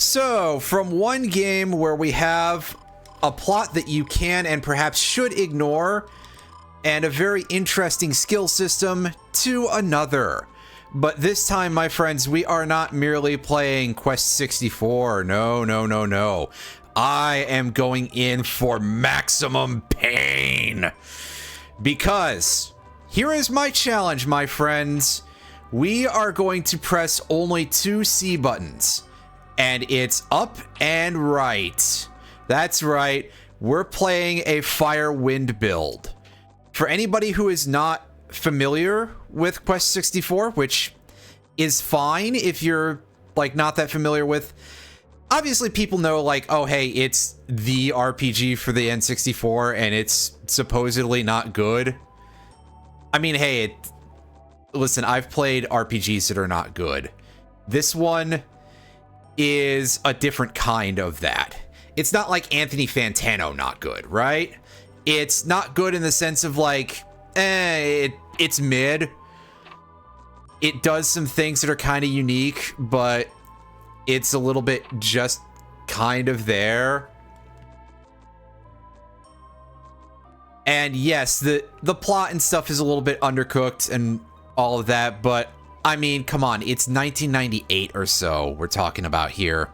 So, from one game where we have a plot that you can and perhaps should ignore, and a very interesting skill system, to another. But this time, my friends, we are not merely playing Quest 64. No, no, no, no. I am going in for maximum pain. Because here is my challenge, my friends. We are going to press only 2 C buttons. And it's up and right. That's right. We're playing a Fire Wind build. For anybody who is not familiar with Quest 64, which is fine if you're like not that familiar with, obviously people know like, oh hey, it's the RPG for the N64 and it's supposedly not good. I mean, hey, listen, I've played RPGs that are not good. This one is a different kind of that. It's not like Anthony Fantano not good, right? It's not good in the sense of like, it's mid. It does some things that are kind of unique, but it's a little bit just kind of there. And yes, the plot and stuff is a little bit undercooked and all of that, but I mean, come on, it's 1998 or so we're talking about here.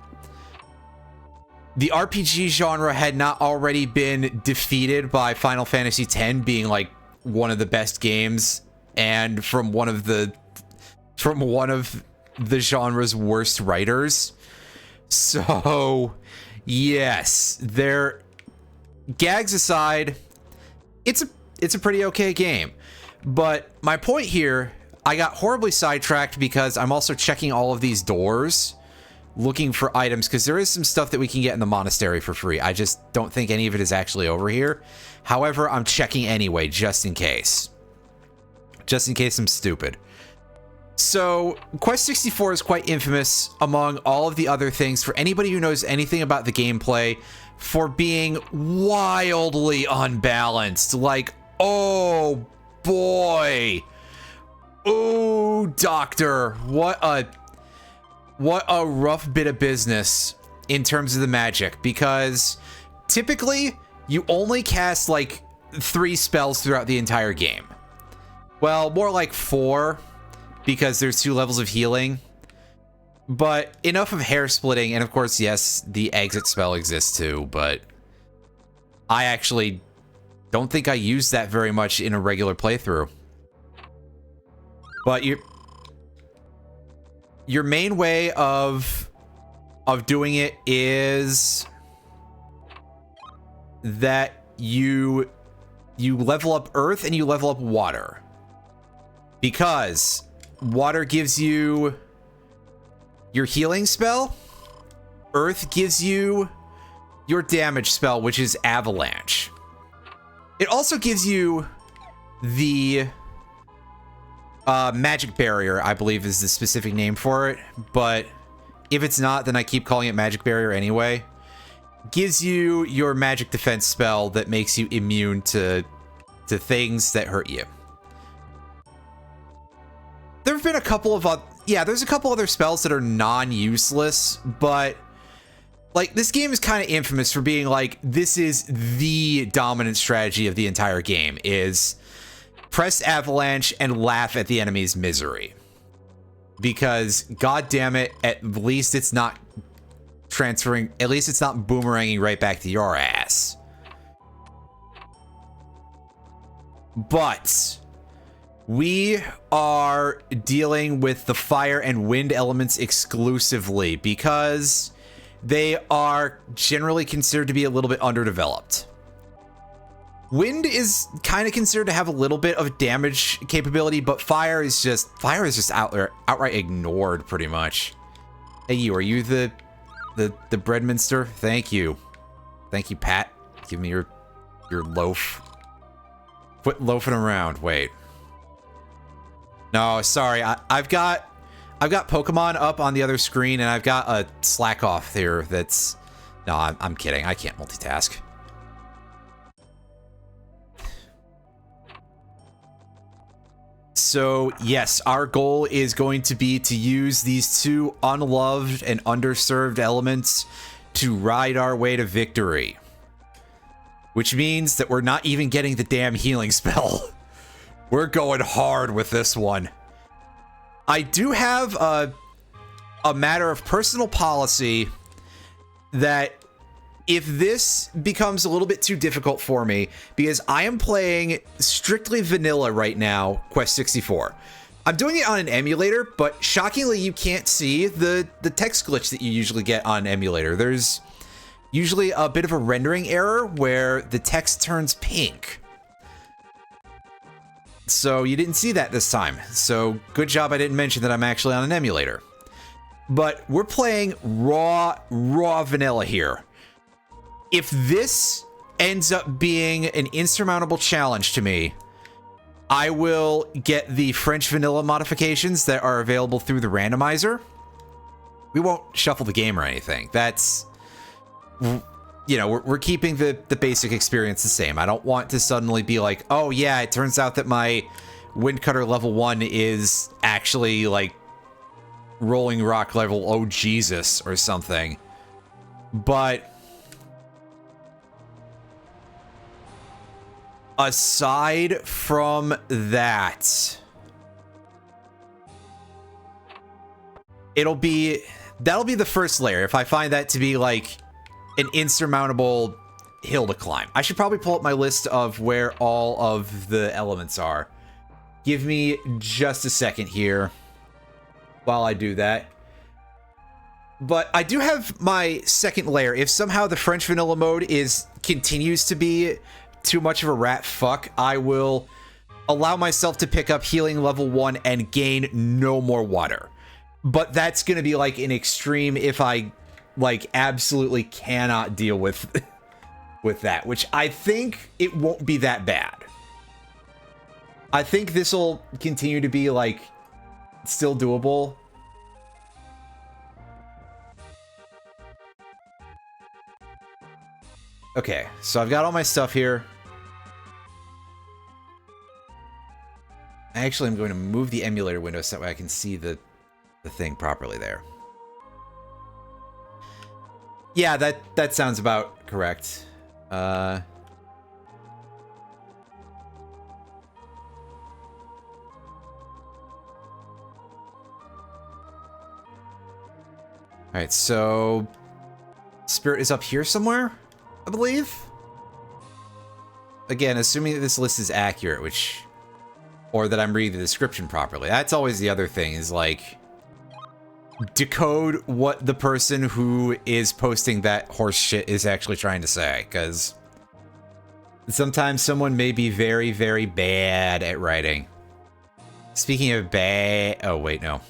The RPG genre had not already been defeated by Final Fantasy X being like one of the best games and from one of the genre's worst writers. So, yes, gags aside, it's a pretty okay game. But my point here, I got horribly sidetracked because I'm also checking all of these doors looking for items, because there is some stuff that we can get in the monastery for free. I just don't think any of it is actually over here. However, I'm checking anyway, just in case. Just in case I'm stupid. So, Quest 64 is quite infamous among all of the other things for anybody who knows anything about the gameplay for being wildly unbalanced. Like, oh boy. Oh, Doctor. What a rough bit of business in terms of the magic, because typically you only cast like 3 spells throughout the entire game. Well, more like 4, because there's 2 levels of healing. But enough of hair splitting, and of course, yes, the exit spell exists too, but I actually don't think I used that very much in a regular playthrough. But your main way of doing it is that you level up earth and you level up water. Because water gives you your healing spell, earth gives you your damage spell, which is avalanche. It also gives you the magic barrier, I believe is the specific name for it, but if it's not, then I keep calling it magic barrier anyway. Gives you your magic defense spell that makes you immune to things that hurt you. There have been a couple of there's a couple other spells that are non-useless, but like this game is kind of infamous for being like, this is the dominant strategy of the entire game, is press avalanche and laugh at the enemy's misery. Because god damn it, at least it's not transferring, at least it's not boomeranging right back to your ass. But we are dealing with the fire and wind elements exclusively because they are generally considered to be a little bit underdeveloped. Wind is kind of considered to have a little bit of damage capability, but fire is just outright ignored pretty much. Hey, are you the breadminster? Thank you, Pat. Give me your loaf. Quit loafing around. Wait. No, sorry. I've got Pokemon up on the other screen, and I've got a Slack off here. That's no, I'm kidding. I can't multitask. So yes, our goal is going to be to use these two unloved and underserved elements to ride our way to victory. Which means that we're not even getting the damn healing spell. We're going hard with this one. I do have a matter of personal policy that if this becomes a little bit too difficult for me, because I am playing strictly vanilla right now, Quest 64. I'm doing it on an emulator, but shockingly you can't see the text glitch that you usually get on an emulator. There's usually a bit of a rendering error where the text turns pink. So you didn't see that this time. So good job I didn't mention that I'm actually on an emulator. But we're playing raw vanilla here. If this ends up being an insurmountable challenge to me, I will get the French vanilla modifications that are available through the randomizer. We won't shuffle the game or anything. That's, you know, we're keeping the basic experience the same. I don't want to suddenly be like, oh yeah, it turns out that my Windcutter level 1 is actually like Rolling Rock level, oh Jesus, or something. But aside from that, that'll be the first layer. If I find that to be like an insurmountable hill to climb. I should probably pull up my list of where all of the elements are. Give me just a second here while I do that. But I do have my second layer. If somehow the French vanilla mode continues to be too much of a rat fuck, I will allow myself to pick up healing level 1 and gain no more water. But that's going to be like an extreme if I like absolutely cannot deal with that, which I think it won't be that bad. I think this will continue to be like still doable. Okay, so I've got all my stuff here. Actually, I'm going to move the emulator window so that way I can see the thing properly there. Yeah, that sounds about correct. All right, so Spirit is up here somewhere, I believe. Again, assuming that this list is accurate, or that I'm reading the description properly. That's always the other thing, is like decode what the person who is posting that horse shit is actually trying to say, because sometimes someone may be very, very bad at writing. Speaking of bad, oh wait, no.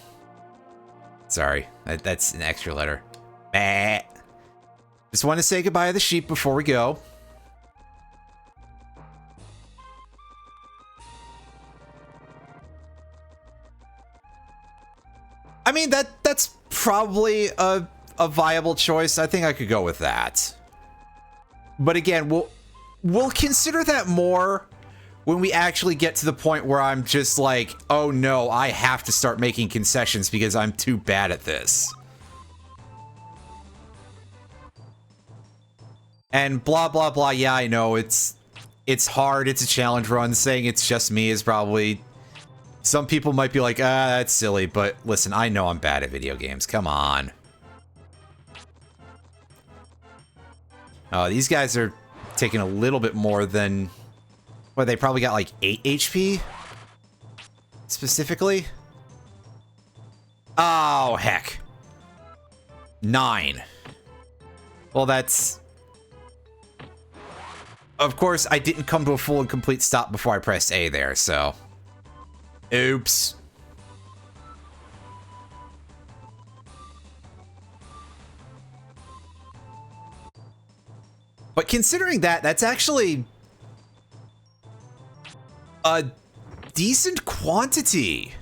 Sorry, that's an extra letter. Bah. Just want to say goodbye to the sheep before we go. I mean, that's probably a viable choice. I think I could go with that. But again, we'll consider that more when we actually get to the point where I'm just like, oh no, I have to start making concessions because I'm too bad at this. And blah, blah, blah. Yeah, I know it's hard. It's a challenge run. Saying it's just me is probably... Some people might be like, that's silly, but listen, I know I'm bad at video games. Come on. Oh, these guys are taking a little bit more than... Well, they probably got like 8 HP? Specifically? Oh, heck. 9. Well, that's... Of course, I didn't come to a full and complete stop before I pressed A there, so... Oops. But considering that, that's actually a decent quantity.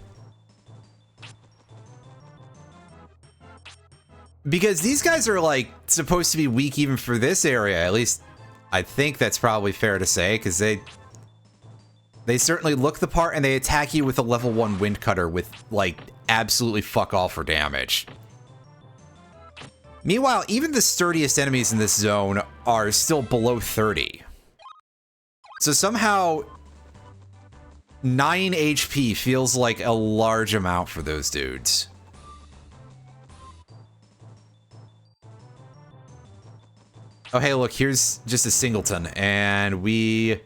Because these guys are like supposed to be weak even for this area. At least I think that's probably fair to say, because They certainly look the part, and they attack you with a level 1 wind cutter with, like, absolutely fuck all for damage. Meanwhile, even the sturdiest enemies in this zone are still below 30. So somehow, 9 HP feels like a large amount for those dudes. Oh, hey, look, here's just a singleton, and we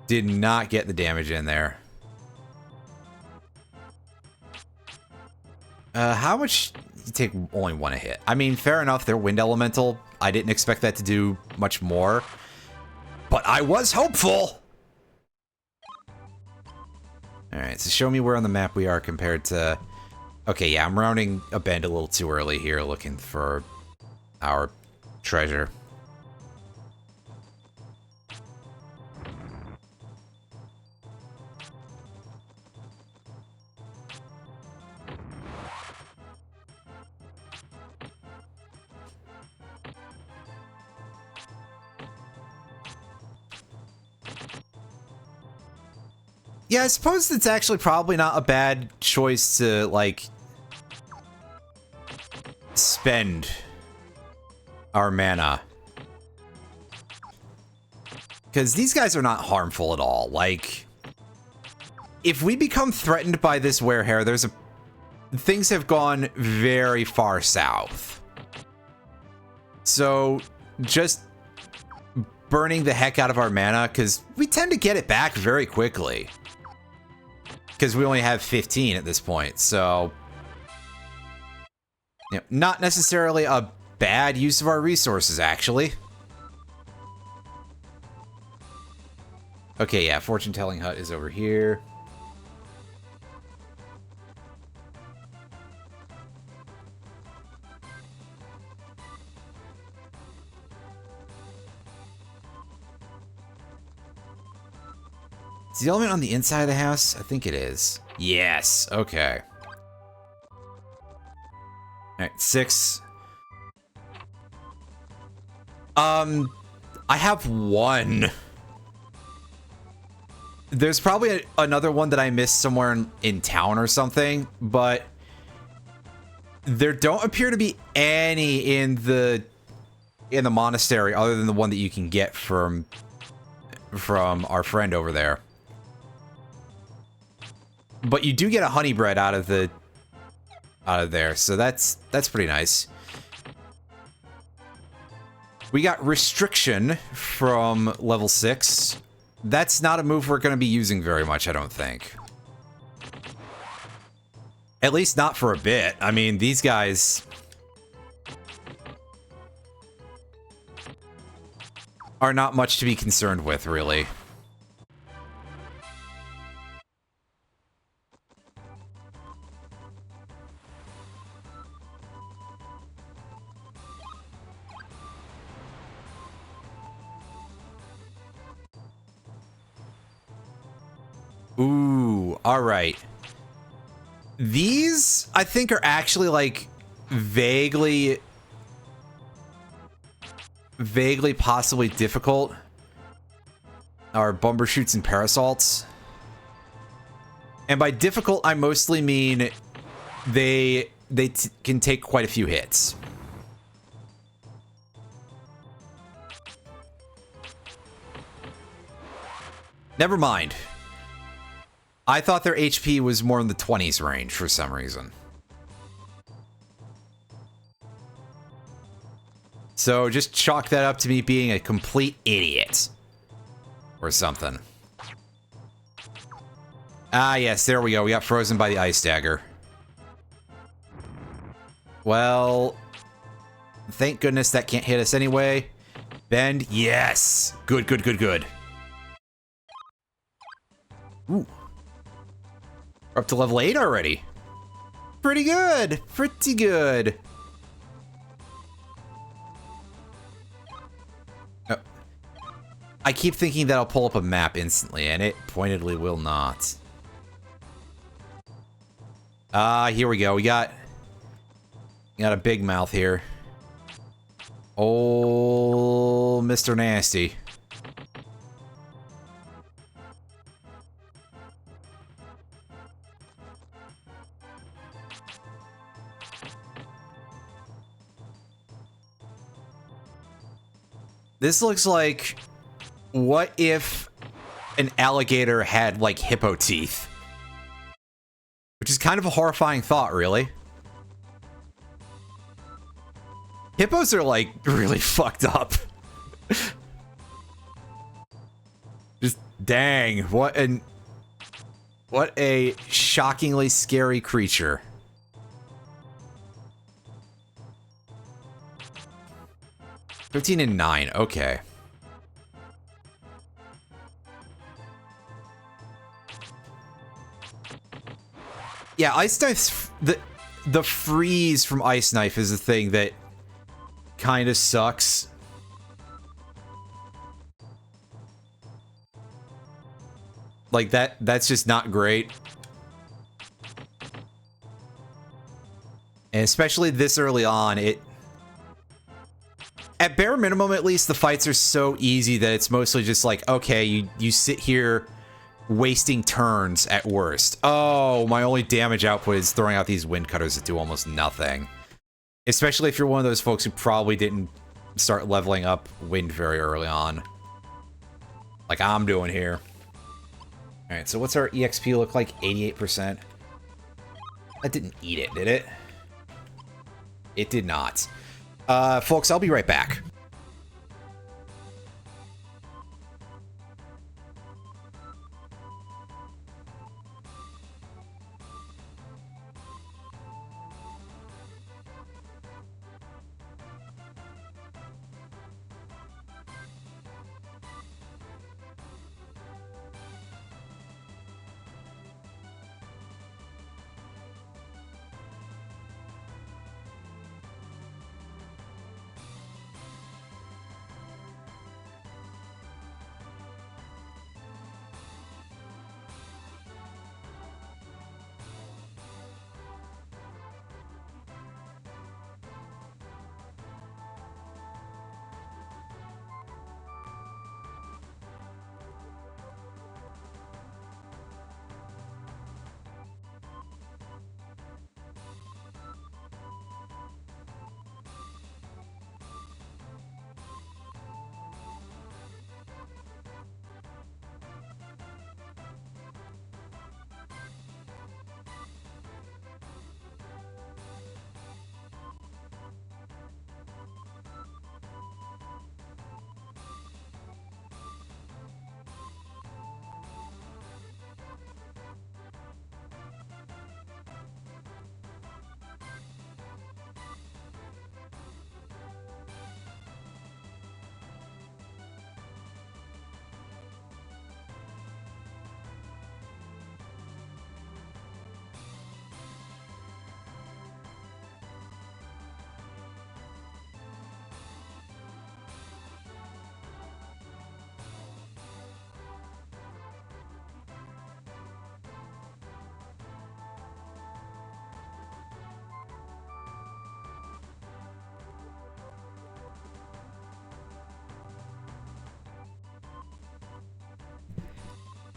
did not get the damage in there. How much? You take only 1 a hit. I mean, fair enough, they're wind elemental. I didn't expect that to do much more, but I was hopeful. All right, so show me where on the map we are compared to... Okay, yeah, I'm rounding a bend a little too early here, looking for our treasure. Yeah, I suppose it's actually probably not a bad choice to, like, spend our mana. Because these guys are not harmful at all. Like, if we become threatened by this werehair, things have gone very far south. So, just burning the heck out of our mana, because we tend to get it back very quickly. Because we only have 15 at this point, so... You know, not necessarily a bad use of our resources, actually. Okay, yeah, fortune-telling hut is over here. Is the element on the inside of the house? I think it is. Yes, okay. Alright, 6. I have 1. There's probably another one that I missed somewhere in town or something, but there don't appear to be any in the monastery other than the one that you can get from our friend over there. But you do get a honey bread out of there, so that's pretty nice. We got restriction from level 6. That's not a move we're going to be using very much, I don't think. At least not for a bit. I mean, these guys are not much to be concerned with, really. Ooh, all right. These, I think, are actually, like, vaguely possibly difficult. Are Bumbershoots and Parasalts. And by difficult, I mostly mean they can take quite a few hits. Never mind. I thought their HP was more in the 20s range for some reason. So just chalk that up to me being a complete idiot. Or something. Ah, yes, there we go. We got frozen by the ice dagger. Well, thank goodness that can't hit us anyway. Bend, yes. Good, good, good, good. Ooh. We're up to level 8 already. Pretty good. Pretty good. Oh. I keep thinking that I'll pull up a map instantly, and it pointedly will not. Here we go. We got a big mouth here. Oh, Mr. Nasty. This looks like, what if an alligator had, like, hippo teeth? Which is kind of a horrifying thought, really. Hippos are, like, really fucked up. Just, dang, what a shockingly scary creature. $15 and $9, okay. Yeah, Ice Knife, the freeze from Ice Knife is the thing that kind of sucks. Like, that's just not great. And especially this early on, at bare minimum, at least, the fights are so easy that it's mostly just like, okay, you sit here wasting turns at worst. Oh, my only damage output is throwing out these wind cutters that do almost nothing. Especially if you're one of those folks who probably didn't start leveling up wind very early on. Like I'm doing here. Alright, so what's our EXP look like? 88%. That didn't eat it, did it? It did not. Folks, I'll be right back.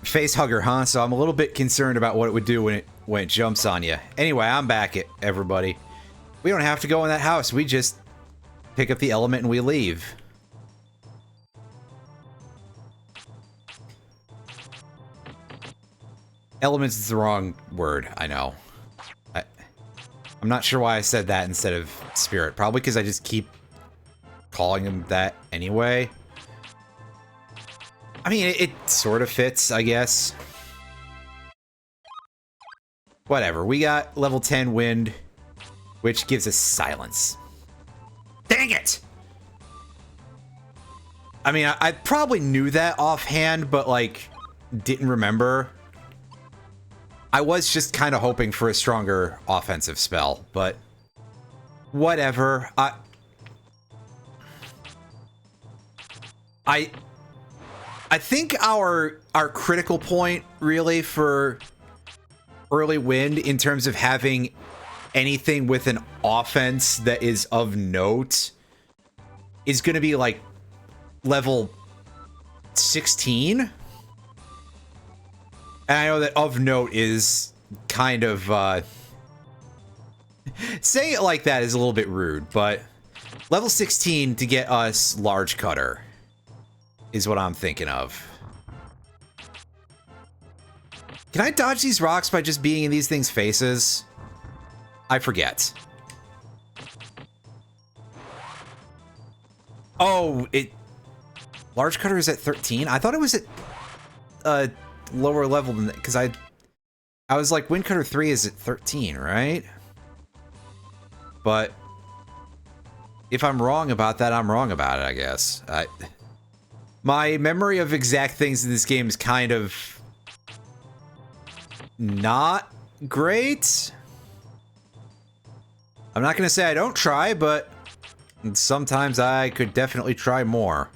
Face hugger, huh? So I'm a little bit concerned about what it would do when it jumps on you. Anyway, I'm back, everybody. We don't have to go in that house. We just pick up the element and we leave. Elements is the wrong word, I know. I'm not sure why I said that instead of spirit. Probably because I just keep calling him that anyway. I mean, it sort of fits, I guess. Whatever, we got level 10 wind, which gives us silence. Dang it! I mean, I probably knew that offhand, but, like, didn't remember. I was just kind of hoping for a stronger offensive spell, but whatever. I think our critical point, really, for early wind in terms of having anything with an offense that is of note is going to be, like, level 16? And I know that of note is kind of, saying it like that is a little bit rude, but level 16 to get us large cutter. is what I'm thinking of. Can I dodge these rocks by just being in these things' faces? I forget. Oh, Large Cutter is at 13? I thought it was at a lower level than that, because I was like, Wind Cutter 3 is at 13, right? But if I'm wrong about that, I'm wrong about it, I guess. My memory of exact things in this game is kind of not great. I'm not going to say I don't try, but sometimes I could definitely try more.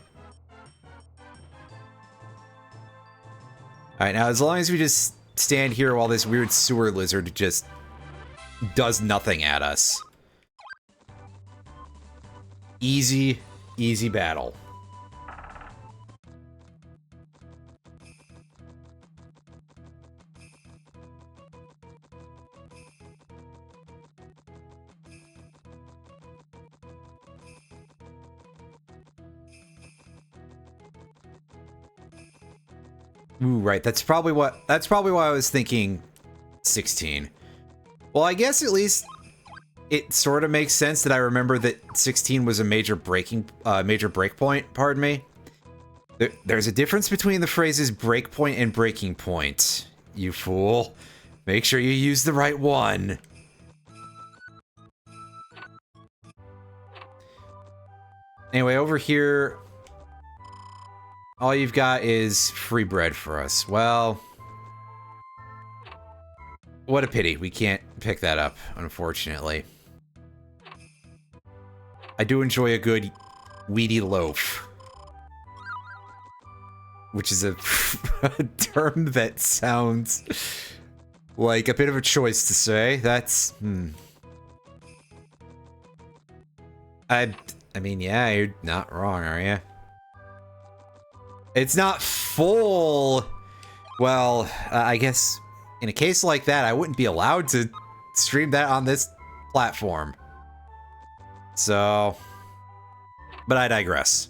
Alright, now as long as we just stand here while this weird sewer lizard just does nothing at us. Easy, easy battle. Ooh, right. That's probably why I was thinking 16. Well, I guess at least it sort of makes sense that I remember that 16 was a major breakpoint, pardon me. There's a difference between the phrases breakpoint and breaking point. You fool. Make sure you use the right one. Anyway, over here, all you've got is free bread for us. Well, what a pity. We can't pick that up, unfortunately. I do enjoy a good weedy loaf. Which is a term that sounds like a bit of a choice to say. That's, I mean, yeah, you're not wrong, are you? It's not full. Well, I guess in a case like that, I wouldn't be allowed to stream that on this platform. So, but I digress.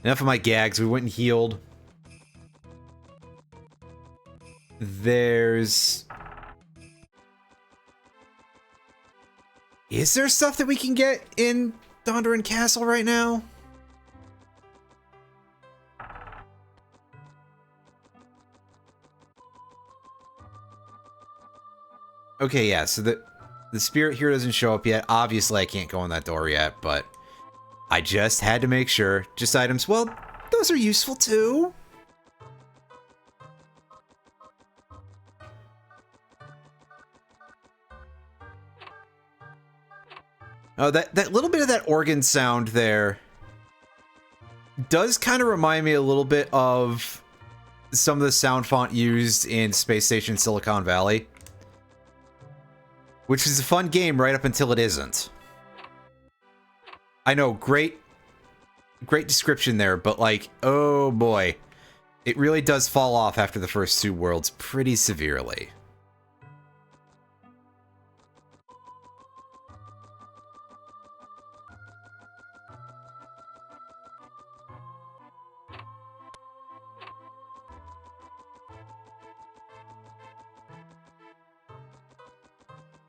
Enough of my gags. We went and healed. Is there stuff that we can get in Dondoran Castle right now? Okay, yeah, so the spirit here doesn't show up yet. Obviously, I can't go in that door yet, but I just had to make sure. Just items. Well, those are useful too. Oh, that little bit of that organ sound there does kind of remind me a little bit of some of the sound font used in Space Station Silicon Valley. Which is a fun game right up until it isn't. I know, great description there, but like, oh boy. It really does fall off after the first two worlds pretty severely.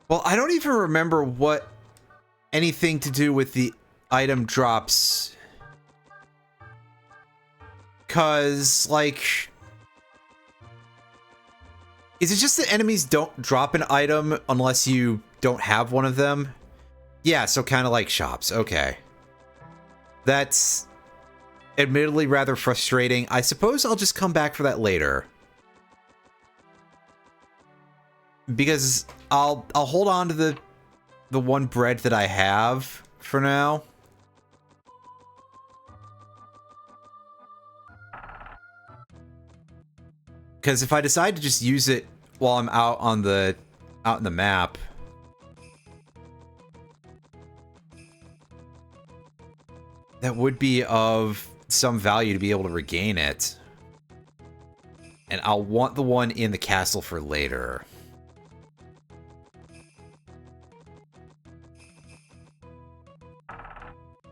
Well, I don't even remember what anything to do with the item drops. 'Cause, like, is it just that enemies don't drop an item unless you don't have one of them? Yeah, so kind of like shops. Okay. That's admittedly rather frustrating. I suppose I'll just come back for that later. Because I'll hold on to the one bread that I have for now. Because if I decide to just use it while I'm out in the map, that would be of some value to be able to regain it. And I'll want the one in the castle for later.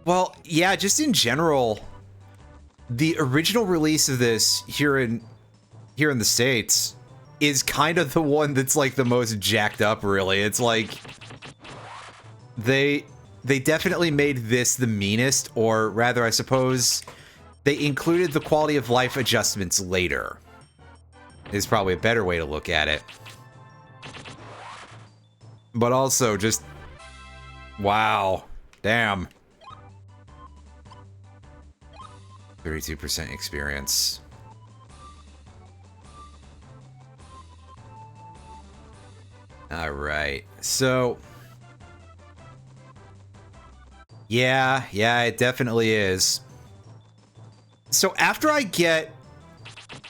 Well, yeah, just in general, the original release of this here in the States is kind of the one that's like the most jacked up, really. It's like they definitely made this the meanest, or rather, I suppose, they included the quality of life adjustments later. Is probably a better way to look at it. But also just, wow, damn. 32% experience. All right, so yeah, it definitely is. So after I get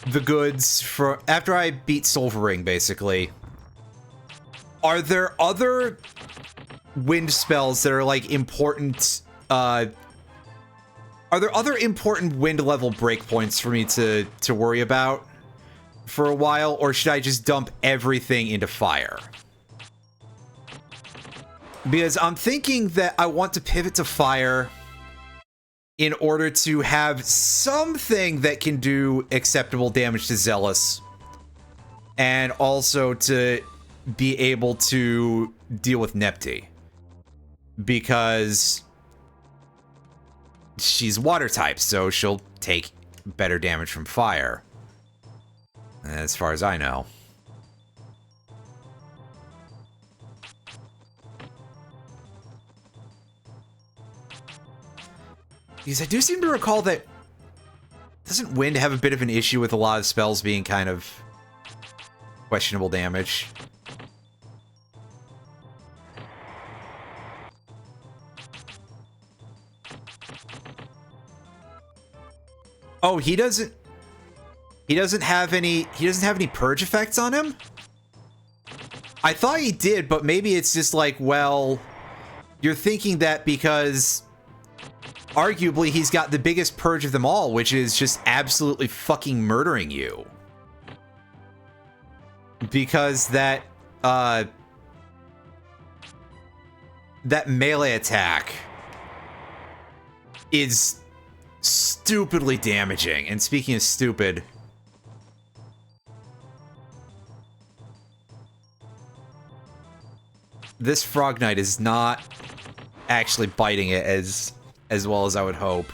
the goods after I beat Solvaring, basically, are there other wind spells that are like important? Are there other important wind level breakpoints for me to worry about for a while, or should I just dump everything into fire? Because I'm thinking that I want to pivot to fire in order to have something that can do acceptable damage to Zealous, and also to be able to deal with Nepti, because she's water type, so she'll take better damage from fire, as far as I know. Because I do seem to recall that, doesn't Wind have a bit of an issue with a lot of spells being kind of questionable damage? Oh, he doesn't have any purge effects on him? I thought he did, but maybe it's just like, well, you're thinking that because arguably he's got the biggest purge of them all, which is just absolutely fucking murdering you. Because that melee attack is stupidly damaging. And speaking of stupid, this Frog Knight is not actually biting it as well as I would hope.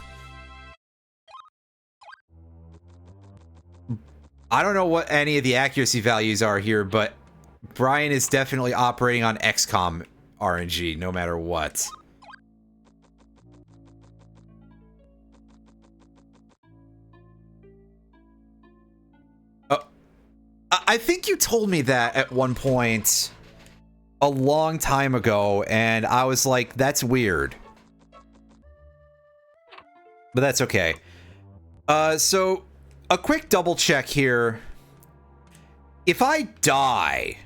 I don't know what any of the accuracy values are here, but Brian is definitely operating on XCOM RNG, no matter what. I think you told me that at one point a long time ago, and I was like, that's weird. But that's okay. So a quick double check here. If I die,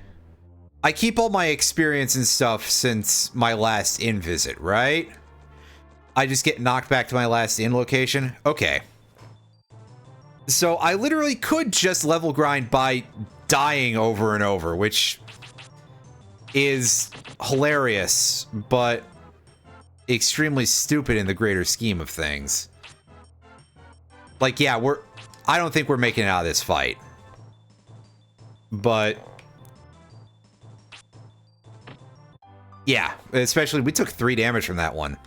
I keep all my experience and stuff since my last inn visit, right? I just get knocked back to my last inn location? Okay. So I literally could just level grind by dying over and over, which is hilarious, but extremely stupid in the greater scheme of things. Like, yeah, I don't think we're making it out of this fight. But yeah, especially we took 3 damage from that one.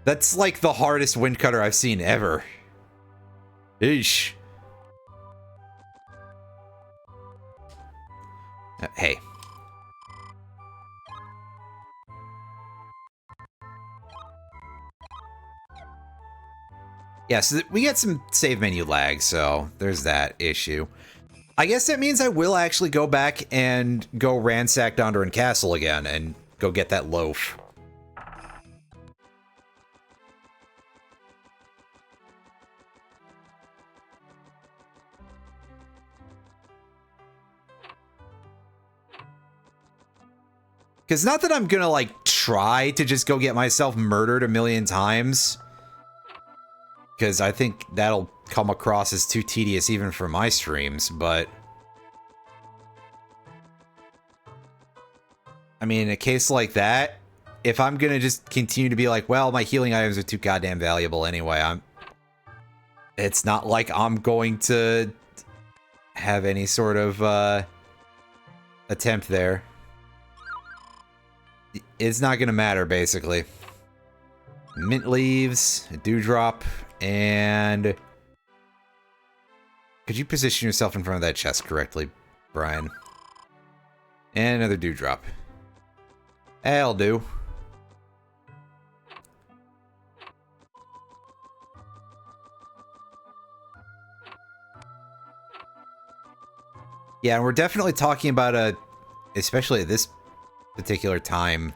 That's like the hardest wind cutter I've seen ever. Eesh. Hey. Yeah, so we get some save menu lag, so there's that issue. I guess that means I will actually go back and go ransack Dondoran Castle again and go get that loaf. Because not that I'm gonna, like, try to just go get myself murdered a million times. Because I think that'll come across as too tedious even for my streams, but I mean, in a case like that, if I'm gonna just continue to be like, well, my healing items are too goddamn valuable anyway, It's not like I'm going to have any sort of attempt there. It's not going to matter, basically. Mint leaves, a dewdrop, and... Could you position yourself in front of that chest correctly, Brian? And another dewdrop. That'll do. Yeah, and we're definitely talking about especially at this particular time,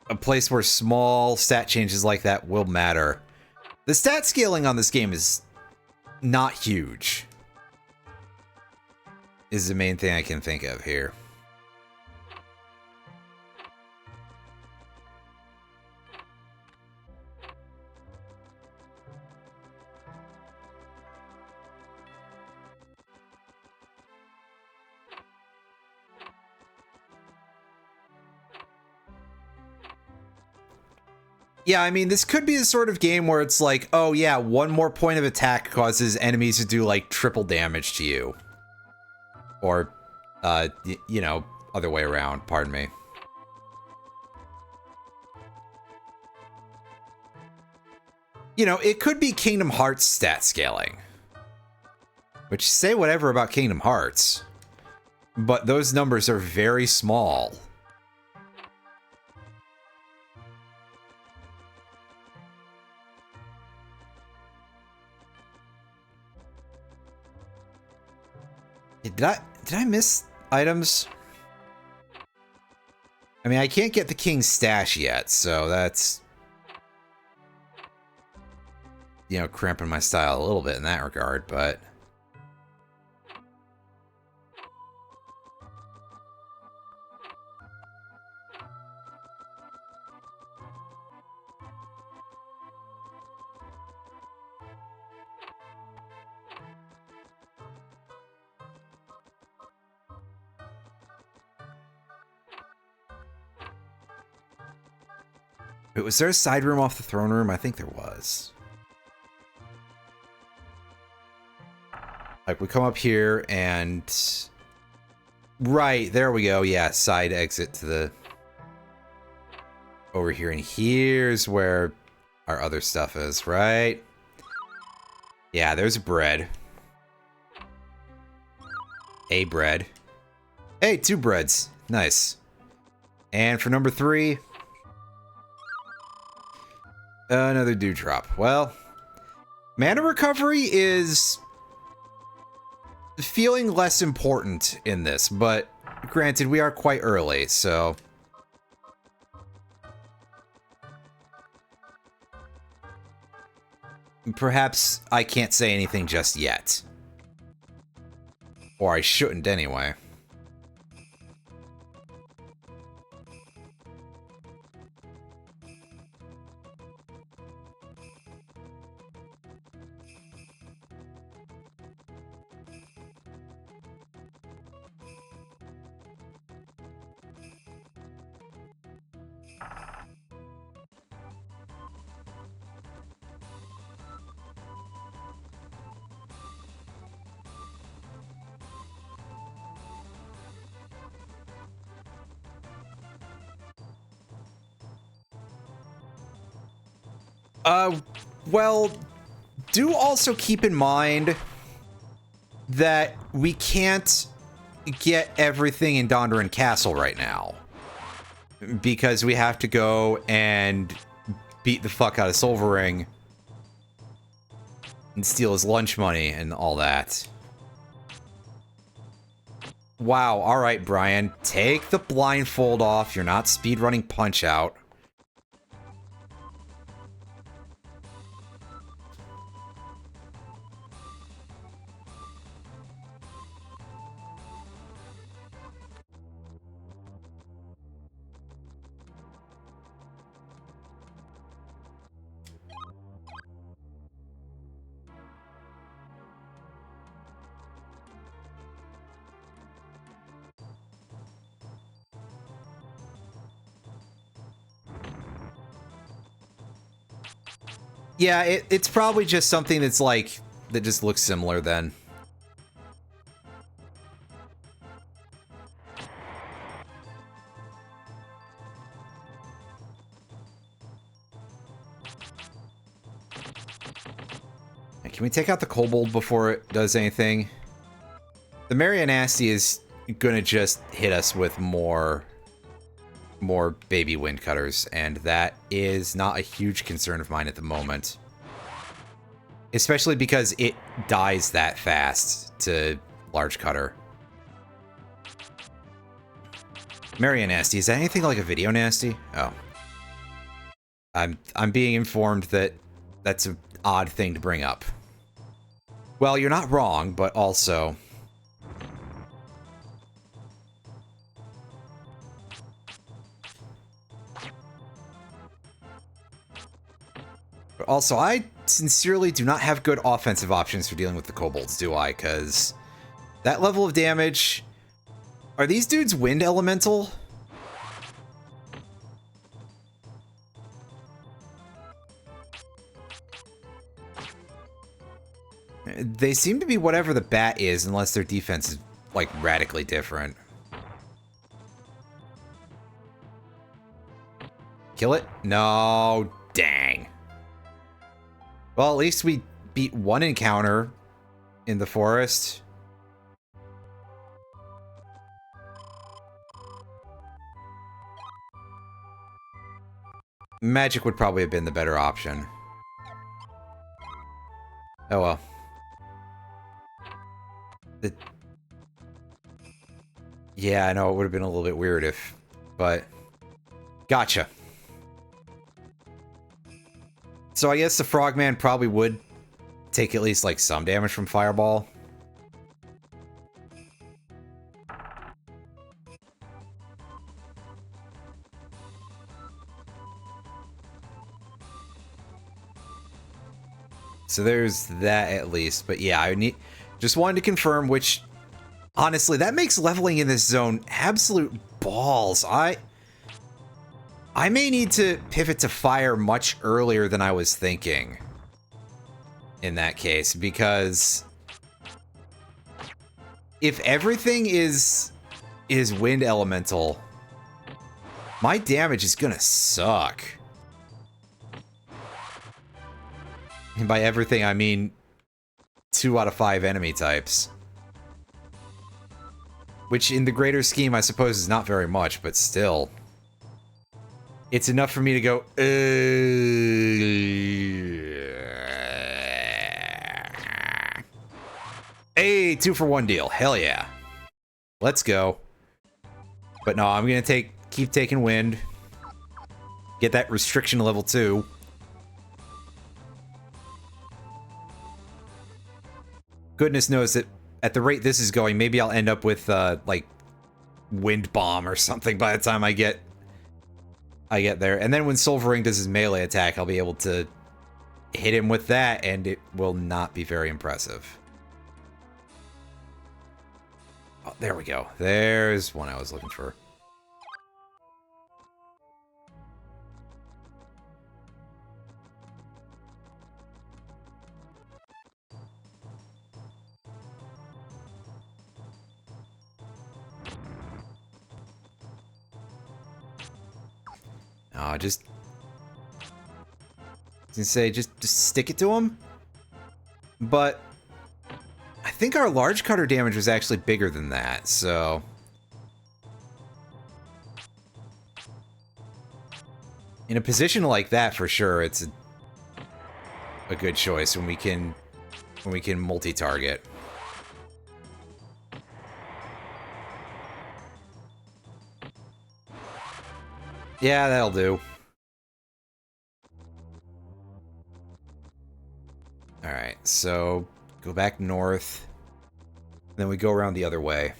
a place where small stat changes like that will matter. The stat scaling on this game is not huge, is the main thing I can think of here. Yeah, I mean, this could be the sort of game where it's like, oh yeah, one more point of attack causes enemies to do like triple damage to you. Or, you know, other way around, pardon me. You know, it could be Kingdom Hearts stat scaling. Which, say whatever about Kingdom Hearts, but those numbers are very small. Did I miss items? I mean, I can't get the King's Stash yet, so that's, you know, cramping my style a little bit in that regard, but... Was there a side room off the throne room? I think there was. Like, we come up here and... Right, there we go. Yeah, side exit to the... Over here, and here's where our other stuff is, right? Yeah, there's bread. A bread. Hey, 2 breads. Nice. And for number 3... another dewdrop. Well, mana recovery is feeling less important in this, but granted, we are quite early, so... Perhaps I can't say anything just yet. Or I shouldn't anyway. Well, do also keep in mind that we can't get everything in Dondoran Castle right now. Because we have to go and beat the fuck out of Solvaring and steal his lunch money and all that. Wow, alright, Brian. Take the blindfold off. You're not speedrunning Punch-Out. Yeah, it's probably just something that's like, that just looks similar then. Can we take out the kobold before it does anything? The Marianasti is gonna just hit us with more baby wind cutters, and that is not a huge concern of mine at the moment. Especially because it dies that fast to large cutter. Marianasti, is that anything like a video nasty? Oh. I'm being informed that that's an odd thing to bring up. Well, you're not wrong, but also... But also, I sincerely do not have good offensive options for dealing with the kobolds, do I? Because that level of damage... Are these dudes wind elemental? They seem to be whatever the bat is, unless their defense is, like, radically different. Kill it? No, dang. Well, at least we beat one encounter in the forest. Magic would probably have been the better option. Oh well. Yeah, I know, it would have been a little bit weird if... But... Gotcha. So I guess the Frogman probably would take at least, like, some damage from Fireball. So there's that at least. But yeah, I just wanted to confirm, which... Honestly, that makes leveling in this zone absolute balls. I may need to pivot to fire much earlier than I was thinking in that case, because if everything is wind elemental, my damage is gonna suck. And by everything, I mean 2 out of 5 enemy types. Which, in the greater scheme, I suppose is not very much, but still. It's enough for me to go, Hey, 2 for 1 deal. Hell yeah. Let's go. But no, I'm gonna keep taking wind. Get that restriction level 2. Goodness knows that at the rate this is going, maybe I'll end up with, like, Wind Bomb or something by the time I get there. And then when Silvering does his melee attack, I'll be able to hit him with that, and it will not be very impressive. Oh, there we go. There's one I was looking for. Just stick it to him. But I think our large cutter damage was actually bigger than that, so in a position like that, for sure, it's a good choice when we can multi-target. Yeah, that'll do. Alright, so go back north. Then we go around the other way.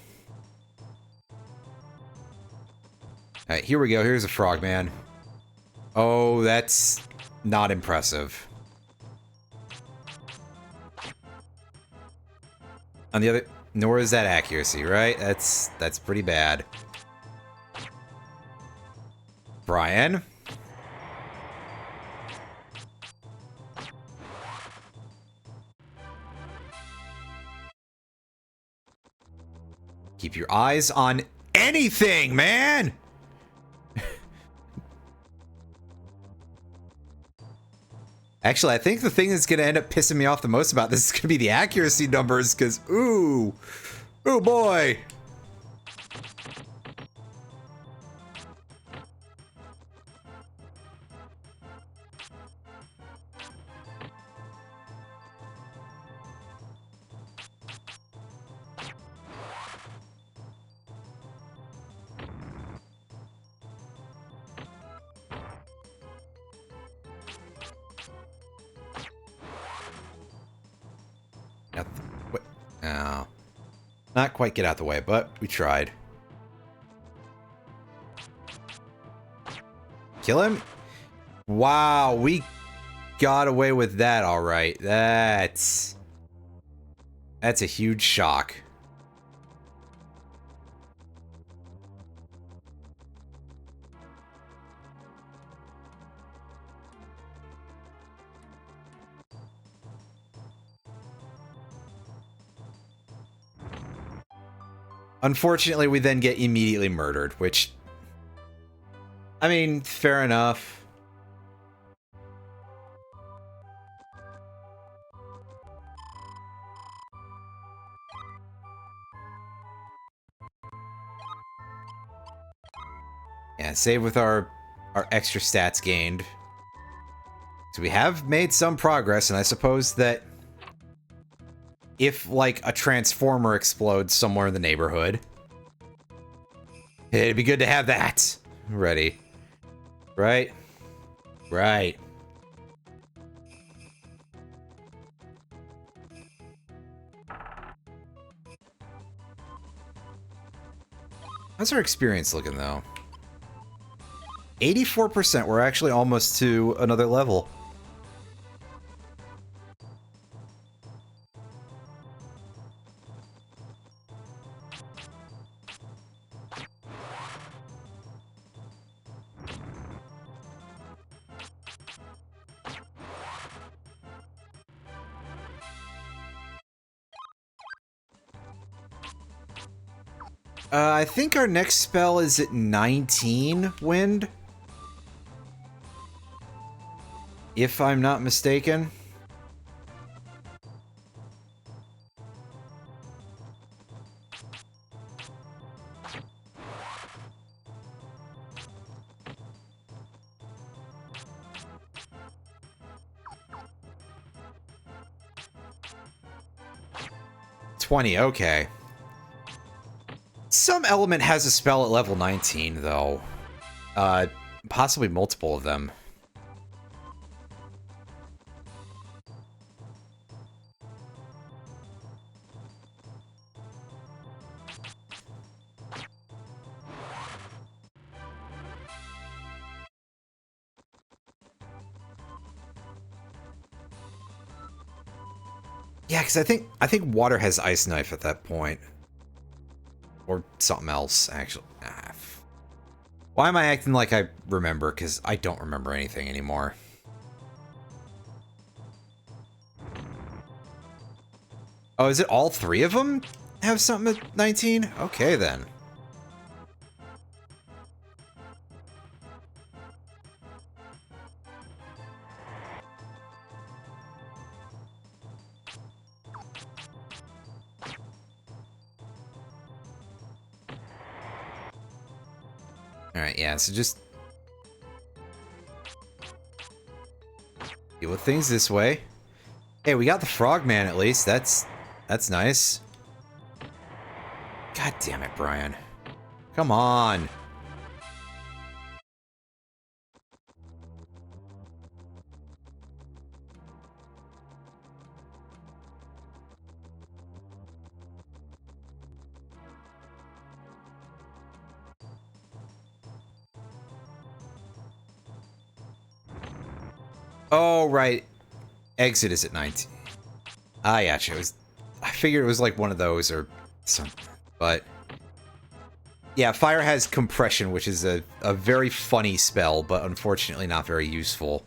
Alright, here we go. Here's a Frogman. Oh, that's not impressive. On the other... Nor is that accuracy, right? That's pretty bad. Brian? Keep your eyes on anything, man! Actually, I think the thing that's going to end up pissing me off the most about this is going to be the accuracy numbers, because, ooh boy. No. Not quite get out the way, but we tried. Kill him? Wow, we got away with that all right. That's a huge shock. Unfortunately, we then get immediately murdered, which, I mean, fair enough. Yeah, save with our extra stats gained. So we have made some progress, and I suppose that if, like, a transformer explodes somewhere in the neighborhood, it'd be good to have that ready. Right? Right. How's our experience looking, though? 84%. We're actually almost to another level. I think our next spell is at 19 wind. If I'm not mistaken. Okay. Some element has a spell at level 19, though. Possibly multiple of them. Yeah, because I think water has ice knife at that point. Or something else, actually. Why am I acting like I remember? Because I don't remember anything anymore. Oh, is it all three of them have something at 19? Okay, then. Alright, yeah, so just deal with things this way. Hey, we got the frogman at least. That's nice. God damn it, Brian. Come on. Oh, right. Exit is at 19. Ah, yeah, I figured it was like one of those or something. But yeah, fire has compression, which is a very funny spell, but unfortunately not very useful.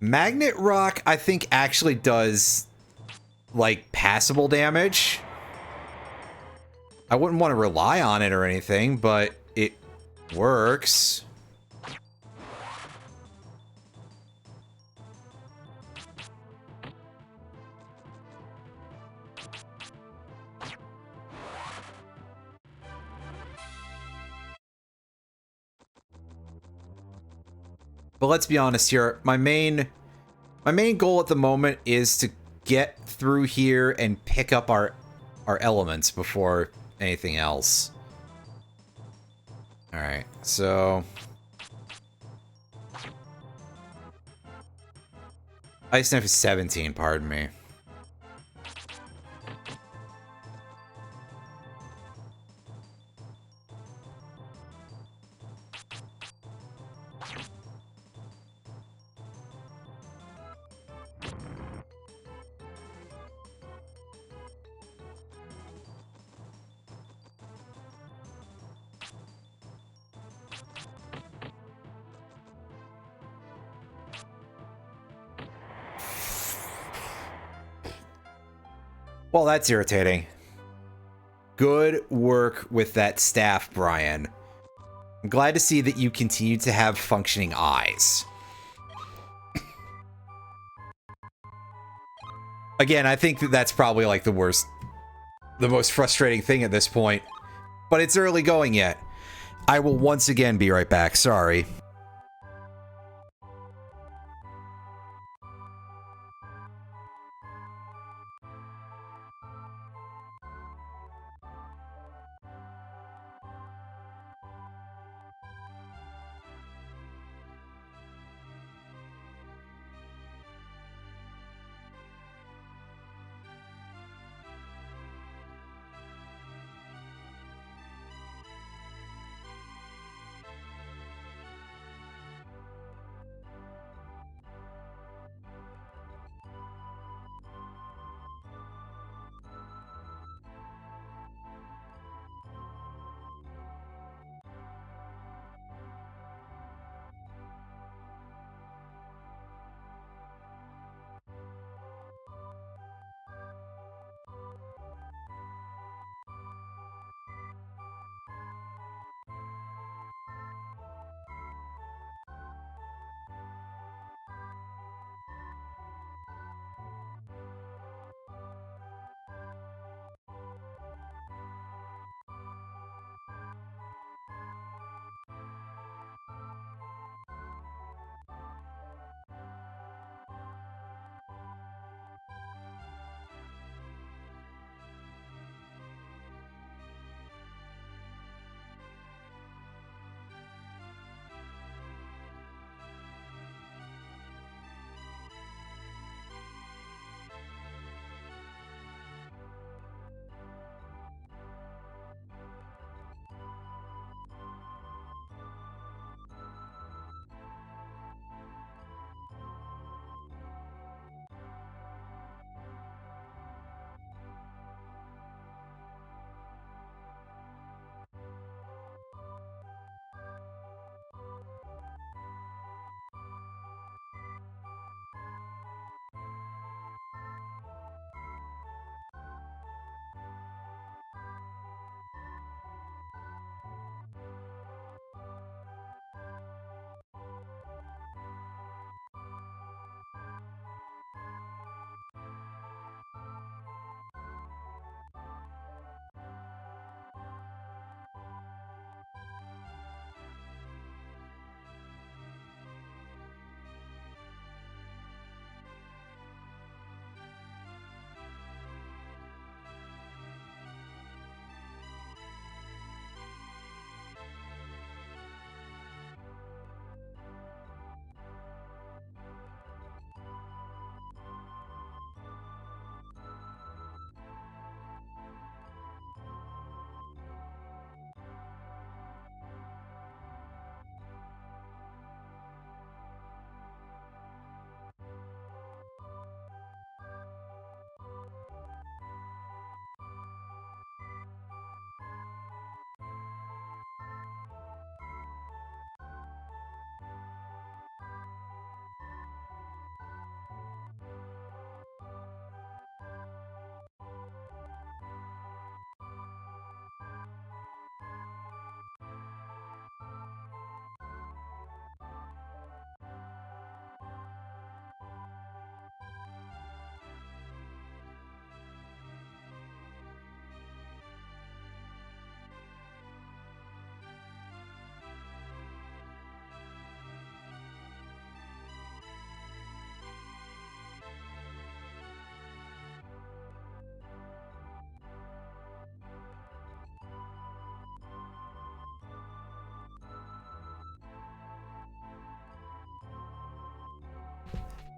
Magnet Rock, I think, actually does, like, passable damage. I wouldn't want to rely on it or anything, but it works. But let's be honest here. My main goal at the moment is to get through here and pick up our elements before anything else. All right, so Ice Knife is 17, pardon me. Well, that's irritating. Good work with that staff, Brian. I'm glad to see that you continue to have functioning eyes. Again, I think that that's probably like the most frustrating thing at this point. But it's early going yet. I will once again be right back, sorry.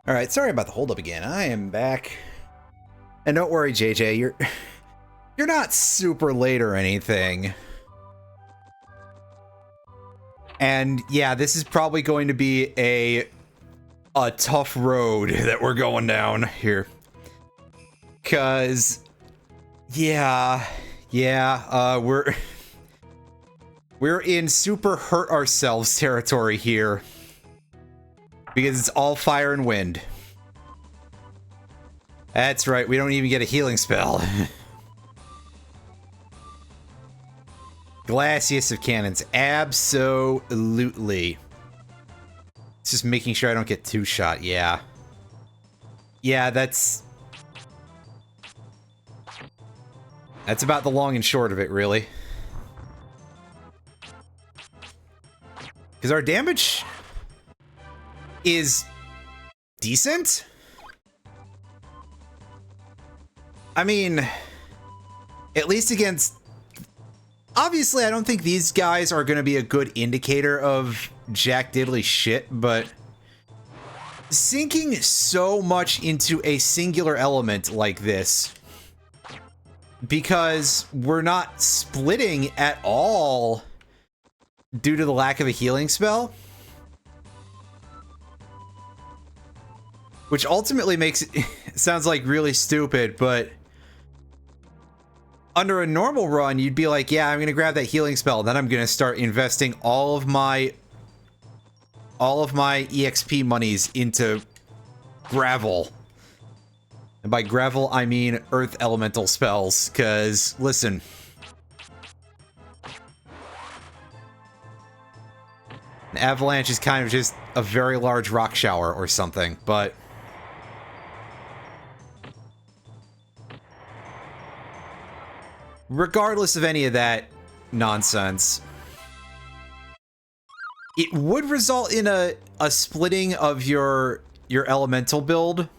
All right, sorry about the holdup again. I am back. And don't worry, JJ, you're not super late or anything. And yeah, this is probably going to be a tough road that we're going down here. 'Cause yeah, we're in super hurt ourselves territory here. Because it's all fire and wind. That's right, we don't even get a healing spell. Glacius of Cannons, absolutely. It's just making sure I don't get two-shot, yeah. Yeah, that's about the long and short of it, really. Because our damage is decent? I mean, at least against... Obviously, I don't think these guys are going to be a good indicator of jack diddly shit, but sinking so much into a singular element like this, because we're not splitting at all due to the lack of a healing spell, which ultimately makes it sounds like really stupid, but under a normal run, you'd be like, yeah, I'm going to grab that healing spell, then I'm going to start investing all of my EXP monies into gravel. And by gravel, I mean earth elemental spells, because, listen. An avalanche is kind of just a very large rock shower or something, but... regardless of any of that nonsense, it would result in a splitting of your elemental build.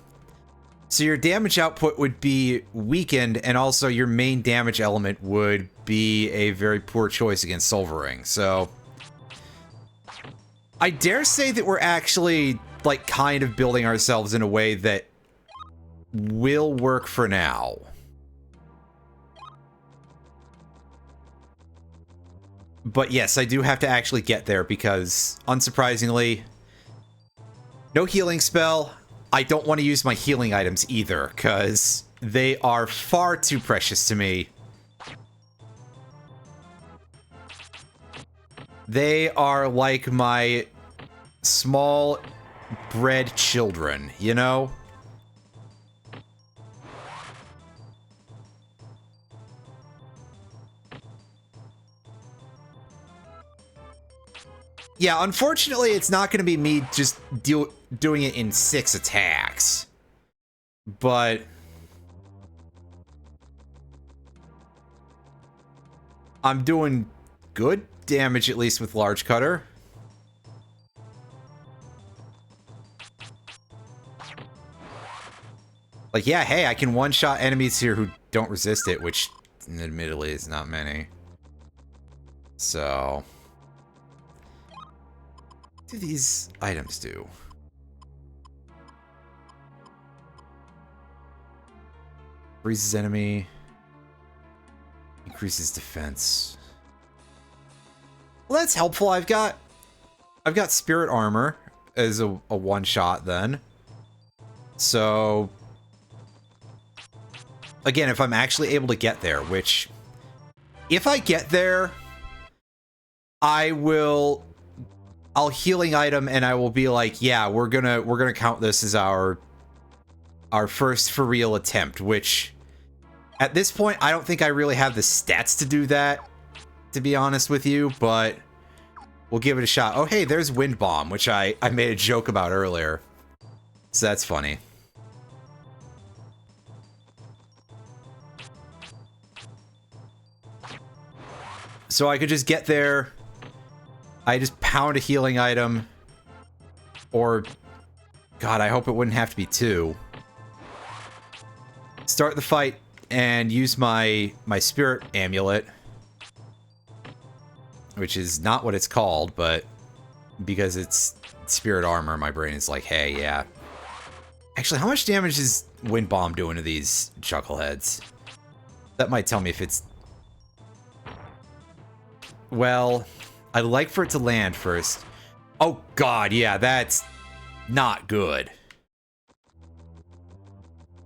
So your damage output would be weakened, and also your main damage element would be a very poor choice against Solvering. So I dare say that we're actually, like, kind of building ourselves in a way that will work for now. But yes, I do have to actually get there because, unsurprisingly, no healing spell. I don't want to use my healing items either, because they are far too precious to me. They are like my small bred children, you know? Yeah, unfortunately, it's not going to be me just doing it in 6 attacks. But... I'm doing good damage, at least with Large Cutter. Like, yeah, hey, I can one-shot enemies here who don't resist it, which, admittedly, is not many. So... what do these items do? Freezes enemy. Increases defense. Well, that's helpful. I've got spirit armor as a one-shot then. So again, if I'm actually able to get there, which if I get there, I'll healing item and I will be like, yeah, we're gonna count this as our first for real attempt, which at this point I don't think I really have the stats to do that, to be honest with you, but we'll give it a shot. Oh hey, there's Wind Bomb, which I made a joke about earlier. So that's funny. So I could just get there, I just pound a healing item, or, God, I hope it wouldn't have to be 2. Start the fight and use my spirit amulet, which is not what it's called, but because it's spirit armor, my brain is like, hey, yeah, Actually, how much damage is Wind Bomb doing to these chuckleheads? That might tell me if it's... Well, I'd like for it to land first. Oh god, yeah, that's not good.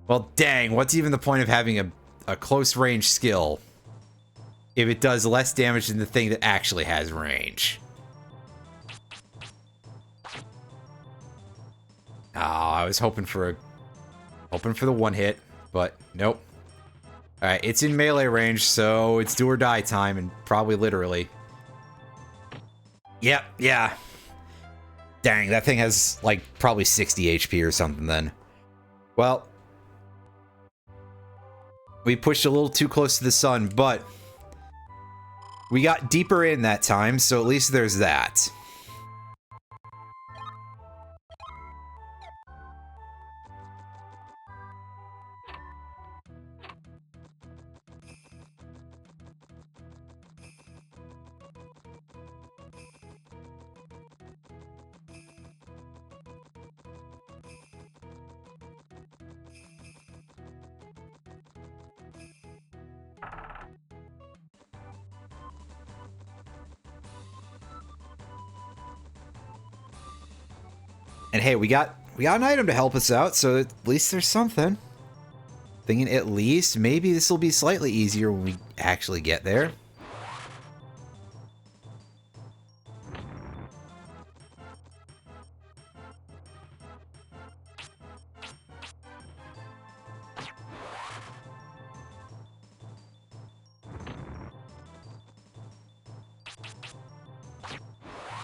Well, dang, what's even the point of having a close range skill if it does less damage than the thing that actually has range? Oh, I was hoping for the one hit, but nope. Alright, it's in melee range, so it's do or die time, and probably literally. Yep, yeah. Dang, that thing has, like, probably 60 HP or something then. Well, we pushed a little too close to the sun, but we got deeper in that time, so at least there's that. And hey, we got an item to help us out, so at least there's something. Thinking at least maybe this will be slightly easier when we actually get there.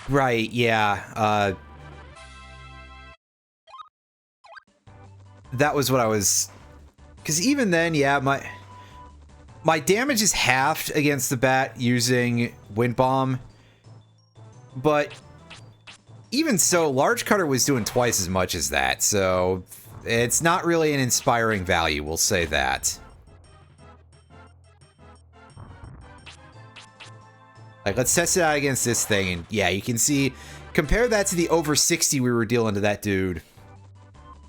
Right, yeah. That was what I was... Because even then, yeah, my damage is halved against the bat using Wind Bomb. But even so, Large Cutter was doing twice as much as that, so it's not really an inspiring value, we'll say that. Like, let's test it out against this thing, and yeah, you can see, compare that to the over 60 we were dealing to that dude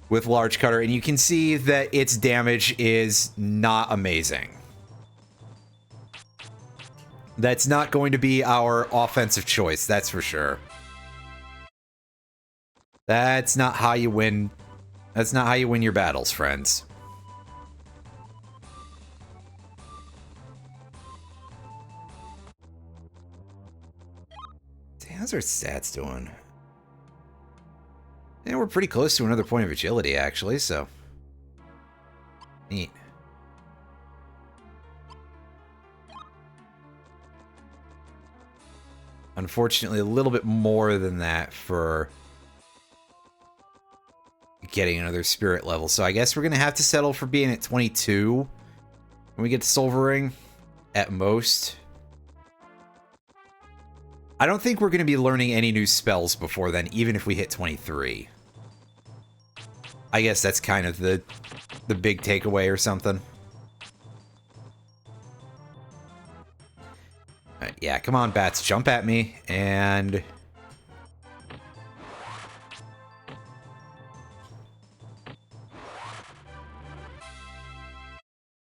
with Large Cutter, and you can see that its damage is not amazing. That's not going to be our offensive choice, that's for sure. That's not how you win. That's not how you win your battles, friends. How's our stats doing? Yeah, we're pretty close to another point of agility, actually, so... Neat. Unfortunately, a little bit more than that for getting another spirit level, so I guess we're gonna have to settle for being at 22 when we get to Silvering, at most. I don't think we're gonna be learning any new spells before then, even if we hit 23. I guess that's kind of the big takeaway or something. Yeah, come on, bats, jump at me, and...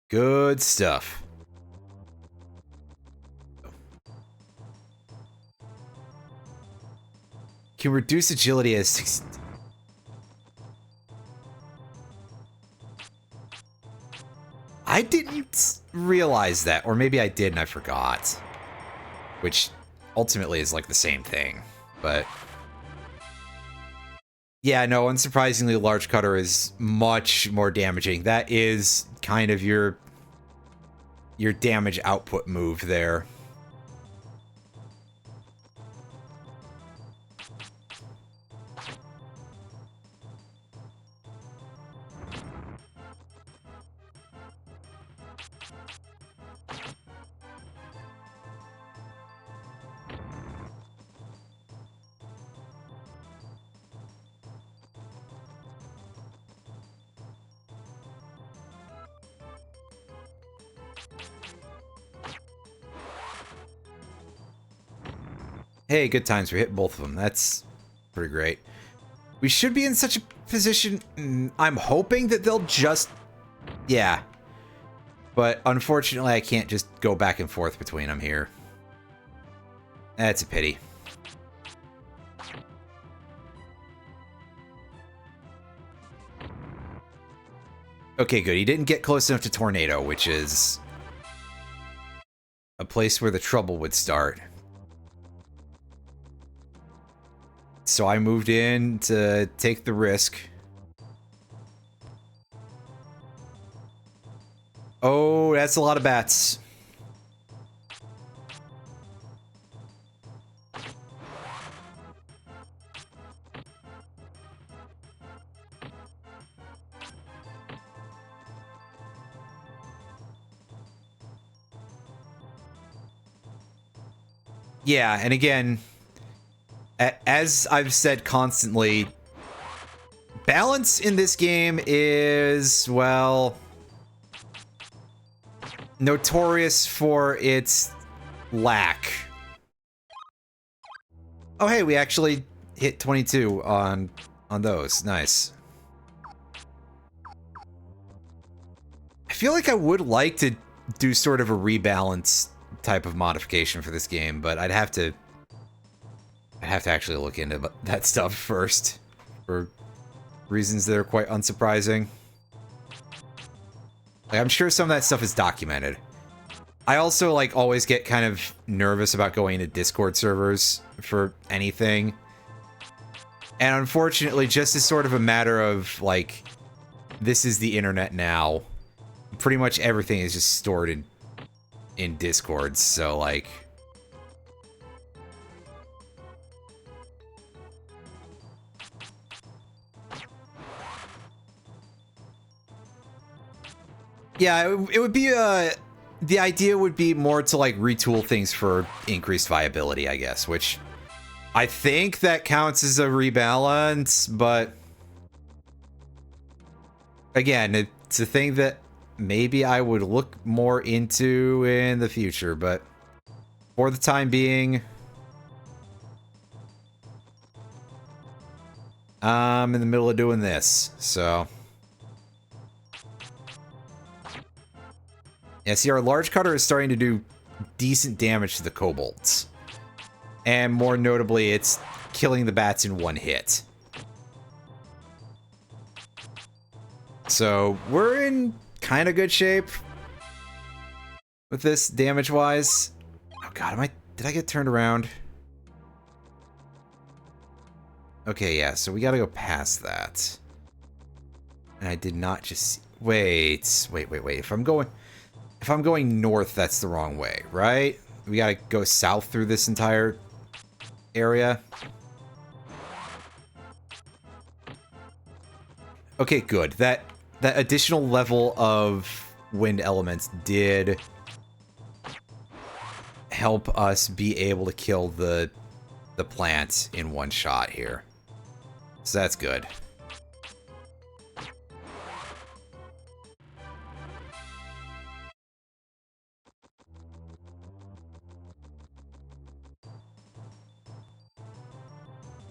Good stuff. Can reduce agility as 6... I didn't realize that, or maybe I did and I forgot. Which ultimately is like the same thing, but... Yeah, no, unsurprisingly, Large Cutter is much more damaging. That is kind of your damage output move there. Hey, good times. We hit both of them. That's pretty great. We should be in such a position. I'm hoping that they'll just... Yeah. But unfortunately, I can't just go back and forth between them here. That's a pity. Okay, good. He didn't get close enough to Tornado, which is a place where the trouble would start. So I moved in to take the risk. Oh, that's a lot of bats. Yeah, and again, as I've said constantly, balance in this game is, well, notorious for its lack. Oh, hey, we actually hit 22 on those. Nice. I feel like I would like to do sort of a rebalance type of modification for this game, but I'd have to actually look into that stuff first for reasons that are quite unsurprising. Like, I'm sure some of that stuff is documented. I also, like, always get kind of nervous about going into Discord servers for anything. And unfortunately, just as sort of a matter of, like, this is the internet now, pretty much everything is just stored in Discord, so, like... Yeah, it would be, the idea would be more to, like, retool things for increased viability, I guess, which I think that counts as a rebalance, but again, it's a thing that maybe I would look more into in the future, but for the time being, I'm in the middle of doing this, so... Yeah, see, our large cutter is starting to do decent damage to the kobolds. And more notably, it's killing the bats in one hit. So, we're in kind of good shape with this damage-wise. Oh god, did I get turned around? Okay, yeah, so we gotta go past that. And I did not just... Wait. If I'm going north, that's the wrong way, right? We gotta go south through this entire area. Okay, good. That additional level of wind elements did help us be able to kill the plant in one shot here. So that's good.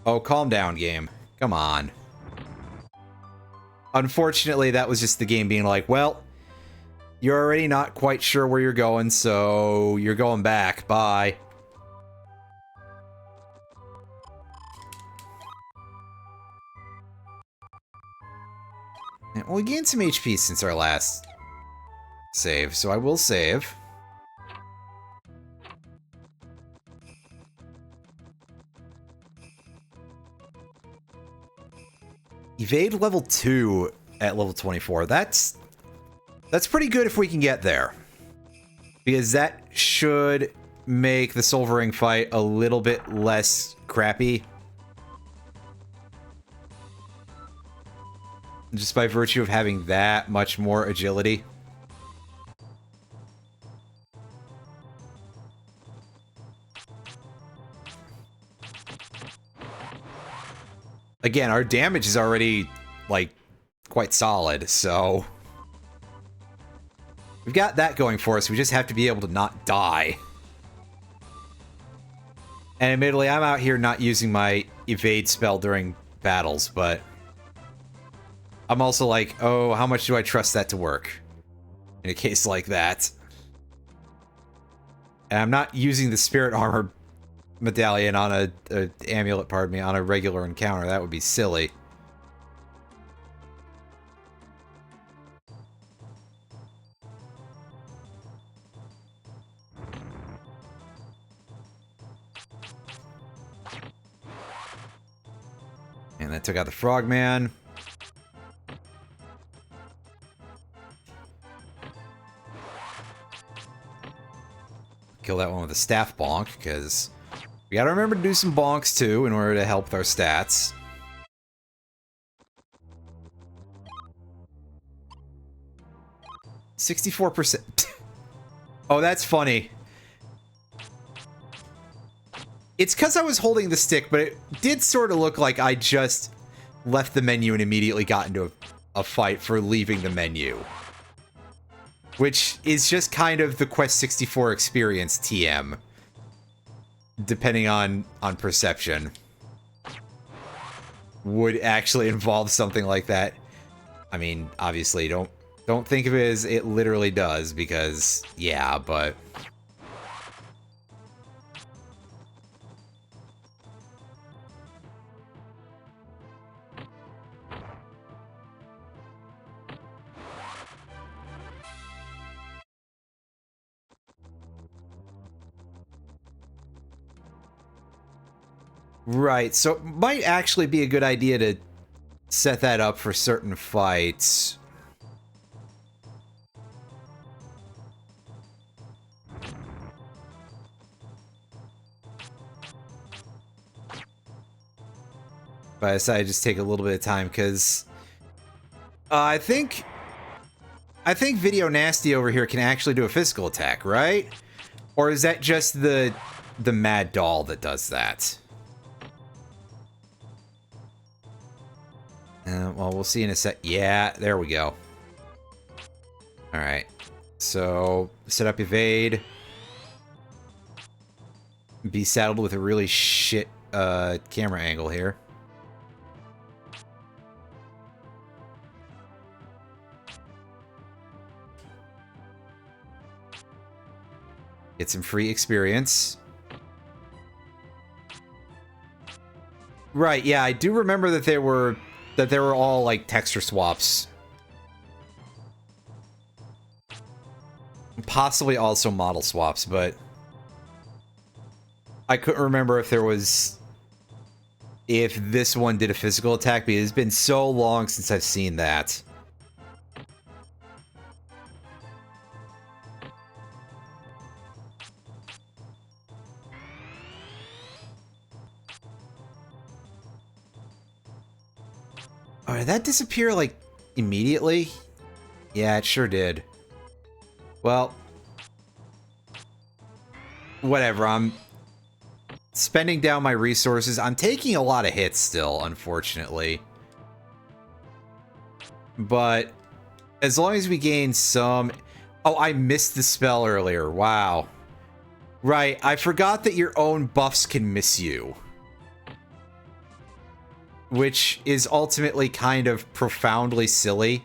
Oh, calm down, game. Come on. Unfortunately, that was just the game being like, well, you're already not quite sure where you're going, so you're going back. Bye. Well, we gained some HP since our last save, so I will save. Evade level 2 at level 24. That's pretty good if we can get there. Because that should make the Silver Ring fight a little bit less crappy. Just by virtue of having that much more agility. Again, our damage is already, like, quite solid, so... We've got that going for us, we just have to be able to not die. And admittedly, I'm out here not using my evade spell during battles, but I'm also like, oh, how much do I trust that to work in a case like that? And I'm not using the spirit armor medallion on a amulet, pardon me, on a regular encounter. That would be silly. And that took out the frogman. Kill that one with a staff bonk, because we gotta remember to do some bonks too in order to help with our stats. %64%. Oh, that's funny. It's because I was holding the stick, but it did sort of look like I just left the menu and immediately got into a fight for leaving the menu. Which is just kind of the Quest 64 experience, TM. Depending on perception. Would actually involve something like that. I mean, obviously, don't think of it as it literally does, because, yeah, but... Right, so it might actually be a good idea to set that up for certain fights. But I decided to just take a little bit of time, because I think Video Nasty over here can actually do a physical attack, right? Or is that just the Mad Doll that does that? Well, we'll see in a sec. Yeah, there we go. Alright. So, set up evade. Be saddled with a really shit camera angle here. Get some free experience. Right, yeah, I do remember that there were all like texture swaps. Possibly also model swaps, but I couldn't remember if this one did a physical attack, because it's been so long since I've seen that. Oh, did that disappear, like, immediately? Yeah, it sure did. Well, whatever, I'm spending down my resources. I'm taking a lot of hits still, unfortunately. But as long as we gain some... Oh, I missed the spell earlier. Wow. Right, I forgot that your own buffs can miss you. Which is ultimately kind of profoundly silly.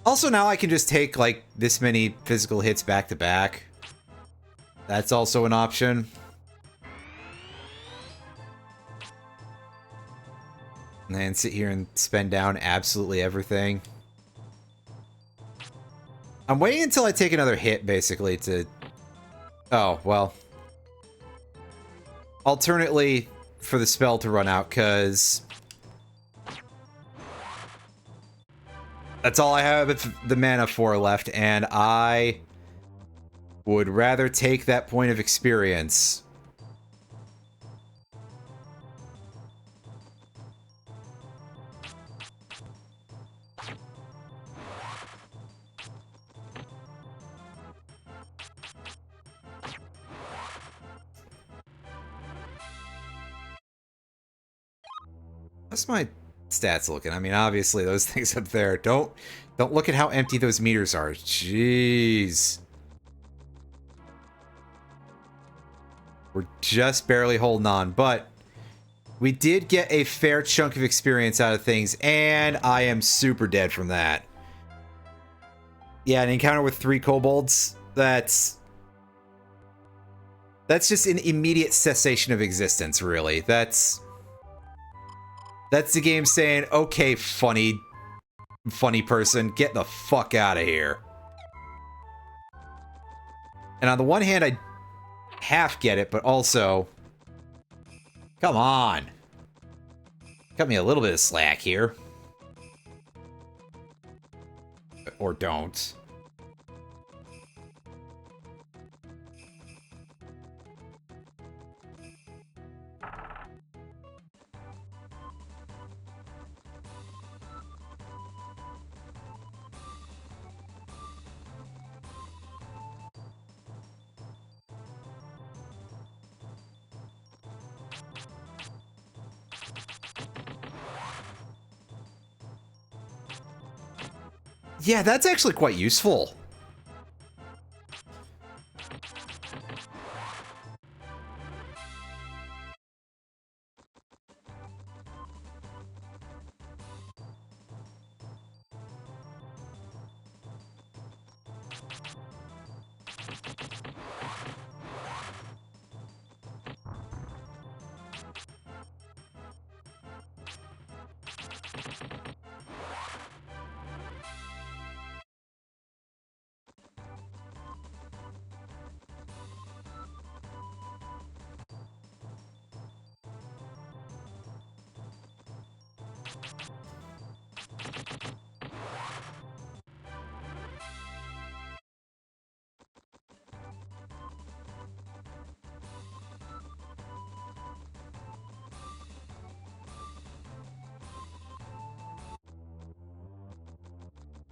Also, now I can just take, like, this many physical hits back to back. That's also an option. And then sit here and spend down absolutely everything. I'm waiting until I take another hit, basically, to... Oh, well. Alternately, for the spell to run out, because... That's all I have the mana for left, and I would rather take that point of experience. How's my stats looking? I mean, obviously those things up there don't Don't look at how empty those meters are. Jeez. We're just barely holding on, but we did get a fair chunk of experience out of things, and I am super dead from that. Yeah, an encounter with 3 kobolds, that's just an immediate cessation of existence, really. That's the game saying, okay, funny person, get the fuck out of here. And on the one hand, I half get it, but also, come on. Cut me a little bit of slack here. Or don't. Yeah, that's actually quite useful.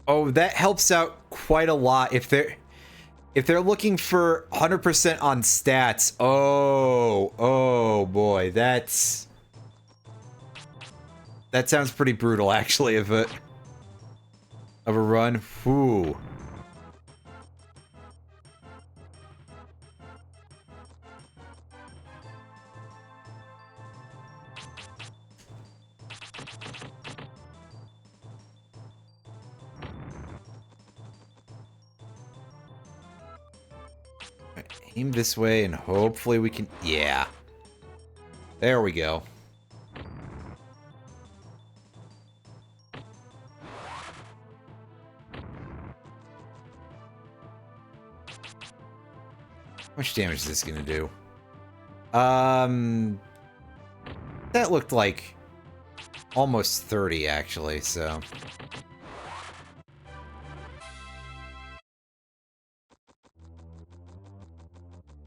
Oh, that helps out quite a lot if they're looking for 100% on stats. Oh boy, that sounds pretty brutal actually of a run. Whew. Aim this way and hopefully we can... Yeah. There we go. How much damage is this gonna do? That looked like almost 30 actually, so...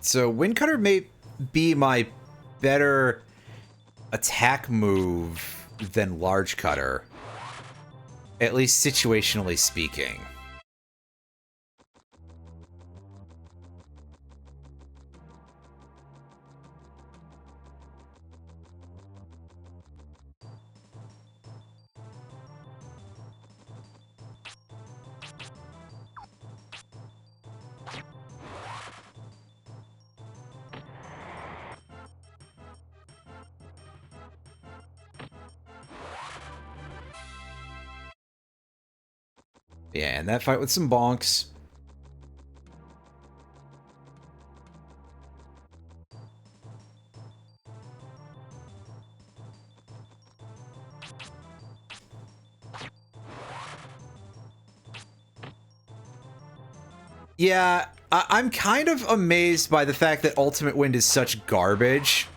So Wind Cutter may be my better attack move than Large Cutter. At least situationally speaking. Yeah, and that fight with some bonks. Yeah, I'm kind of amazed by the fact that Ultimate Wind is such garbage.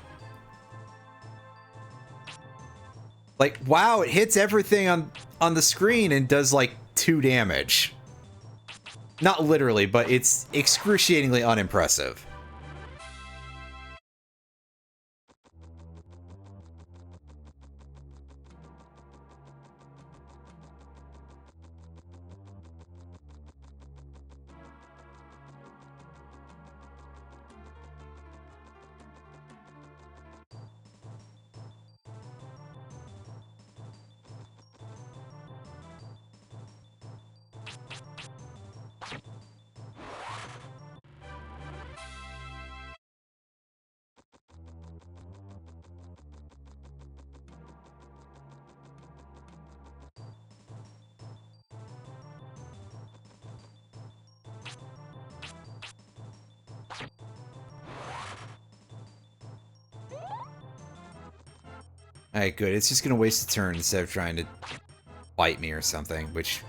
Like, wow, it hits everything on the screen and does like 2 damage. Not literally, but it's excruciatingly unimpressive. Alright, good. It's just gonna waste a turn instead of trying to bite me or something, which...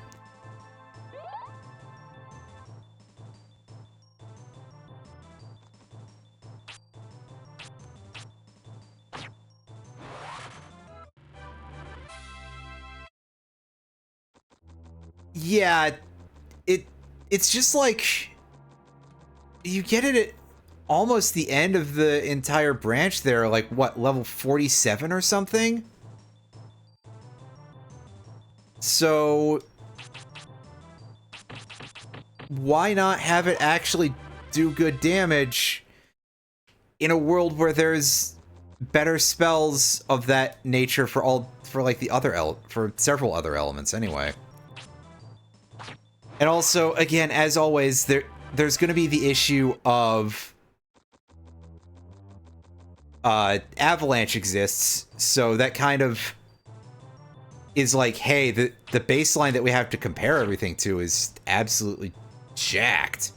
Yeah, it's just like... You get it at almost the end of the entire branch there, like, what, level 47 or something? So... why not have it actually do good damage in a world where there's better spells of that nature for like the other for several other elements anyway. And also, again, as always, there's going to be the issue of Avalanche exists, so that kind of is like, hey, the baseline that we have to compare everything to is absolutely jacked.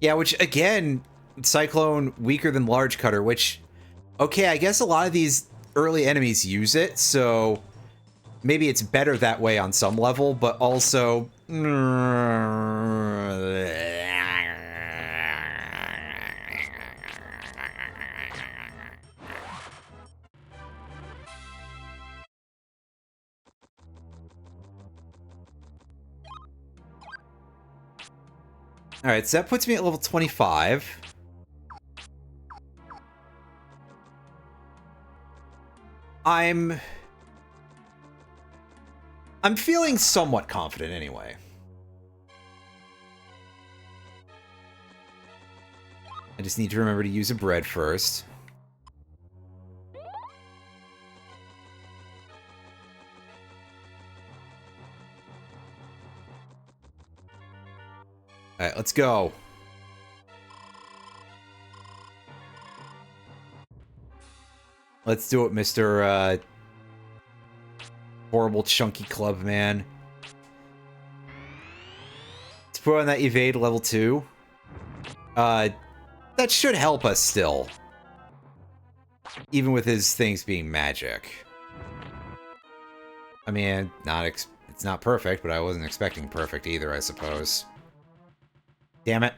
Yeah, which, again, Cyclone weaker than Large Cutter, which, okay, I guess a lot of these early enemies use it, so maybe it's better that way on some level, but also... Alright, so that puts me at level 25. I'm feeling somewhat confident anyway. I just need to remember to use a bread first. Alright, let's go. Let's do it, Mr. Horrible chunky club man. Let's put on that evade level 2. That should help us still. Even with his things being magic. I mean, it's not perfect, but I wasn't expecting perfect either, I suppose. Damn it.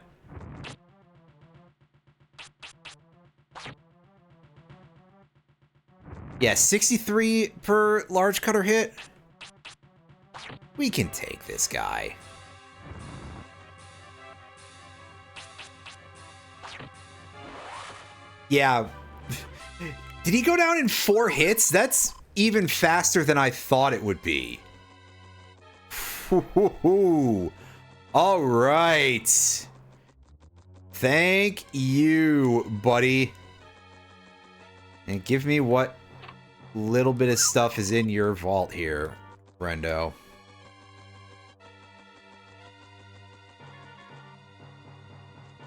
Yeah, 63 per large cutter hit. We can take this guy. Yeah. Did he go down in 4 hits? That's even faster than I thought it would be. All right. Thank you, buddy. And give me what little bit of stuff is in your vault here, Brendo.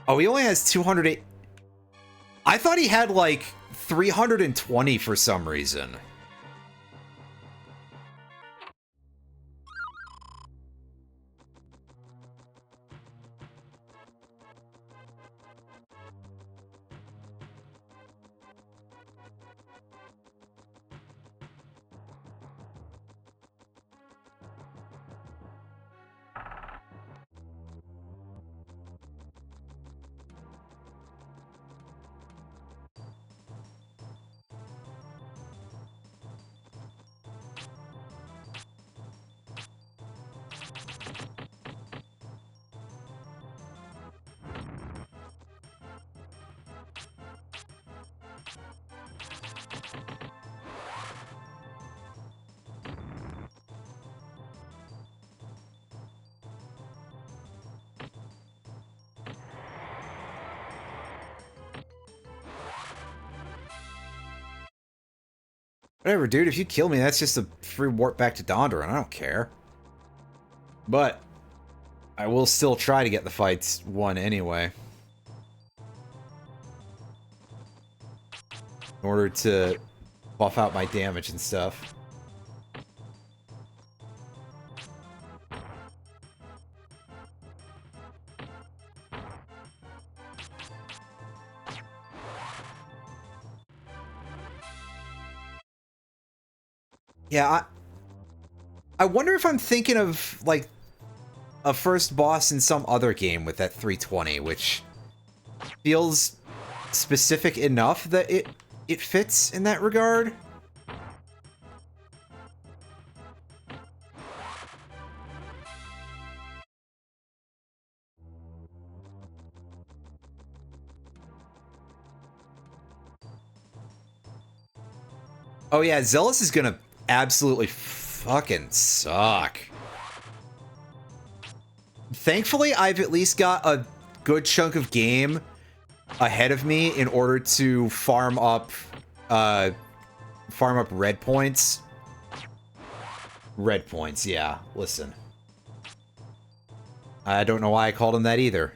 Oh, he only has 208. I thought he had like 320 for some reason. Whatever, dude. If you kill me, that's just a free warp back to Dondoran. I don't care. But I will still try to get the fights won anyway. In order to buff out my damage and stuff. Yeah, I wonder if I'm thinking of, like, a first boss in some other game with that 320, which feels specific enough that it fits in that regard. Oh yeah, Zealous is gonna absolutely fucking suck. Thankfully, I've at least got a good chunk of game ahead of me in order to farm up red points. Red points, yeah. Listen. I don't know why I called him that either.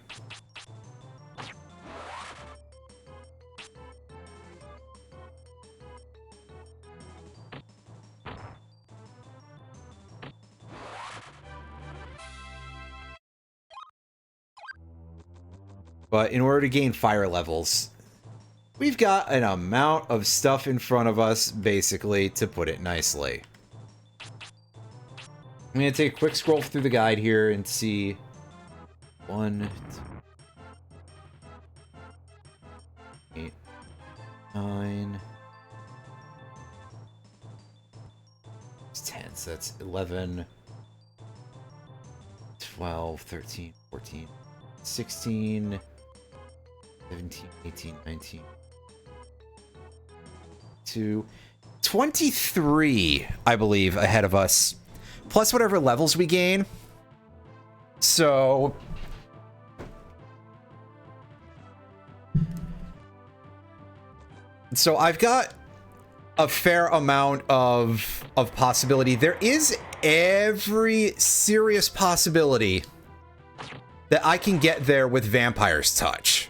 But in order to gain fire levels, we've got an amount of stuff in front of us, basically, to put it nicely. I'm going to take a quick scroll through the guide here and see... 1, 2, 8, 9... It's 10, so that's 11... 12, 13, 14, 16... 17, 18, 19... 23, I believe, ahead of us. Plus whatever levels we gain. So... I've got a fair amount of possibility. There is every serious possibility that I can get there with Vampire's Touch.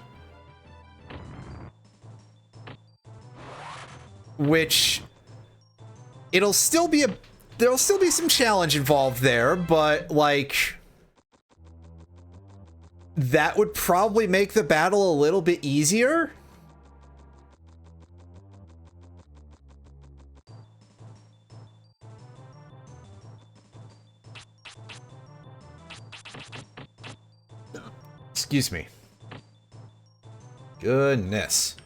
Which... There'll still be some challenge involved there, but, like... That would probably make the battle a little bit easier. Excuse me. Goodness.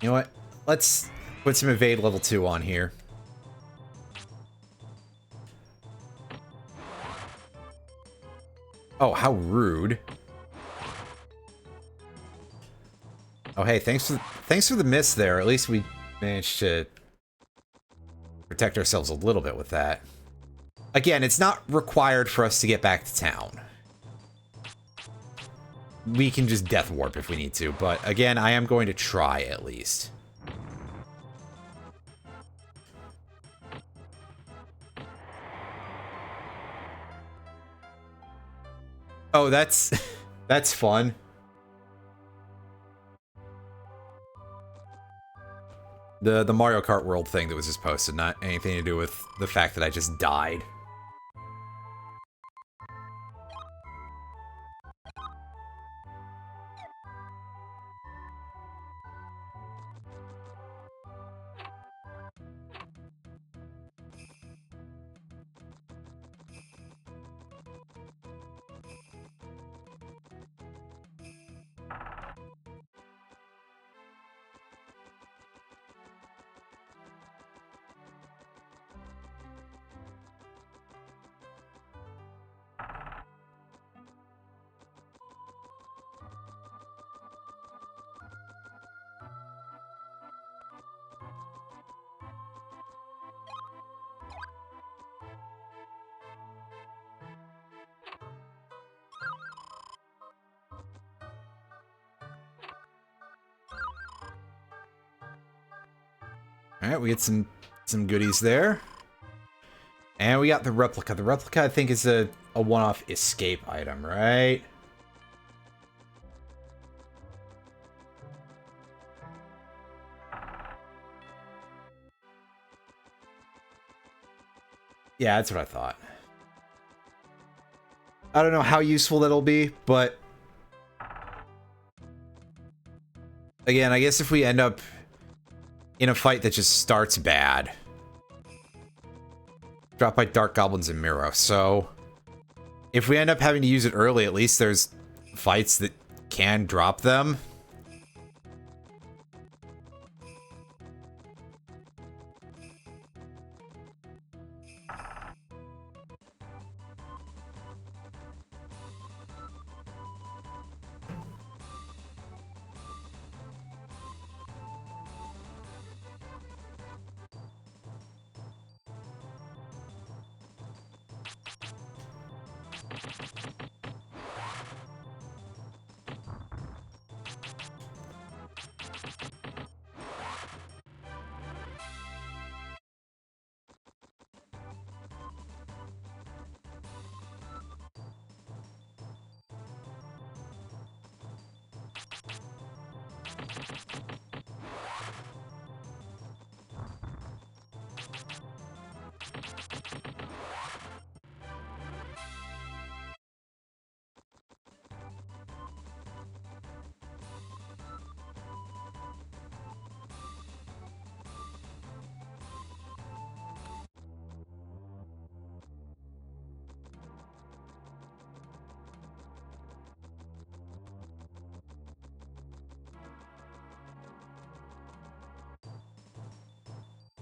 You know what? Let's put some evade level 2 on here. Oh, how rude. Oh, hey, thanks for the miss there. At least we managed to protect ourselves a little bit with that. Again, it's not required for us to get back to town. We can just death warp if we need to, but again, I am going to try at least. Oh, that's that's fun. The Mario Kart World thing that was just posted, not anything to do with the fact that I just died. All right, we get some goodies there. And we got the replica. The replica, I think, is a one-off escape item, right? Yeah, that's what I thought. I don't know how useful that'll be, but Again, I guess if we end up in a fight that just starts bad. Dropped by Dark Goblins and Miro. So, if we end up having to use it early, at least there's fights that can drop them.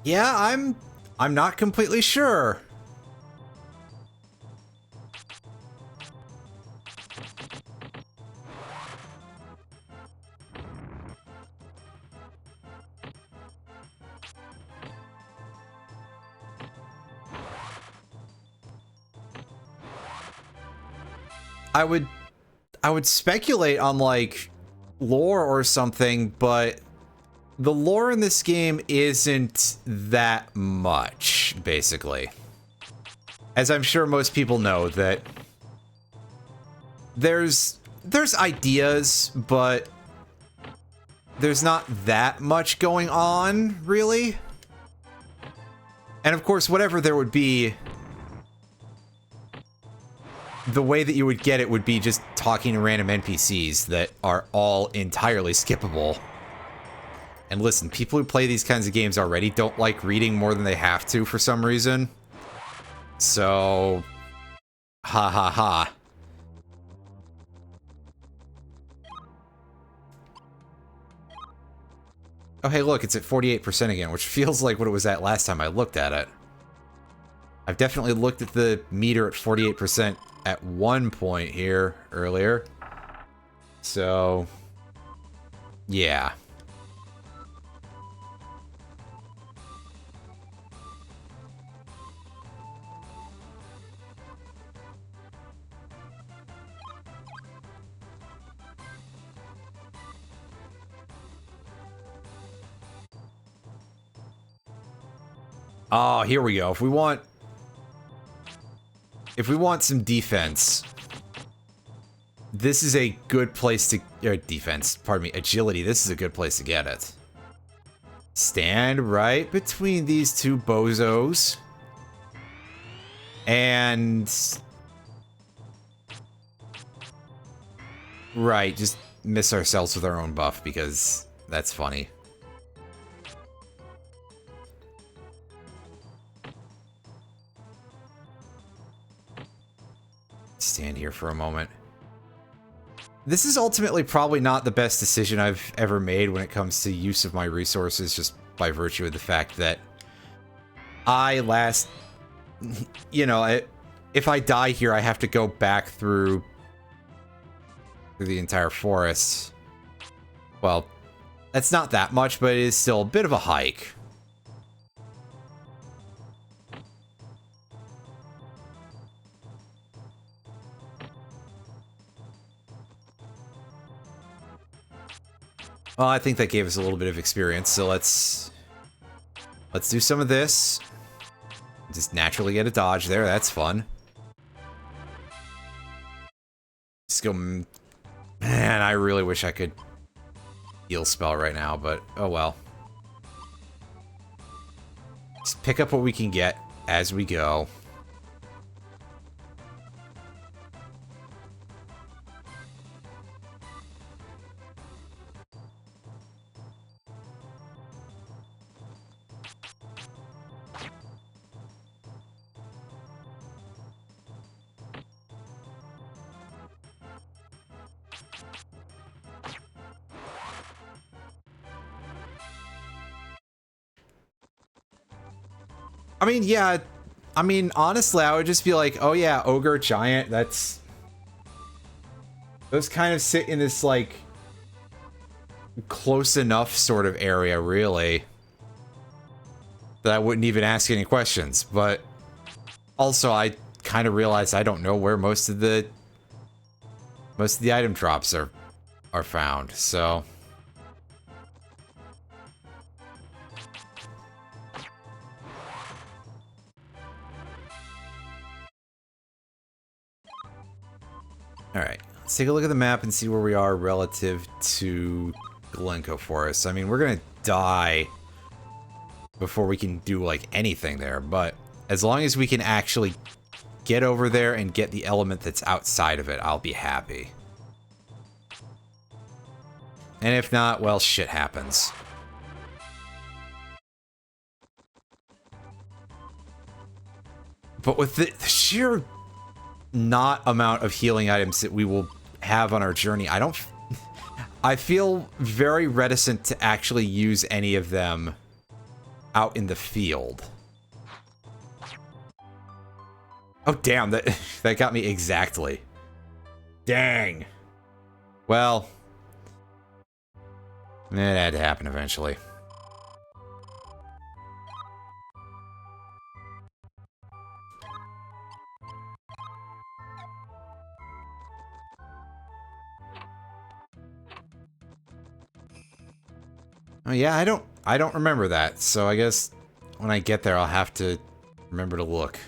Yeah, I'm not completely sure. I would speculate on like lore or something, but the lore in this game isn't that much, basically. As I'm sure most people know, that there's ideas, but there's not that much going on, really. And of course, whatever there would be, the way that you would get it would be just talking to random NPCs that are all entirely skippable. And listen, people who play these kinds of games already don't like reading more than they have to for some reason. So, ha ha ha. Oh hey look, it's at 48% again, which feels like what it was at last time I looked at it. I've definitely looked at the meter at 48% at one point here earlier. So, yeah. Oh, here we go. If we want some defense, this is a good place to... defense, pardon me, agility. This is a good place to get it. Stand right between these two bozos. And... right, just miss ourselves with our own buff, because that's funny. Stand here for a moment. This is ultimately probably not the best decision I've ever made when it comes to use of my resources, just by virtue of the fact that you know, if I die here, I have to go back through the entire forest. Well, that's not that much, but it is still a bit of a hike. Well, I think that gave us a little bit of experience, so let's do some of this. Just naturally get a dodge there, that's fun. Just go... man, I really wish I could heal spell right now, but oh well. Just pick up what we can get as we go. I mean, yeah. I mean, honestly, I would just be like, oh yeah, ogre, giant, that's... Those kind of sit in this, like, close enough sort of area, really, that I wouldn't even ask any questions. But also, I kind of realized I don't know where most of the item drops are found, so... Alright, let's take a look at the map and see where we are relative to Glencoe Forest. I mean, we're gonna die before we can do, like, anything there, but as long as we can actually get over there and get the element that's outside of it, I'll be happy. And if not, well, shit happens. But with the sheer not amount of healing items that we will have on our journey, I feel very reticent to actually use any of them out in the field. Oh damn, that got me exactly. Dang. Well, it had to happen eventually. Oh yeah, I don't remember that, so I guess when I get there I'll have to remember to look.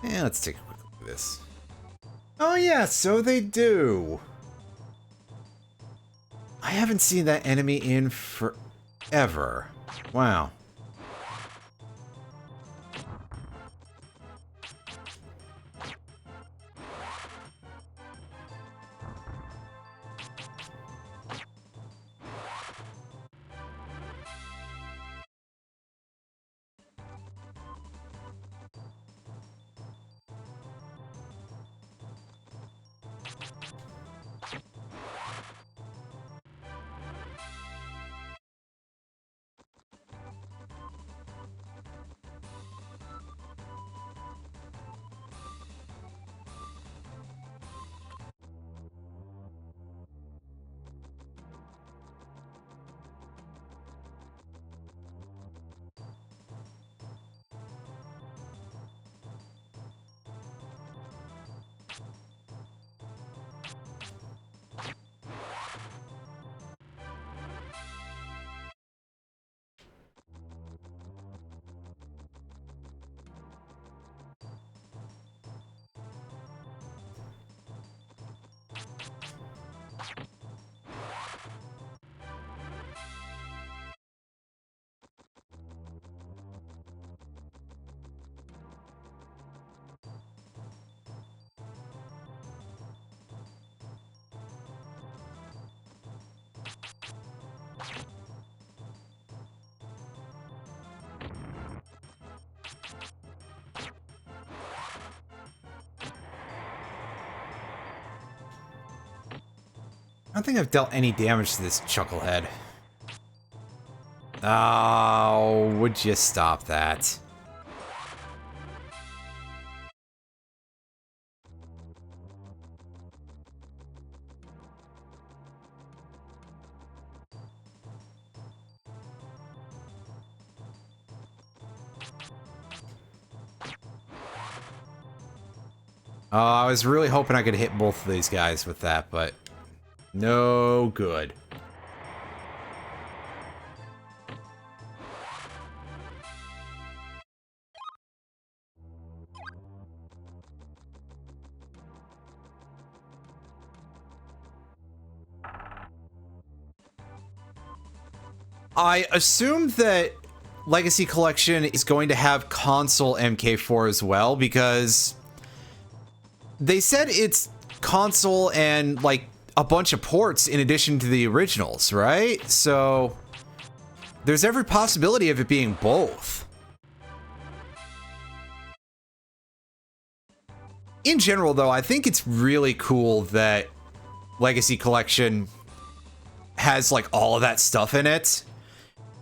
Yeah, let's take a quick look at this. Oh yeah, so they do. I haven't seen that enemy in forever. Wow. I don't think I've dealt any damage to this chucklehead. Oh, would you stop that? I was really hoping I could hit both of these guys with that, but no good. I assume that Legacy Collection is going to have console MK4 as well, because they said it's console and like a bunch of ports in addition to the originals, right? So there's every possibility of it being both. In general, though, I think it's really cool that Legacy Collection has like all of that stuff in it.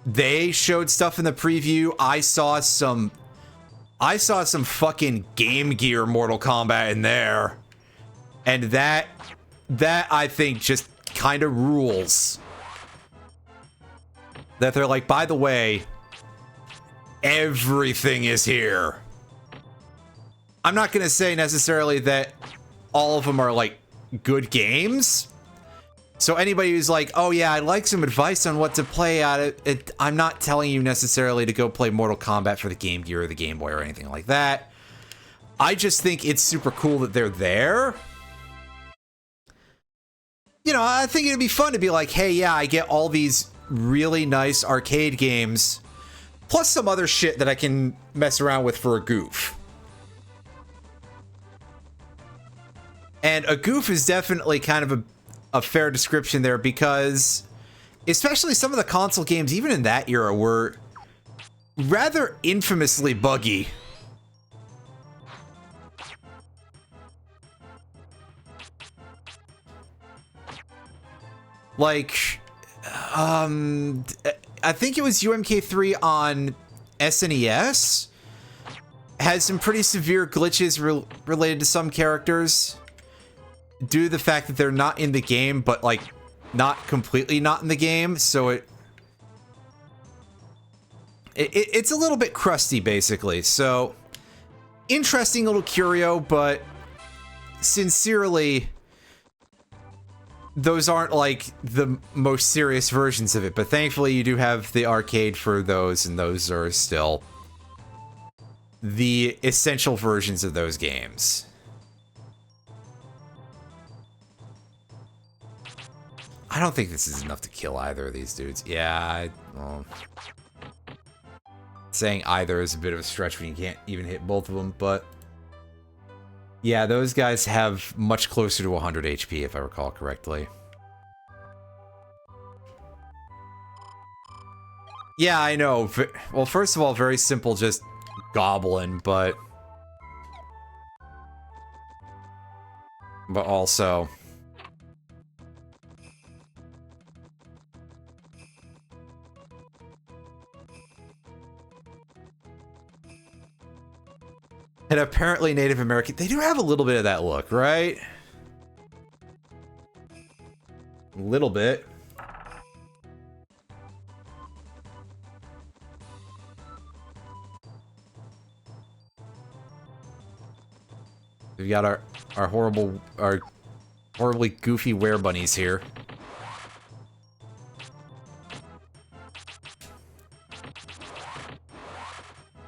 They showed stuff in the preview. I saw some fucking Game Gear Mortal Kombat in there. And that I think just kind of rules. That they're like, by the way, everything is here. I'm not going to say necessarily that all of them are like good games. So anybody who's like, oh yeah, I'd like some advice on what to play at it, I'm not telling you necessarily to go play Mortal Kombat for the Game Gear or the Game Boy or anything like that. I just think it's super cool that they're there. You know, I think it'd be fun to be like, hey, yeah, I get all these really nice arcade games, plus some other shit that I can mess around with for a goof. And a goof is definitely kind of a fair description there, because especially some of the console games, even in that era, were rather infamously buggy. Like, I think it was UMK3 on SNES has some pretty severe glitches related to some characters due to the fact that they're not in the game, but like not completely not in the game. So it's a little bit crusty, basically. So interesting little curio, but sincerely, those aren't like the most serious versions of it. But thankfully, you do have the arcade for those, and those are still the essential versions of those games. I don't think this is enough to kill either of these dudes. Yeah, well, saying either is a bit of a stretch when you can't even hit both of them, but yeah, those guys have much closer to 100 HP, if I recall correctly. Yeah, I know. Well, first of all, very simple, just goblin, but also and apparently Native American. They do have a little bit of that look, right? A little bit. We've got our horribly goofy were-bunnies here.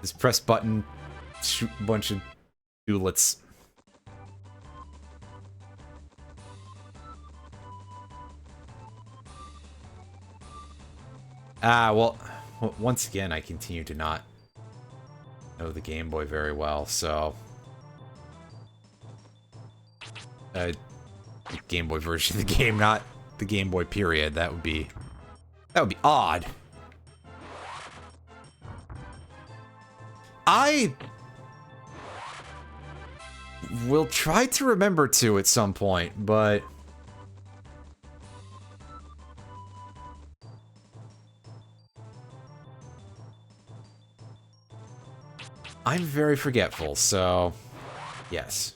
Just press button, shoot a bunch of doolets. Ah, well, once again, I continue to not know the Game Boy very well, so the Game Boy version of the game, not the Game Boy period. That would be odd. I will try to remember to at some point, but I'm very forgetful, so yes.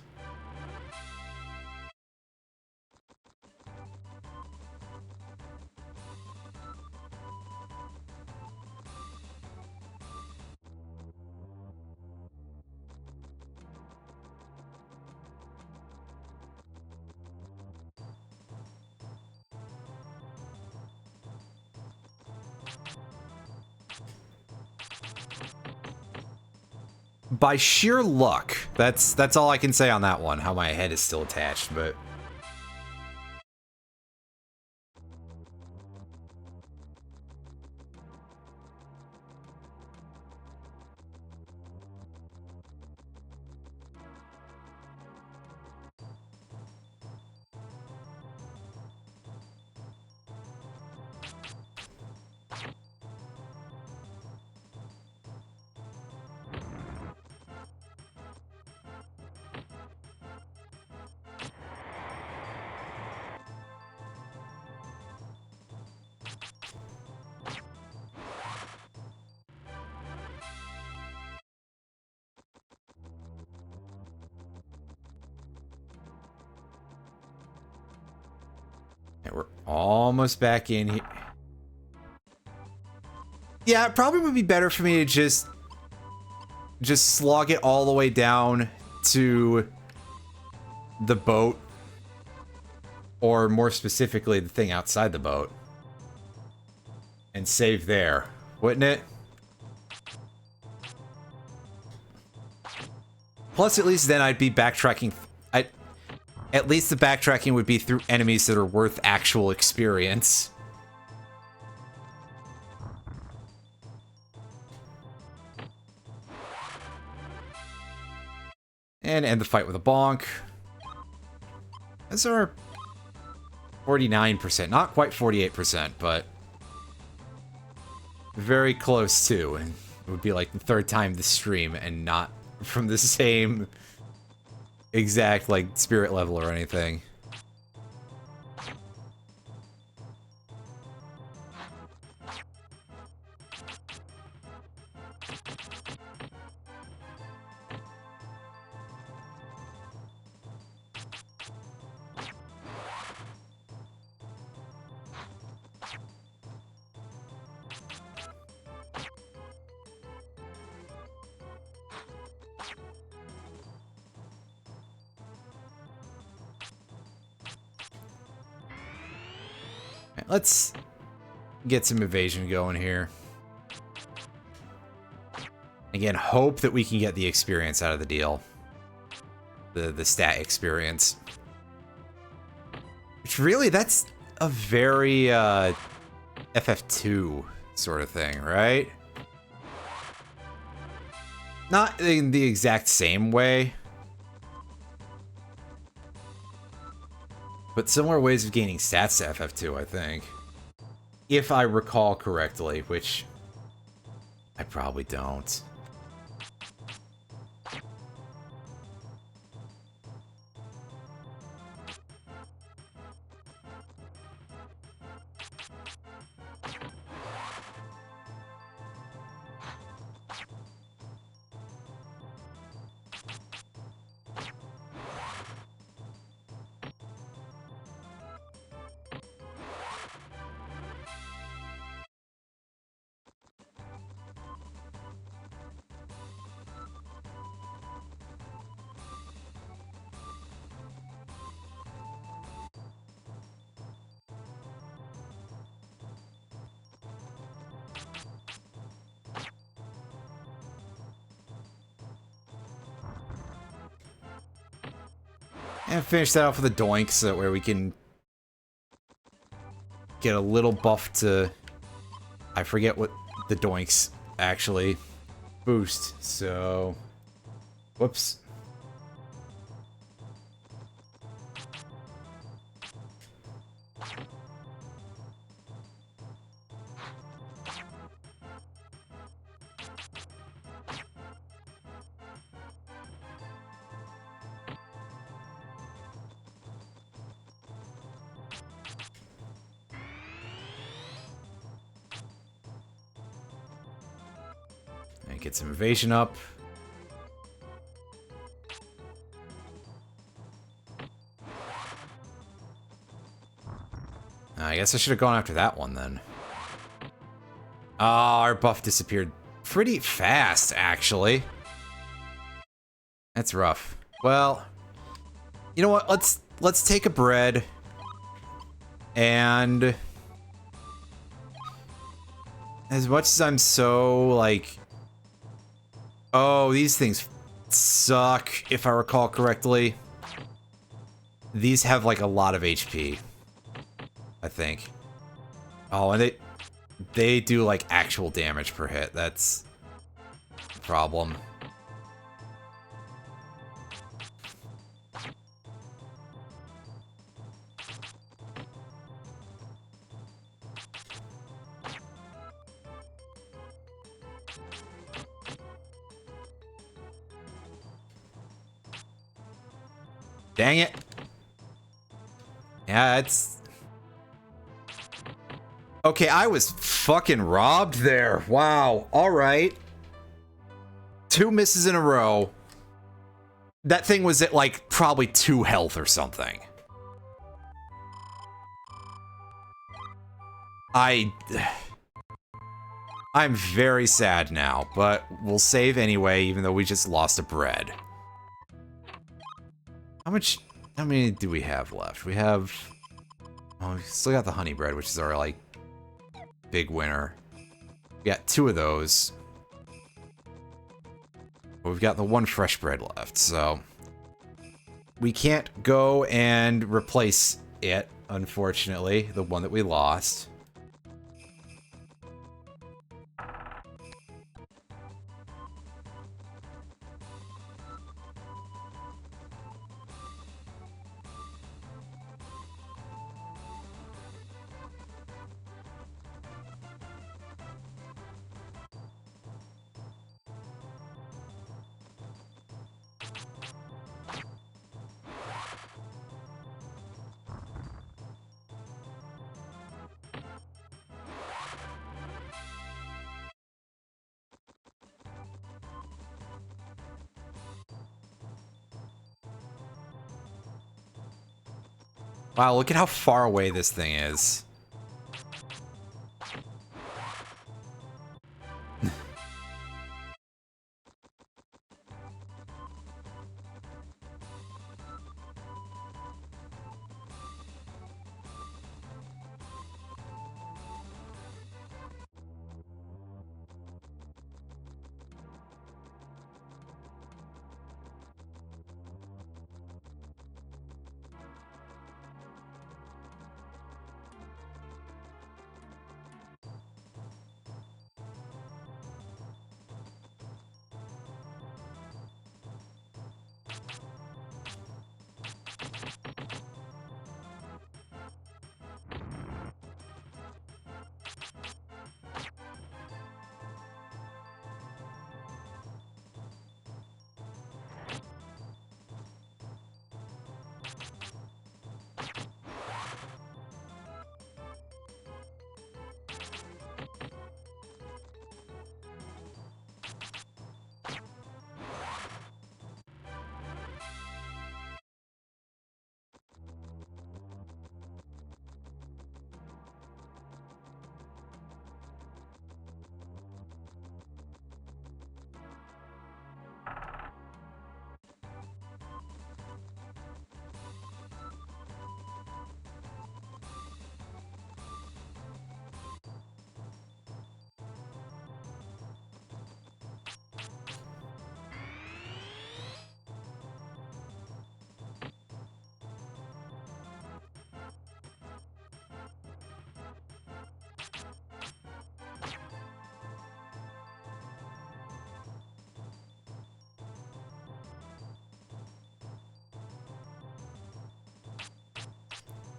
By sheer luck. That's all I can say on that one. How my head is still attached, but And we're almost back in here. Yeah, it probably would be better for me to just slog it all the way down to the boat. Or more specifically, the thing outside the boat. And save there, wouldn't it? Plus, at least then I'd be backtracking. At least the backtracking would be through enemies that are worth actual experience. And end the fight with a bonk. Those are 49%. Not quite 48%, but very close to. And it would be like the third time this stream and not from the same exact, like, spirit level or anything. Let's get some evasion going here. Again, hope that we can get the experience out of the deal. The stat experience. Which really, that's a very FF2 sort of thing, right? Not in the exact same way. But similar ways of gaining stats to FF2, I think. If I recall correctly, which I probably don't. And finish that off with a doink so that way we can get a little buff to... I forget what the doinks actually boost, so... Whoops. Get some evasion up. I guess I should have gone after that one then. Oh, our buff disappeared pretty fast, actually. That's rough. Well, you know what? Let's take a bread and as much as I'm so like, oh, these things suck, if I recall correctly. These have, like, a lot of HP, I think. Oh, and they do, like, actual damage per hit. That's a problem. Dang it. Yeah, it's... Okay, I was fucking robbed there. Wow. Alright. 2 misses in a row. That thing was at, like, probably 2 health or something. I'm very sad now, but we'll save anyway, even though we just lost a bread. How many do we have left? We have... Oh, we still got the honey bread, which is our, like, big winner. We got 2 of those. But we've got the 1 fresh bread left, so... We can't go and replace it, unfortunately, the one that we lost. Wow, look at how far away this thing is.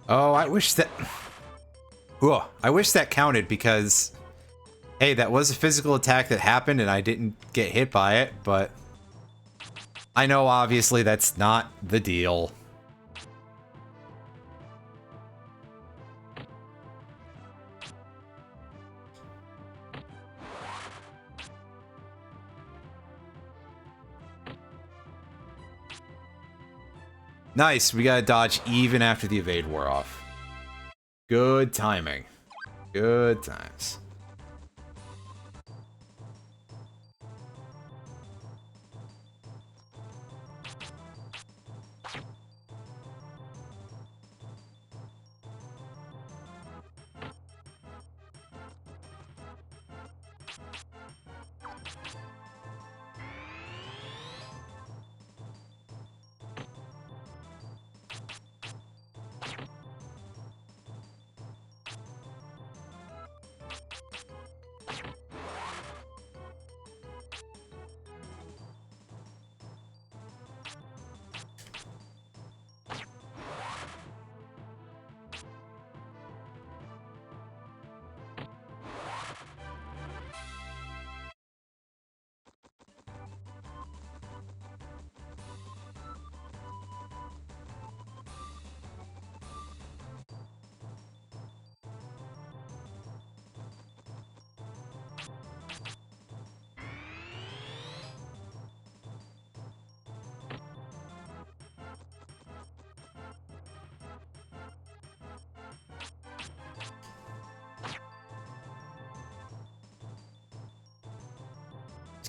Oh, I wish that... Ooh, I wish that counted because... Hey, that was a physical attack that happened and I didn't get hit by it, but... I know, obviously, that's not the deal. Nice, we gotta dodge even after the evade wore off. Good timing. Good times.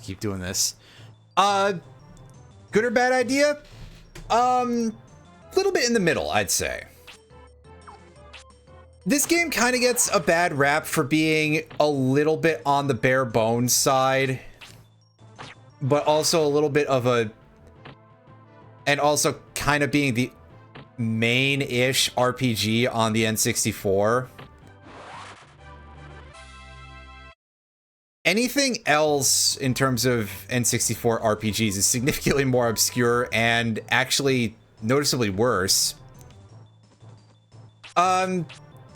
keep doing this. Good or bad idea? Little bit in the middle, I'd say. This game kind of gets a bad rap for being a little bit on the bare bones side, but also a little bit of a, and also kind of being the main-ish RPG on the N64. Anything else in terms of N64 RPGs is significantly more obscure and actually noticeably worse.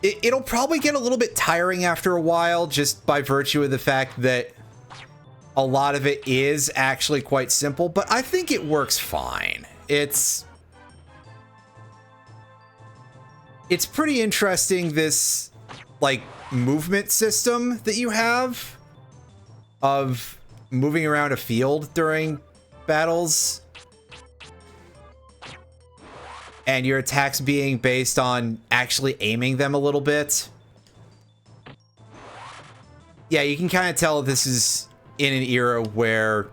It'll probably get a little bit tiring after a while, just by virtue of the fact that a lot of it is actually quite simple, but I think it works fine. It's pretty interesting, this, like, movement system that you have of moving around a field during battles. And your attacks being based on actually aiming them a little bit. Yeah, you can kind of tell this is in an era where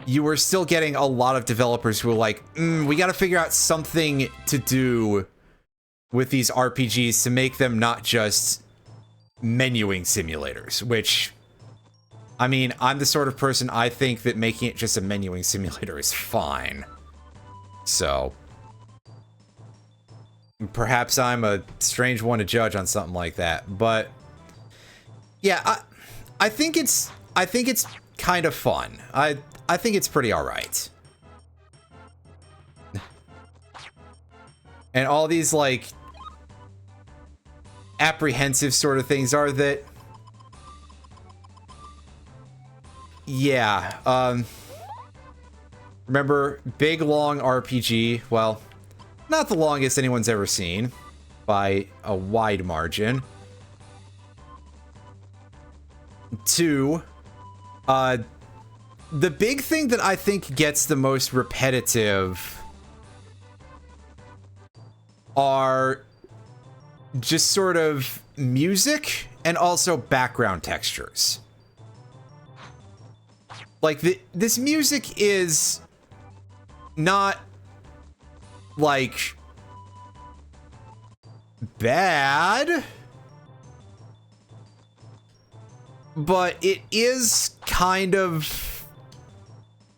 you were still getting a lot of developers who were like, we got to figure out something to do with these RPGs to make them not just menuing simulators, which, I mean, I'm the sort of person I think that making it just a menuing simulator is fine. So perhaps I'm a strange one to judge on something like that, but yeah, I think it's kind of fun. I think it's pretty all right. And all these, like, apprehensive sort of things are that, yeah, remember, big, long RPG, well, not the longest anyone's ever seen, by a wide margin. 2, the big thing that I think gets the most repetitive are just sort of music and also background textures. Like, this music is not, like, bad, but it is kind of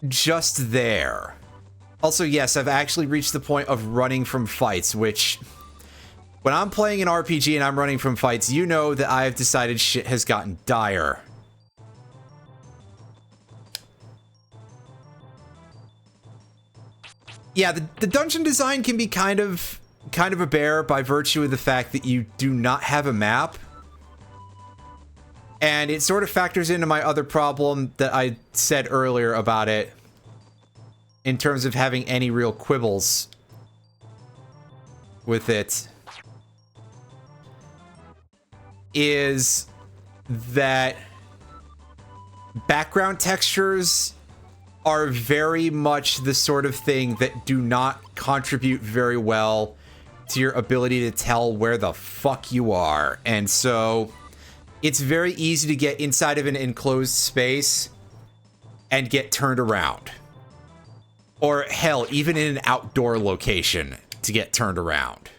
just there. Also, yes, I've actually reached the point of running from fights, which, when I'm playing an RPG and I'm running from fights, you know that I have decided shit has gotten dire. Yeah, the dungeon design can be kind of a bear by virtue of the fact that you do not have a map. And it sort of factors into my other problem that I said earlier about it, in terms of having any real quibbles with it, is that background textures are very much the sort of thing that do not contribute very well to your ability to tell where the fuck you are. And so it's very easy to get inside of an enclosed space and get turned around. Or hell, even in an outdoor location to get turned around.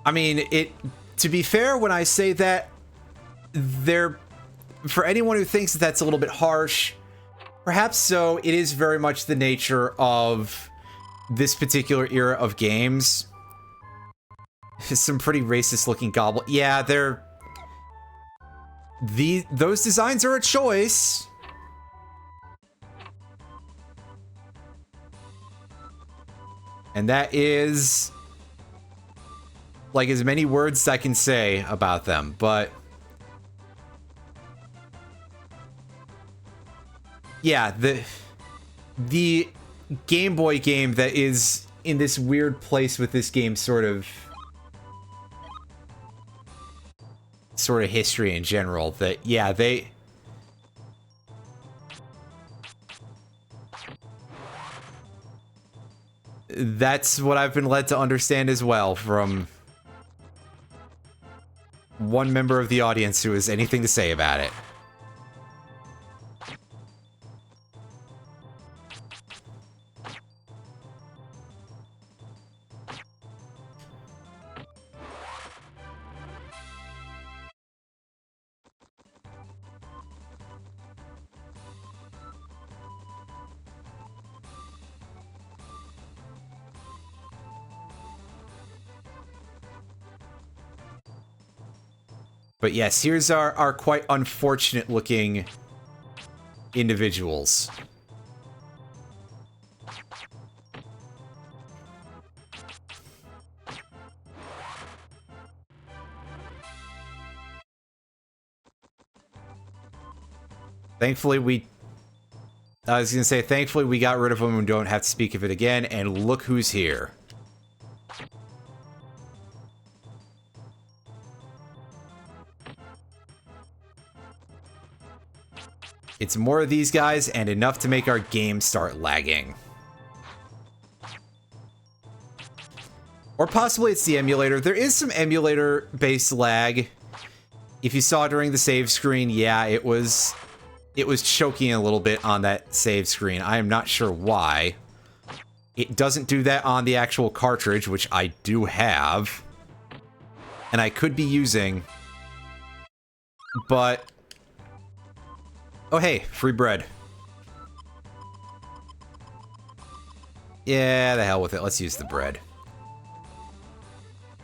I mean, to be fair, when I say that, for anyone who thinks that that's a little bit harsh, perhaps so, it is very much the nature of this particular era of games. Some pretty racist looking goblin. Yeah, those designs are a choice. And that is, like, as many words as I can say about them, but yeah, the Game Boy game that is in this weird place with this game's sort of history in general, that, yeah, That's what I've been led to understand as well from one member of the audience who has anything to say about it. But yes, here's our quite unfortunate looking individuals. Thankfully, I was gonna say, thankfully we got rid of them and don't have to speak of it again, and look who's here. It's more of these guys, and enough to make our game start lagging. Or possibly it's the emulator. There is some emulator-based lag. If you saw during the save screen, yeah, it was choking a little bit on that save screen. I am not sure why. It doesn't do that on the actual cartridge, which I do have. And I could be using. But... oh, hey, free bread. Yeah, the hell with it. Let's use the bread.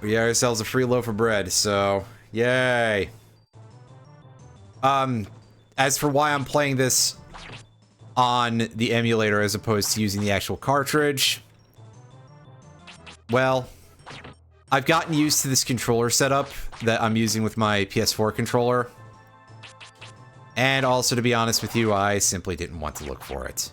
We got ourselves a free loaf of bread, so... yay! As for why I'm playing this on the emulator as opposed to using the actual cartridge... well, I've gotten used to this controller setup that I'm using with my PS4 controller. And also, to be honest with you, I simply didn't want to look for it.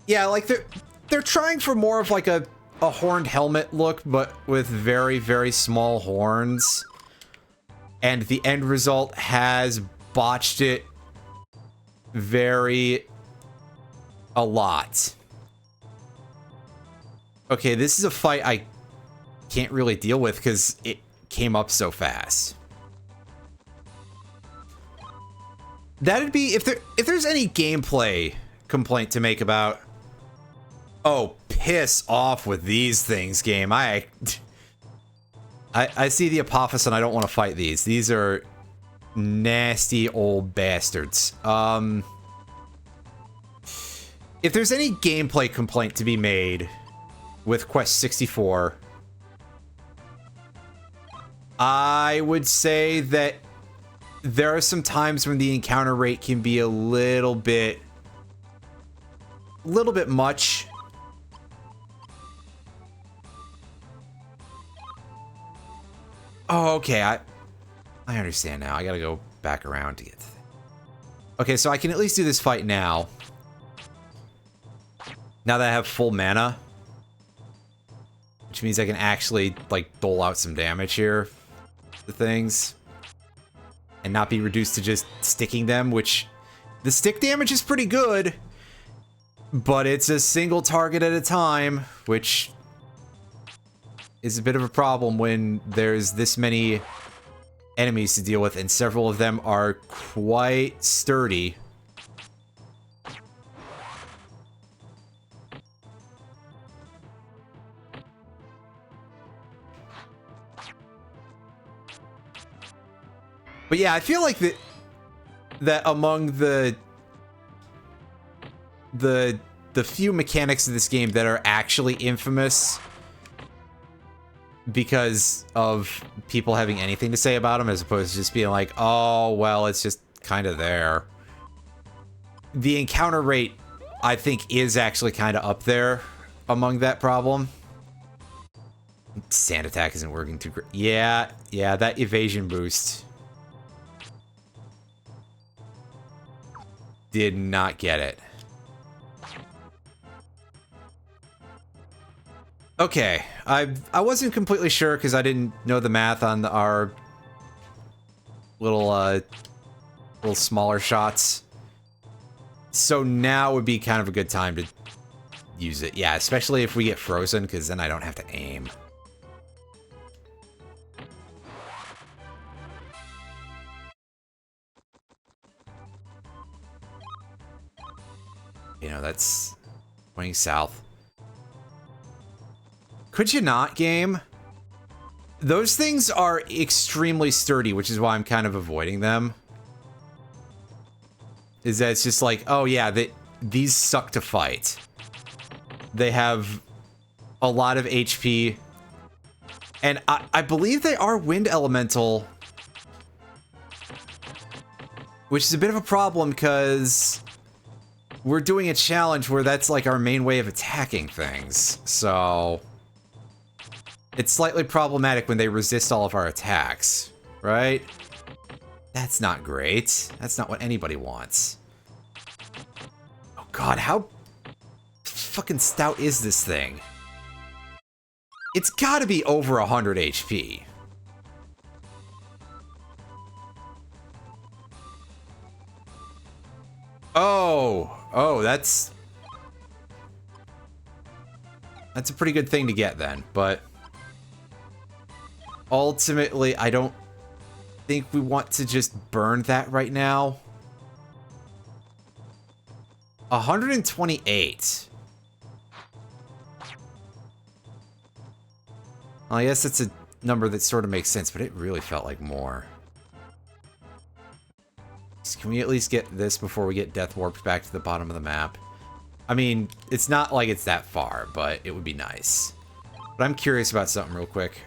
Yeah, like they're trying for more of like a horned helmet look, but with very, very small horns. And the end result has botched it a lot. Okay, this is a fight I can't really deal with because it came up so fast. That'd be if there's any gameplay complaint to make about, oh, piss off with these things, game. I see the Apophis and I don't want to fight these. These are nasty old bastards. If there's any gameplay complaint to be made with Quest 64, I would say that there are some times when the encounter rate can be a little bit much. Oh, okay, I understand now. I gotta go back around to get to that. Okay, so I can at least do this fight now. Now that I have full mana. Which means I can actually, like, dole out some damage here to things. And not be reduced to just sticking them, which... the stick damage is pretty good. But it's a single target at a time, which... is a bit of a problem when there's this many enemies to deal with, and several of them are quite sturdy. But yeah, I feel like that among the few mechanics of this game that are actually infamous because of people having anything to say about them, as opposed to just being like, oh, well, it's just kind of there. The encounter rate, I think, is actually kind of up there among that problem. Sand attack isn't working too great. Yeah, that evasion boost. Did not get it. Okay, I wasn't completely sure because I didn't know the math on our little smaller shots. So now would be kind of a good time to use it. Yeah, especially if we get frozen, because then I don't have to aim. You know, that's going south. Could you not, game? Those things are extremely sturdy, which is why I'm kind of avoiding them. Is that it's just like, oh yeah, these suck to fight. They have a lot of HP. And I believe they are wind elemental. Which is a bit of a problem because we're doing a challenge where that's like our main way of attacking things. So it's slightly problematic when they resist all of our attacks, right? That's not great. That's not what anybody wants. Oh god, how fucking stout is this thing? It's gotta be over 100 HP. Oh, that's a pretty good thing to get then, but ultimately I don't think we want to just burn that right now. 128. Well, I guess that's a number that sort of makes sense, but it really felt like more. Can we at least get this before we get death warped back to the bottom of the map? I mean, it's not like it's that far, but it would be nice. But I'm curious about something real quick.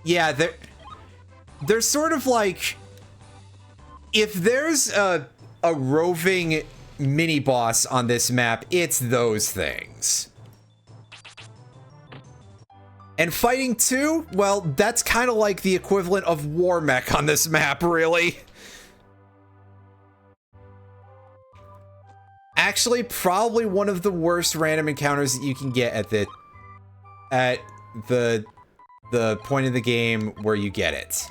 Yeah, they're sort of like, if there's a roving mini boss on this map, it's those things. And fighting 2, well, that's kind of like the equivalent of War Mech on this map, really. Actually, probably one of the worst random encounters that you can get at the point in the game where you get it.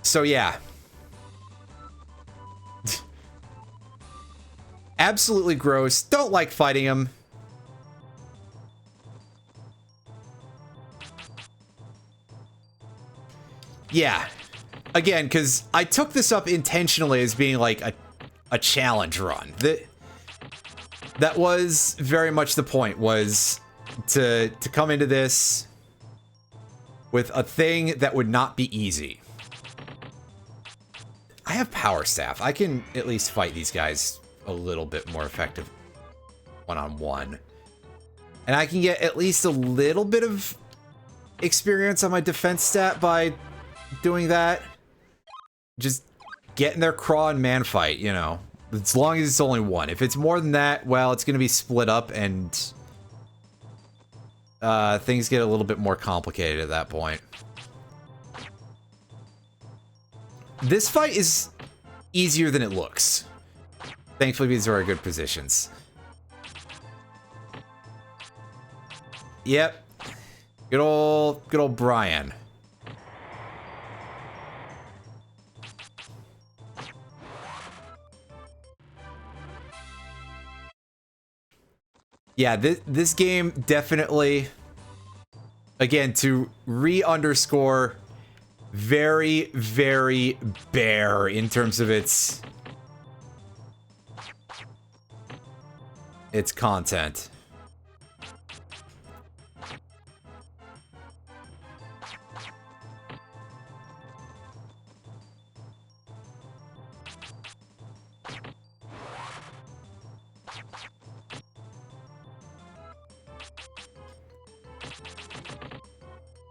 So yeah. Absolutely gross. Don't like fighting him. Yeah. Again, because I took this up intentionally as being like a challenge run. That was very much the point, was to come into this with a thing that would not be easy. I have Power Staff. I can at least fight these guys a little bit more effective one-on-one. And I can get at least a little bit of experience on my defense stat by doing that. Just getting their craw and man fight, you know. As long as it's only one. If it's more than that, well, it's going to be split up and things get a little bit more complicated at that point. This fight is easier than it looks. Thankfully, these are good positions. Yep. Good old Brian. Yeah, this game definitely, again, to re-underscore, very, very bare in terms of its content.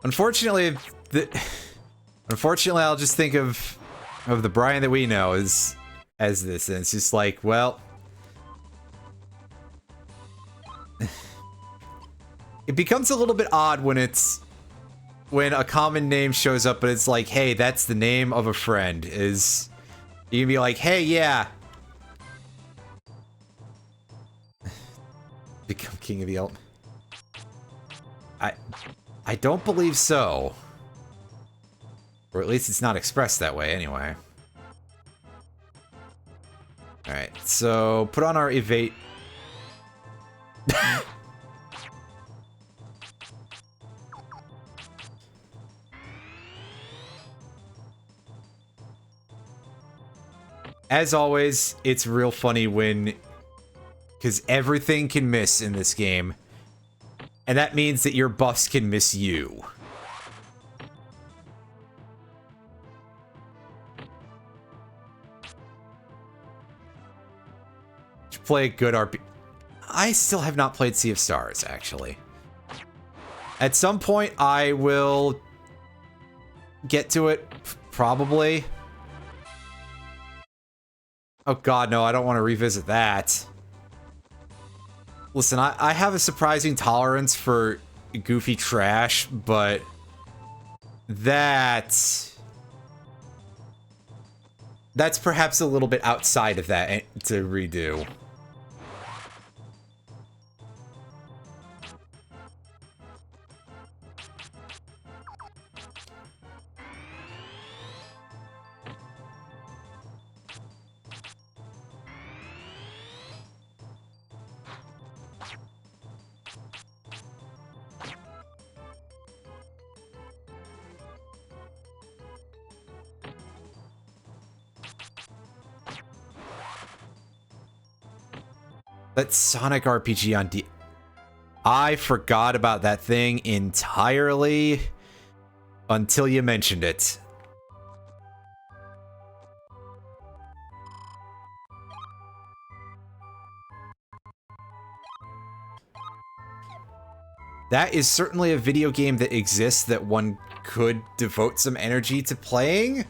Unfortunately, I'll just think of the Brian that we know as this, and it's just like, well, it becomes a little bit odd when it's when a common name shows up, but it's like, hey, that's the name of a friend. Is you can be like, hey, yeah. Become king of the elk. I don't believe so. Or at least it's not expressed that way anyway. Alright, so put on our evade. As always, it's real funny when... because everything can miss in this game. And that means that your buffs can miss you. Play a good RP. I still have not played Sea of Stars, actually. At some point, I will get to it, probably. Oh god, no, I don't want to revisit that. Listen, I have a surprising tolerance for goofy trash, but that's perhaps a little bit outside of that to redo. That Sonic RPG on D... I forgot about that thing entirely until you mentioned it. That is certainly a video game that exists that one could devote some energy to playing.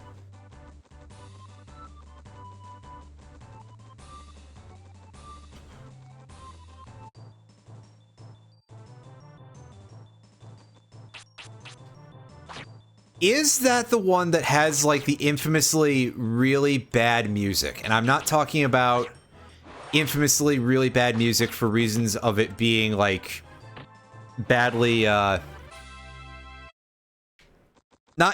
Is that the one that has, like, the infamously really bad music? And I'm not talking about infamously really bad music for reasons of it being, like, badly, not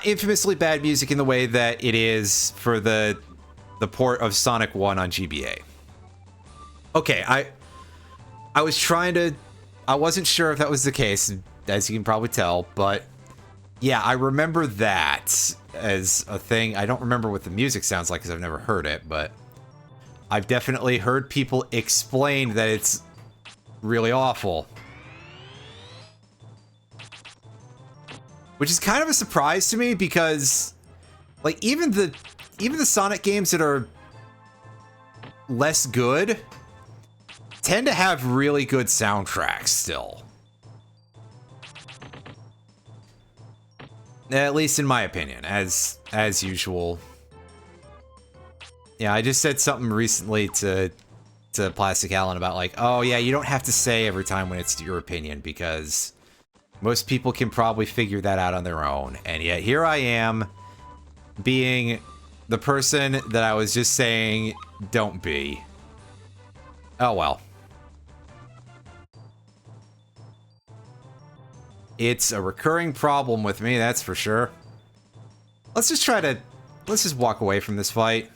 infamously bad music in the way that it is for the port of Sonic 1 on GBA. Okay, I was trying to... I wasn't sure if that was the case, as you can probably tell, but... yeah, I remember that as a thing. I don't remember what the music sounds like because I've never heard it, but I've definitely heard people explain that it's really awful. Which is kind of a surprise to me because, like, even the Sonic games that are less good tend to have really good soundtracks still. At least in my opinion, as usual. Yeah, I just said something recently to Plastic Alan about, like, oh yeah, you don't have to say every time when it's your opinion, because most people can probably figure that out on their own. And yet here I am, being the person that I was just saying don't be. Oh well. It's a recurring problem with me, that's for sure. Let's just walk away from this fight.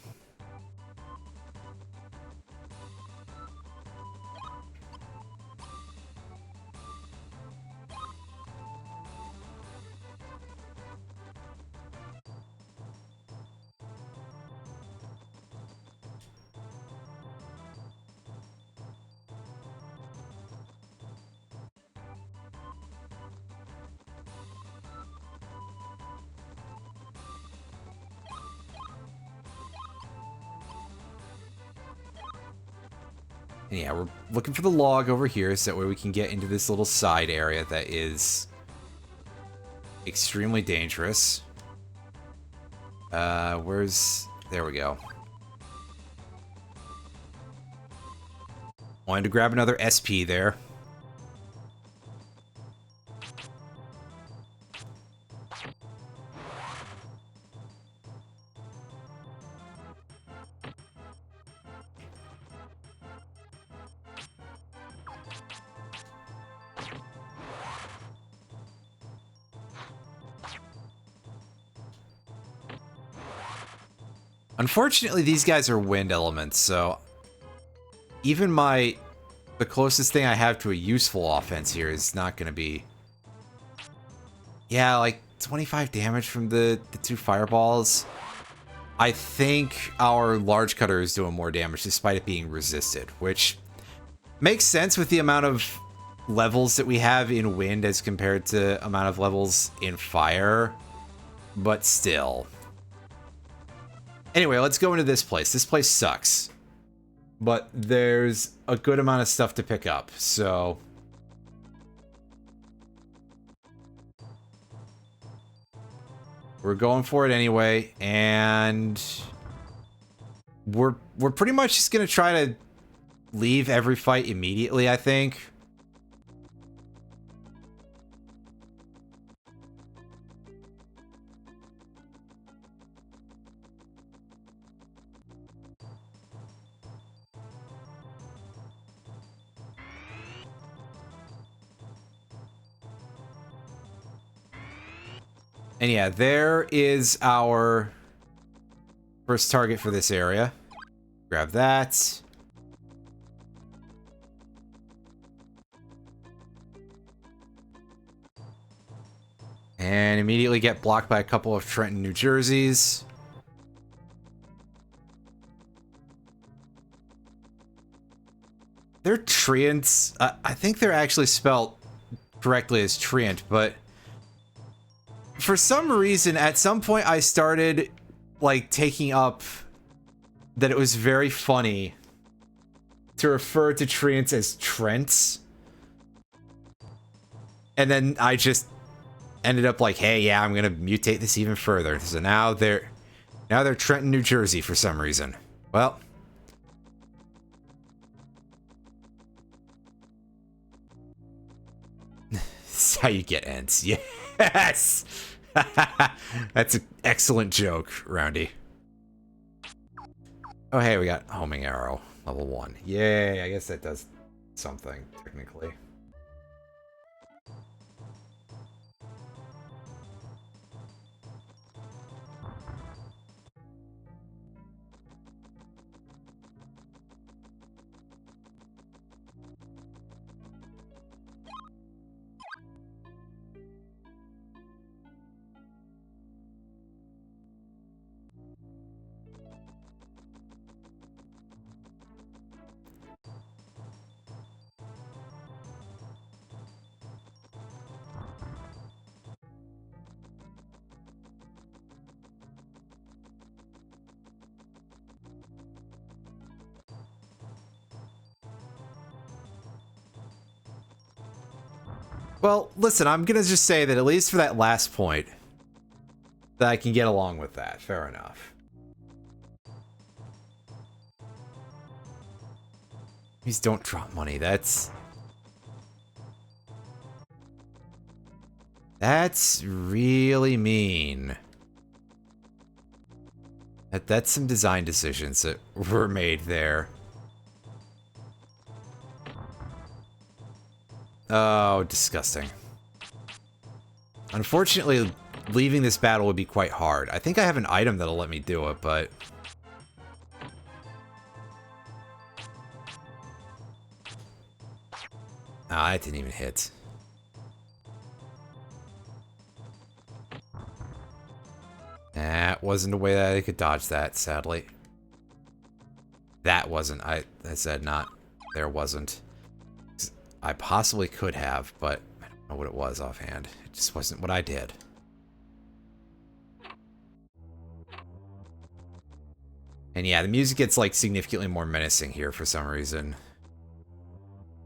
And yeah, we're looking for the log over here so that way we can get into this little side area that is extremely dangerous. Where's... there we go. Wanted to grab another SP there. Unfortunately, these guys are wind elements, so even the closest thing I have to a useful offense here is not going to be... Yeah, like 25 damage from the two fireballs. I think our large cutter is doing more damage despite it being resisted, which makes sense with the amount of levels that we have in wind as compared to amount of levels in fire, but still. Anyway, let's go into this place. This place sucks, but there's a good amount of stuff to pick up, so... We're going for it anyway, and we're pretty much just gonna try to leave every fight immediately, I think. And yeah, there is our first target for this area. Grab that. And immediately get blocked by a couple of Trenton, New Jerseys. They're Treants. I think they're actually spelled correctly as Treant, but for some reason, at some point I started, like, taking up that it was very funny to refer to Treants as Trents. And then I just ended up like, hey, yeah, I'm gonna mutate this even further. So now they're Trenton, New Jersey for some reason. Well, this is how you get ends. Yes, that's an excellent joke, Roundy. Oh, hey, we got homing arrow level 1. Yay! I guess that does something technically. Well, listen, I'm gonna just say that at least for that last point, that I can get along with that. Fair enough. Please don't drop money. That's really mean. That's some design decisions that were made there. Oh, disgusting. Unfortunately, leaving this battle would be quite hard. I think I have an item that'll let me do it, but... Ah, it didn't even hit. That wasn't a way that I could dodge that, sadly. That wasn't. I said not. There wasn't. I possibly could have, but I don't know what it was offhand. It just wasn't what I did. And yeah, the music gets, like, significantly more menacing here for some reason.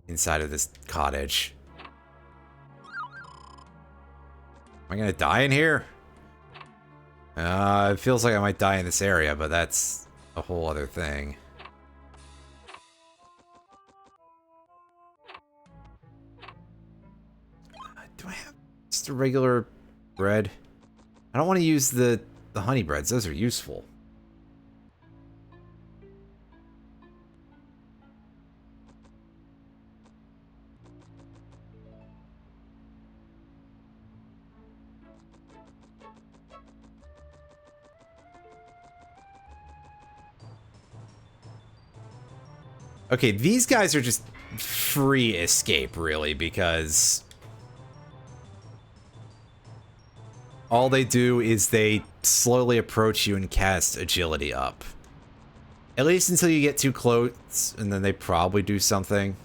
Inside of this cottage. Am I gonna die in here? It feels like I might die in this area, but that's a whole other thing. Do I have just a regular bread? I don't want to use the honey breads. Those are useful. Okay, these guys are just free escape, really, because all they do is they slowly approach you and cast agility up. At least until you get too close, and then they probably do something.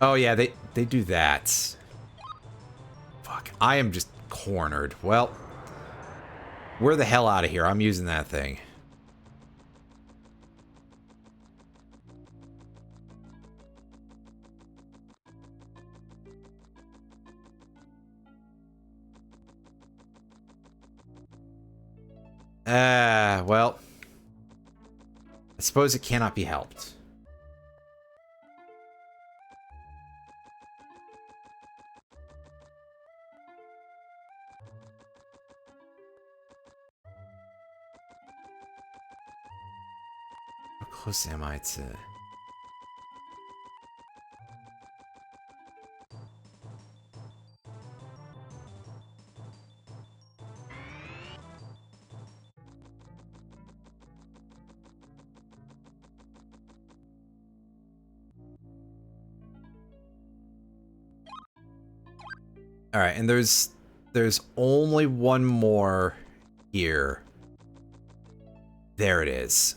Oh yeah, they do that. Fuck, I am just cornered. Well, we're the hell out of here. I'm using that thing. Well, I suppose it cannot be helped. How close am I to... All right, and there's only one more here. There it is.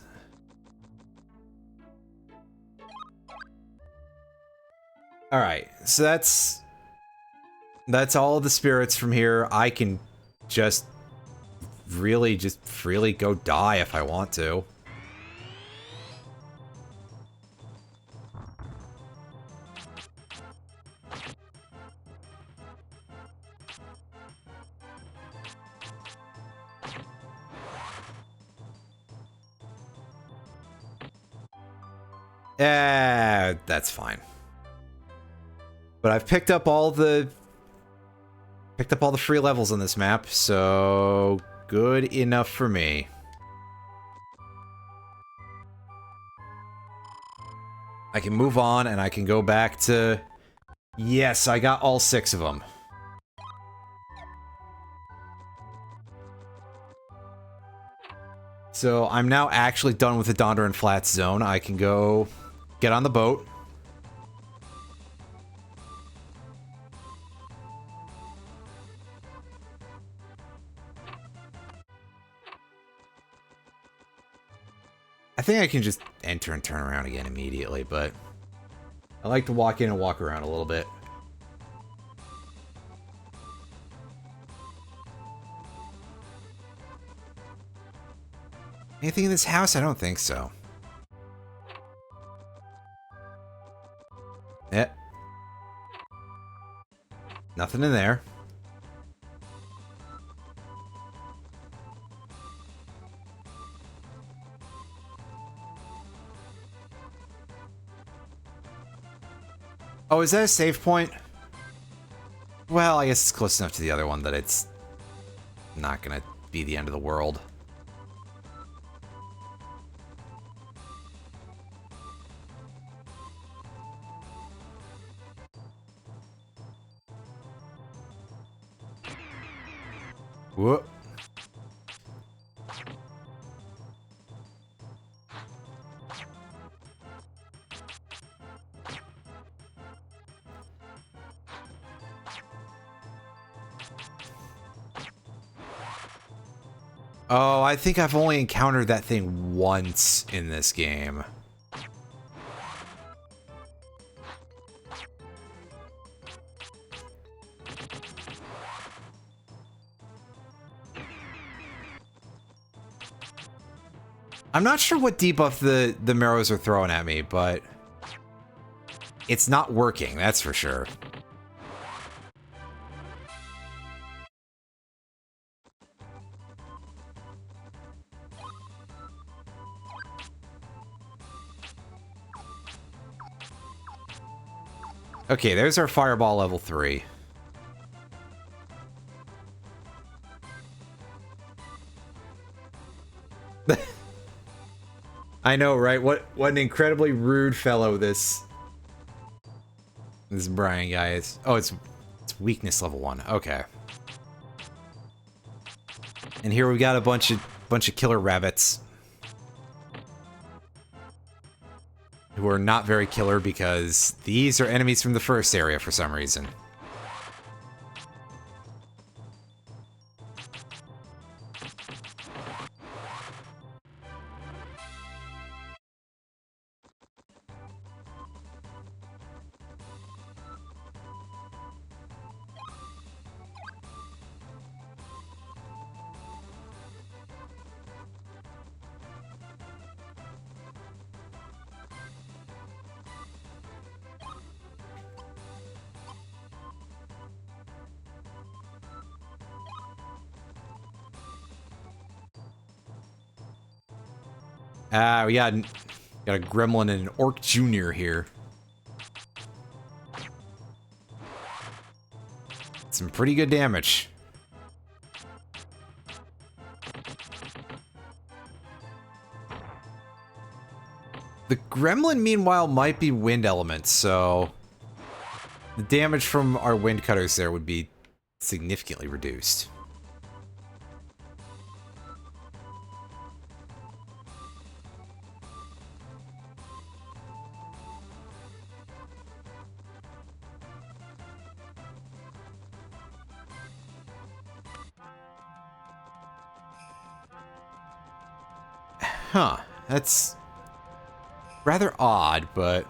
All right, so that's all of the spirits from here. I can just really just freely go die if I want to. That's fine. But I've picked up all the free levels on this map, so good enough for me. I can move on and I can go back to... Yes, I got all 6 of them. So I'm now actually done with the Dondoran Flats zone. I can go get on the boat. I think I can just enter and turn around again immediately, but I like to walk in and walk around a little bit. Anything in this house? I don't think so. Yep. Nothing in there. Oh, is that a save point? Well, I guess it's close enough to the other one that it's not gonna be the end of the world. Whoop. Oh, I think I've only encountered that thing once in this game. I'm not sure what debuff the Marrows are throwing at me, but it's not working, that's for sure. Okay, there's our Fireball level 3. I know, right? What an incredibly rude fellow this Brian guy is. Oh, it's weakness level 1. Okay. And here we got a bunch of killer rabbits. Who are not very killer because these are enemies from the first area for some reason. We got a gremlin and an orc junior here. Some pretty good damage. The gremlin, meanwhile, might be wind elements, so the damage from our wind cutters there would be significantly reduced. Huh, that's rather odd, but...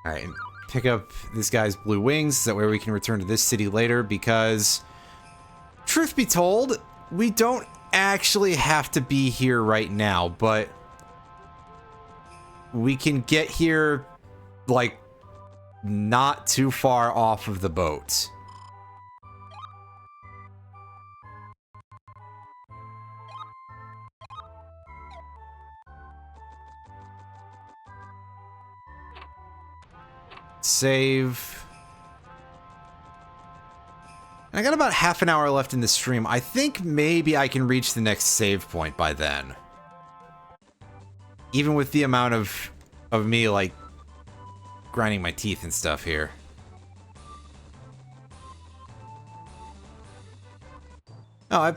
Alright, pick up this guy's blue wings, that way we can return to this city later, because... Truth be told, we don't actually have to be here right now, but... We can get here, like, not too far off of the boat. Save. I got about half an hour left in the stream. I think maybe I can reach the next save point by then. Even with the amount of me, like, grinding my teeth and stuff here. Oh,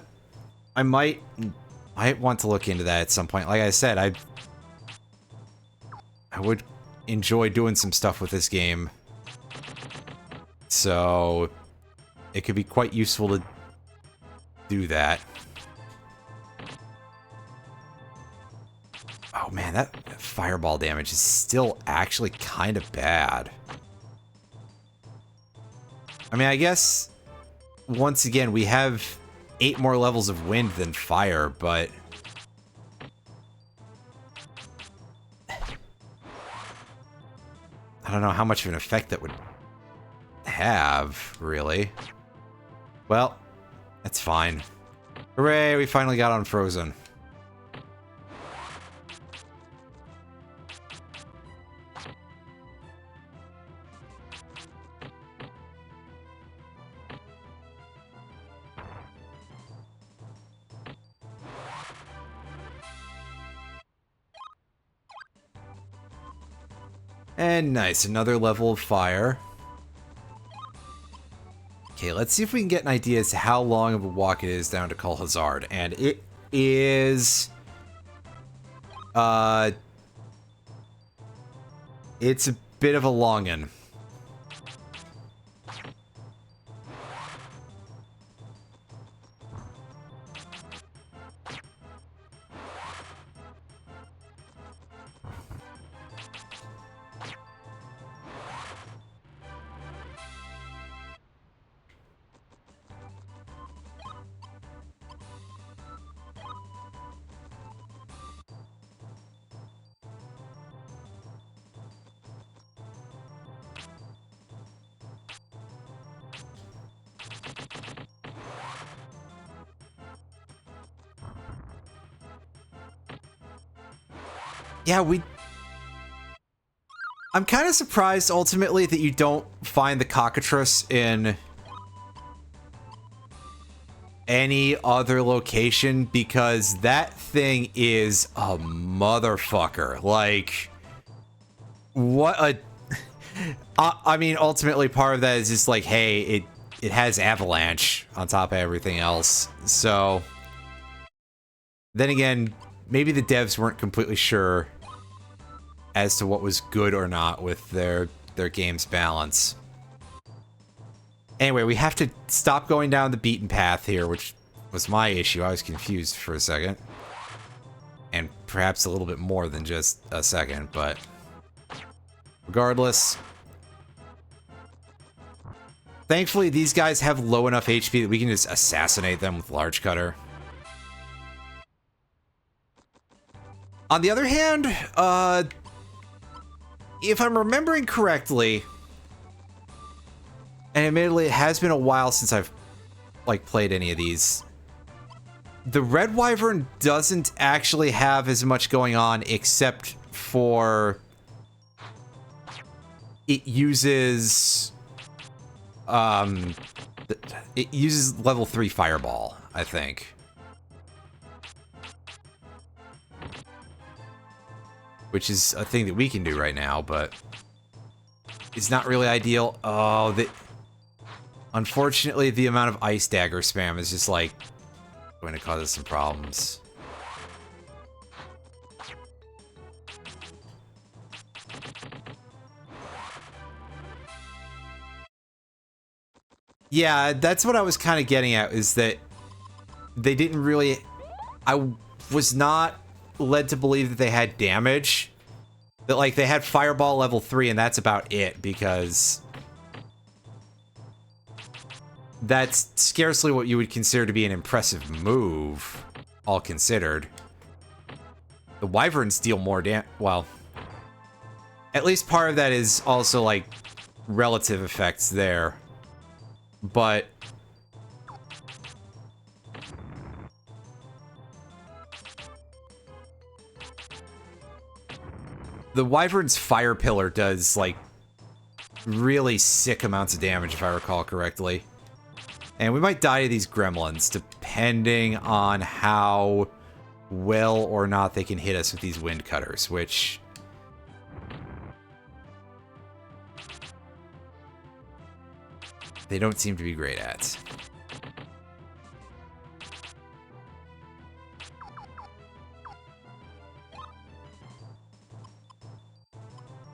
I might want to look into that at some point. Like I said, I would enjoy doing some stuff with this game, so it could be quite useful to do that. Oh man, that fireball damage is still actually kind of bad. I mean, I guess once again we have 8 more levels of wind than fire, but I don't know how much of an effect that would have, really. Well, that's fine. Hooray, we finally got unfrozen. And nice, another level of fire. Okay, let's see if we can get an idea as to how long of a walk it is down to Kul Hazard. And it is... it's a bit of a longin'. Yeah, I'm kind of surprised, ultimately, that you don't find the cockatrice in any other location, because that thing is a motherfucker. Like, what a... I mean, ultimately, part of that is just like, hey, it has Avalanche on top of everything else. So, then again, maybe the devs weren't completely sure as to what was good or not with their game's balance. Anyway, we have to stop going down the beaten path here, which was my issue. I was confused for a second. And perhaps a little bit more than just a second, but regardless. Thankfully, these guys have low enough HP that we can just assassinate them with Large Cutter. On the other hand, if I'm remembering correctly, and admittedly it has been a while since I've like played any of these, the Red Wyvern doesn't actually have as much going on except for it uses level 3 Fireball, I think. Which is a thing that we can do right now, but it's not really ideal. Oh, unfortunately, the amount of Ice Dagger spam is just like going to cause us some problems. Yeah, that's what I was kind of getting at, is that they didn't really... I was not led to believe that they had damage. That, like, they had Fireball level 3 and that's about it, because that's scarcely what you would consider to be an impressive move, all considered. The Wyverns deal more well, at least part of that is also, like, relative effects there. But the Wyvern's Fire Pillar does, like, really sick amounts of damage, if I recall correctly. And we might die to these gremlins, depending on how well or not they can hit us with these Wind Cutters, which... they don't seem to be great at.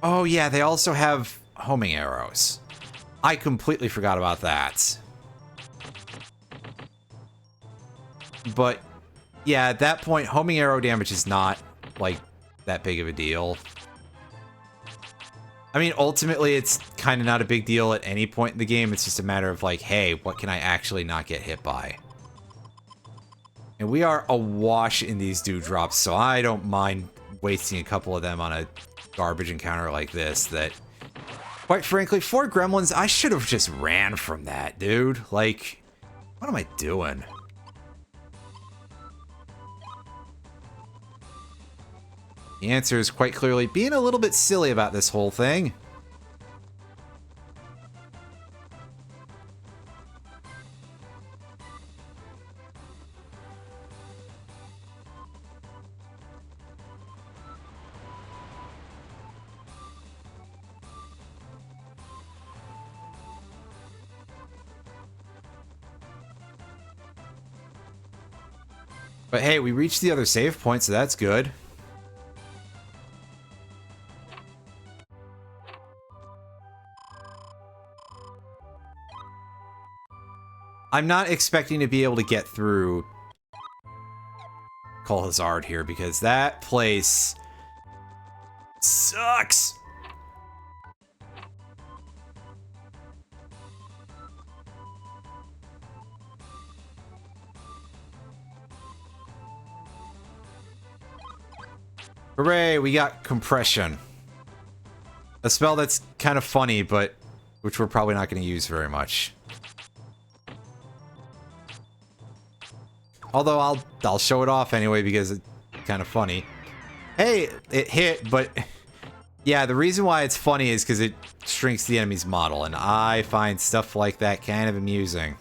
Oh yeah, they also have homing arrows. I completely forgot about that. But yeah, at that point, homing arrow damage is not, like, that big of a deal. I mean, ultimately, it's kind of not a big deal at any point in the game. It's just a matter of, like, hey, what can I actually not get hit by? And we are awash in these dewdrops, so I don't mind wasting a couple of them on a garbage encounter like this that, quite frankly, 4 gremlins, I should have just ran from that, dude. Like, what am I doing? The answer is quite clearly being a little bit silly about this whole thing. But hey, we reached the other save point, so that's good. I'm not expecting to be able to get through Kul Hazard here, because that place sucks. Hooray, we got Compression. A spell that's kind of funny, but which we're probably not going to use very much. Although I'll show it off anyway because it's kind of funny. Hey, it hit, but yeah, the reason why it's funny is because it shrinks the enemy's model, and I find stuff like that kind of amusing.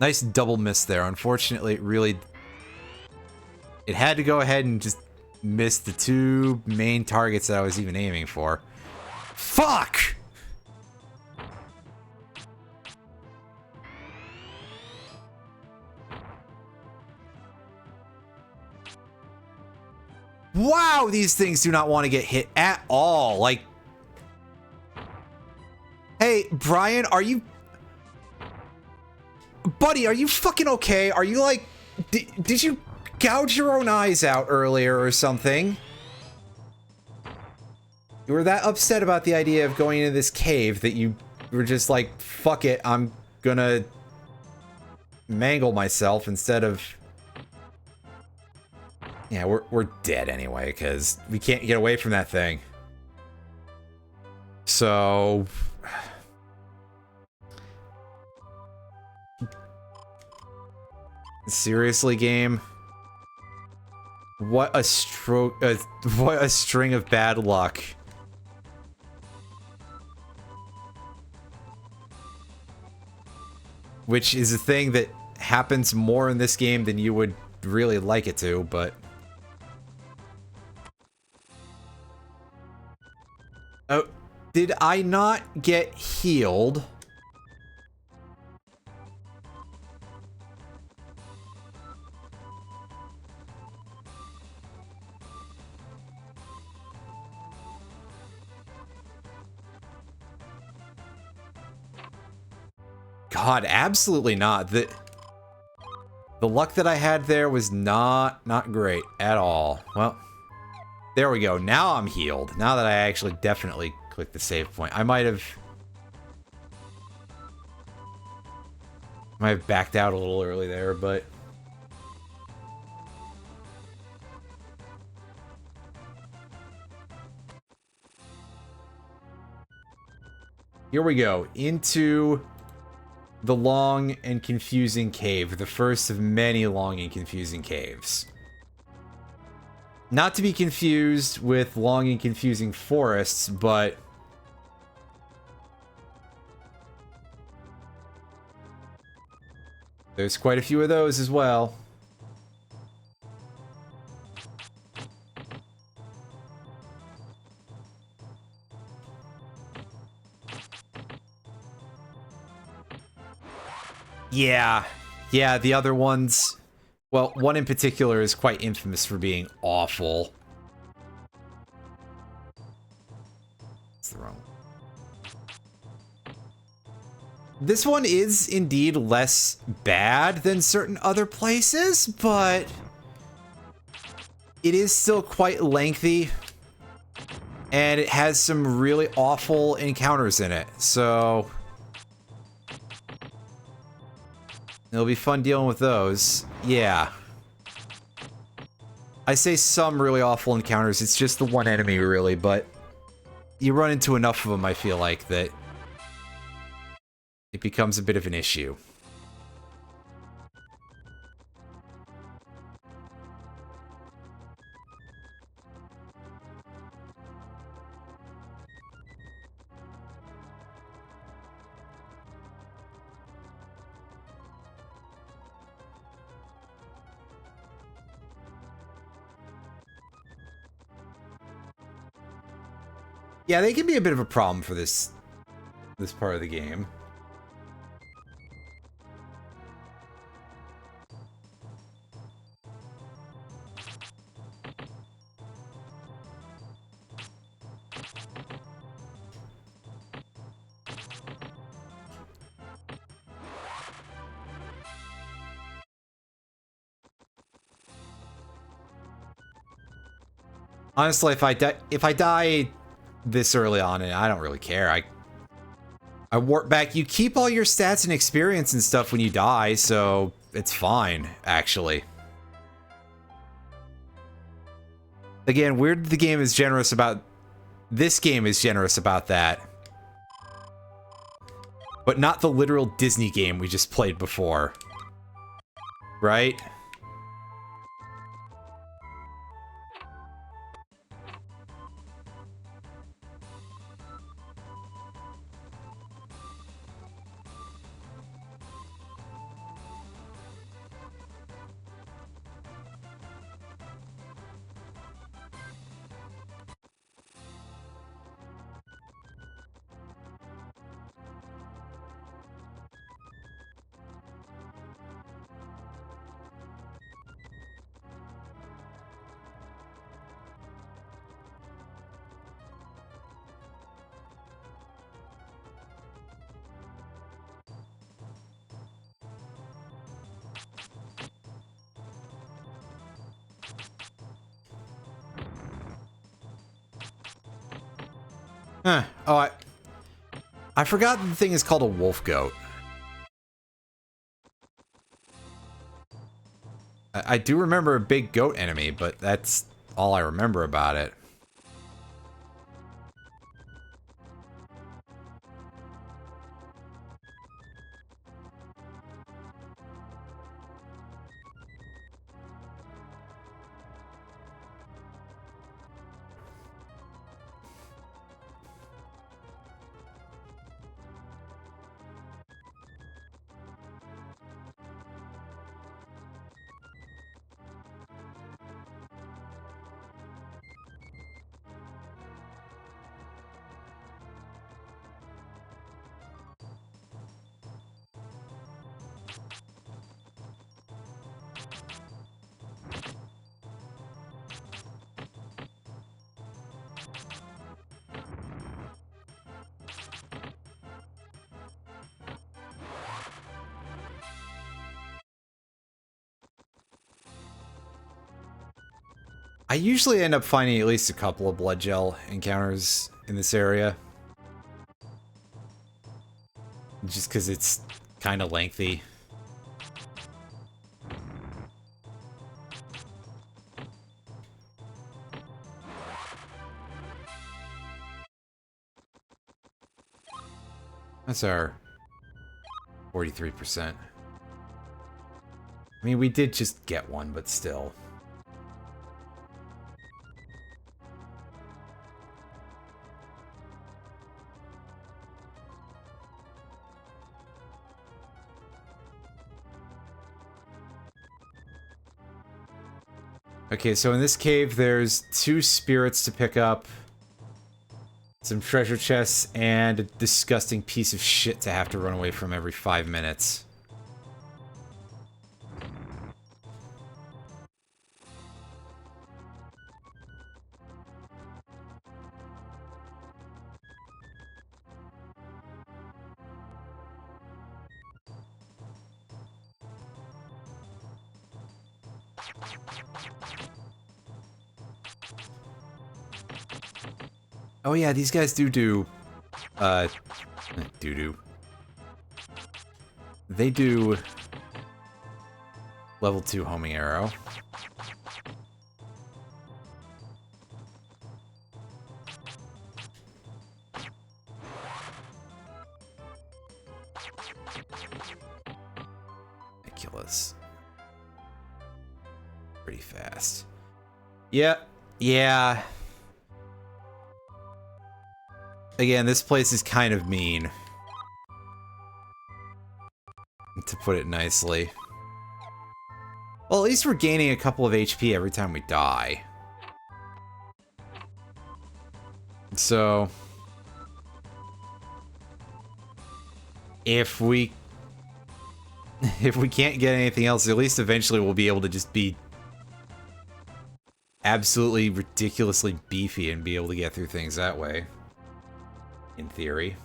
Nice double miss there. Unfortunately, it really It had to go ahead and just miss the two main targets that I was even aiming for. Fuck! Wow, these things do not want to get hit at all. Like, hey, Brian, are you... Buddy, are you fucking okay? Are you like... Did you gouge your own eyes out earlier or something? You were that upset about the idea of going into this cave that you were just like, fuck it, I'm gonna mangle myself instead of... Yeah, we're dead anyway, because we can't get away from that thing. So... Seriously, game? What a stroke... what a string of bad luck. Which is a thing that happens more in this game than you would really like it to, but... Oh, did I not get healed? God, absolutely not. The luck that I had there was not great at all. Well, there we go. Now I'm healed. Now that I actually definitely clicked the save point. I might have backed out a little early there, but here we go. Into the long and confusing cave. The first of many long and confusing caves. Not to be confused with long and confusing forests, but... there's quite a few of those as well. Yeah, the other ones... Well, one in particular is quite infamous for being awful. That's the wrong one. This one is indeed less bad than certain other places, but it is still quite lengthy. And it has some really awful encounters in it, so... it'll be fun dealing with those. Yeah. I say some really awful encounters, it's just the one enemy, really, but... you run into enough of them, I feel like, that... it becomes a bit of an issue. Yeah, they can be a bit of a problem for this part of the game. Honestly, if I die this early on, and I don't really care. I warp back. You keep all your stats and experience and stuff when you die, so it's fine, actually. Again, weird the game is generous about... this game is generous about that. But not the literal Disney game we just played before. Right? Huh. Oh, I forgot the thing is called a wolf goat. I do remember a big goat enemy, but that's all I remember about it. I usually end up finding at least a couple of blood gel encounters in this area. Just because it's kind of lengthy. That's our 43%. I mean, we did just get one, but still. Okay, so in this cave, there's 2 spirits to pick up, some treasure chests, and a disgusting piece of shit to have to run away from every 5 minutes. Oh yeah, these guys do, They do level 2 homing arrow. Ridiculous. Pretty fast. Yep. Yeah. Again, this place is kind of mean. To put it nicely. Well, at least we're gaining a couple of HP every time we die. So... If we can't get anything else, at least eventually we'll be able to just be absolutely ridiculously beefy and be able to get through things that way. In theory.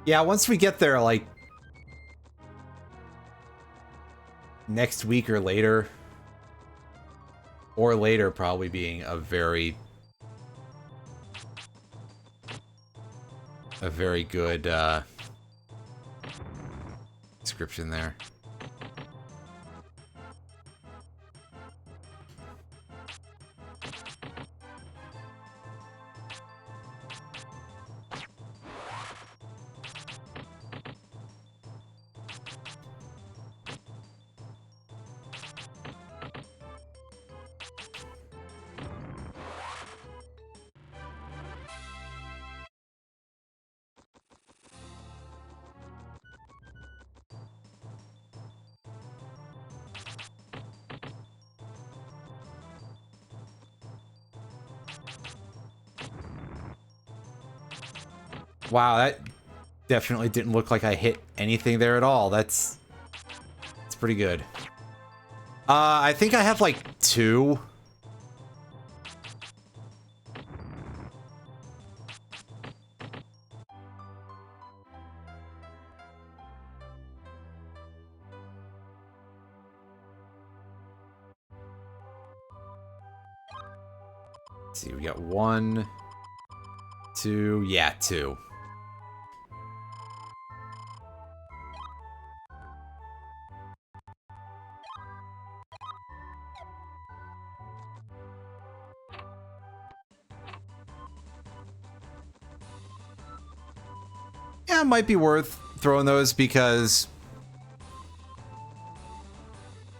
Yeah, once we get there, like, next week or later probably being a very good description there. Wow, that definitely didn't look like I hit anything there at all. That's pretty good. I think I have like 2. Let's see, we got 1, 2, yeah, 2. Yeah, it might be worth throwing those because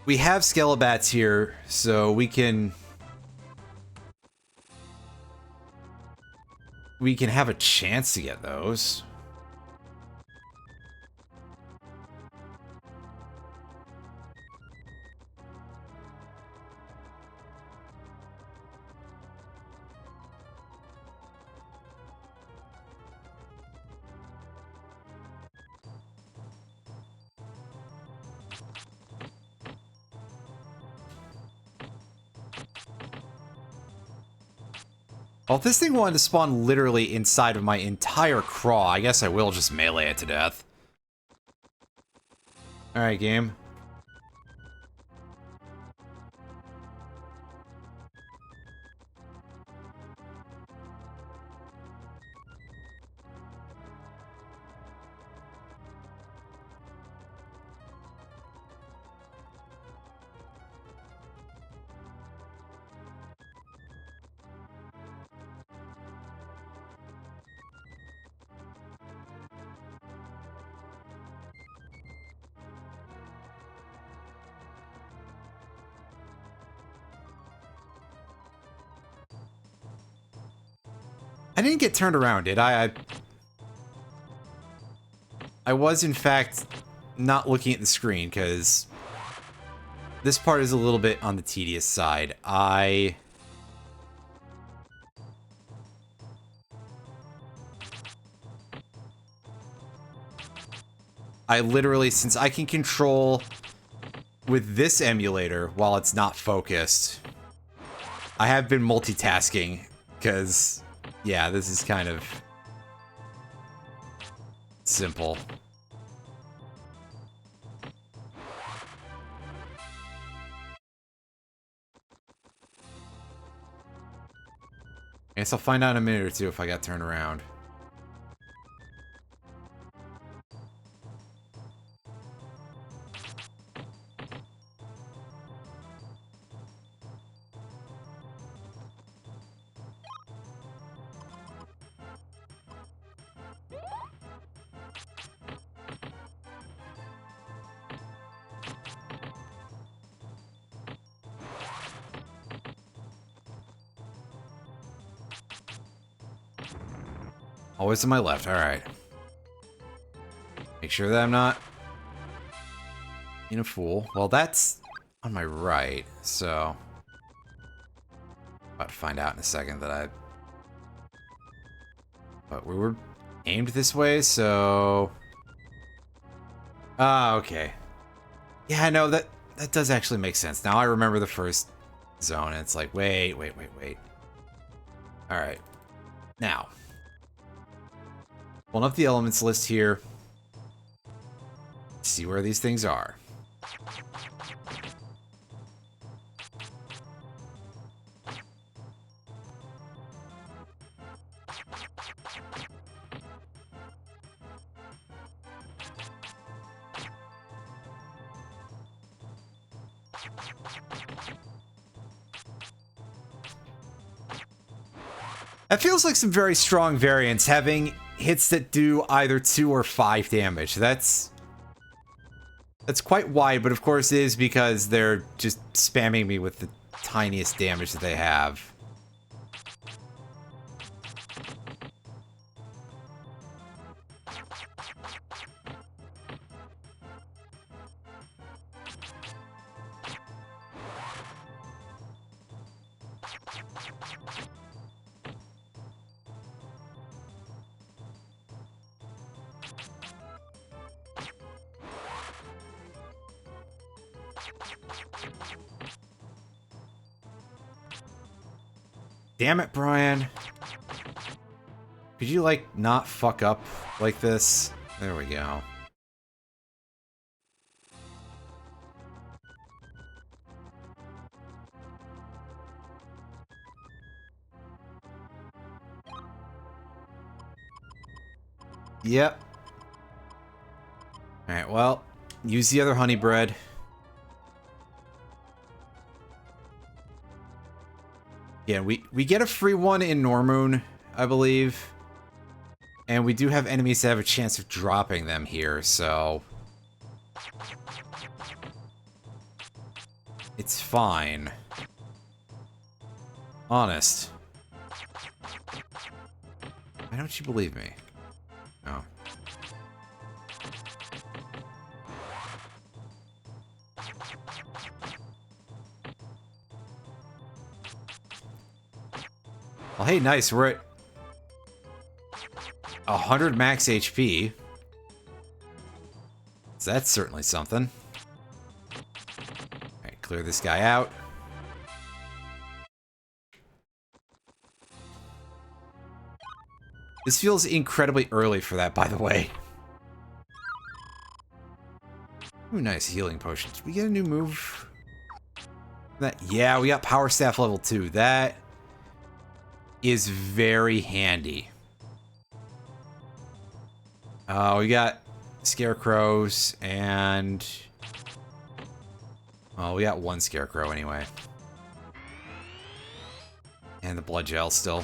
we have Skelebats here, so we can have a chance to get those. Well, if this thing wanted to spawn literally inside of my entire craw, I guess I will just melee it to death. Alright, game. I didn't get turned around, did I? I was, in fact, not looking at the screen, because this part is a little bit on the tedious side. I literally, since I can control with this emulator while it's not focused, I have been multitasking, because... yeah, this is kind of simple. I guess I'll find out in a minute or two if I got turned around. Always to my left, alright. Make sure that I'm not being a fool. Well, that's on my right, so... about to find out in a second that I... but we were aimed this way, so... ah, okay. Yeah, no, that does actually make sense. Now I remember the first zone, and it's like, wait. Alright. Now... pulling up the elements list here. See where these things are. That feels like some very strong variance, having hits that do either 2 or 5 damage. That's quite wide, but of course it is because they're just spamming me with the tiniest damage that they have. Damn it, Brian. Could you, like, not fuck up like this? There we go. Yep. Alright, well, use the other honey bread. Yeah, we get a free one in Normoon, I believe. And we do have enemies that have a chance of dropping them here, so... it's fine. Honest. Why don't you believe me? Oh. Well, hey, nice. We're at 100 max HP. So that's certainly something. Alright, clear this guy out. This feels incredibly early for that, by the way. Ooh, nice healing potion. Did we get a new move? Yeah, we got Power Staff level 2. That is very handy. We got scarecrows and... well, we got one scarecrow anyway. And the blood gel still.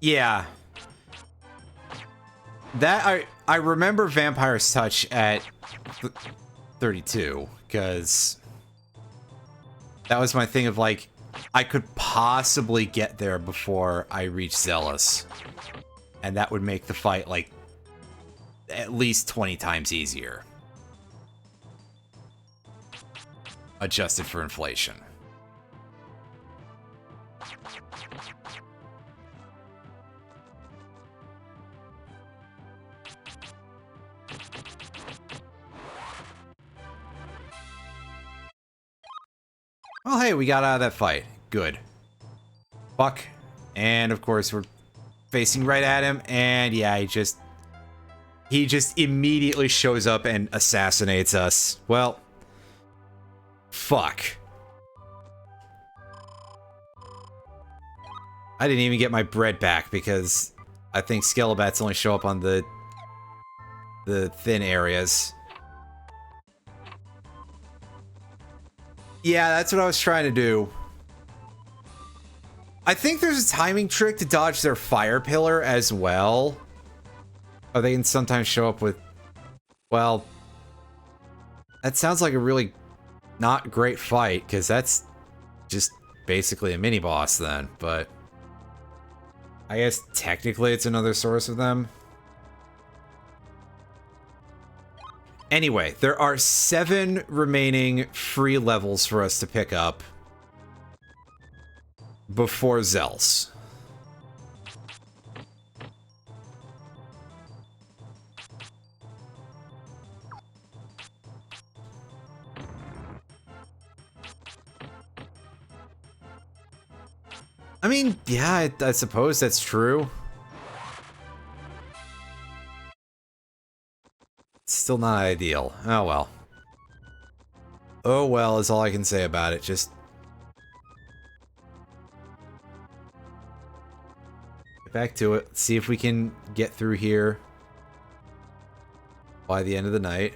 Yeah. That, I remember Vampire's Touch at 32, because that was my thing of, like, I could possibly get there before I reach Zealous. And that would make the fight, like, at least 20 times easier. Adjusted for inflation. Well, hey, we got out of that fight. Good. Fuck. And, of course, we're facing right at him, and yeah, he just immediately shows up and assassinates us. Well, fuck. I didn't even get my bread back because I think Skelebats only show up on the thin areas. Yeah, that's what I was trying to do. I think there's a timing trick to dodge their fire pillar as well. Oh, they can sometimes show up with... well, that sounds like a really not great fight, because that's just basically a mini-boss then, but... I guess technically it's another source of them. Anyway, there are 7 remaining free levels for us to pick up before Zels. I mean, yeah, I suppose that's true. Still not ideal. Oh well. Oh well is all I can say about it. Just get back to it. See if we can get through here by the end of the night.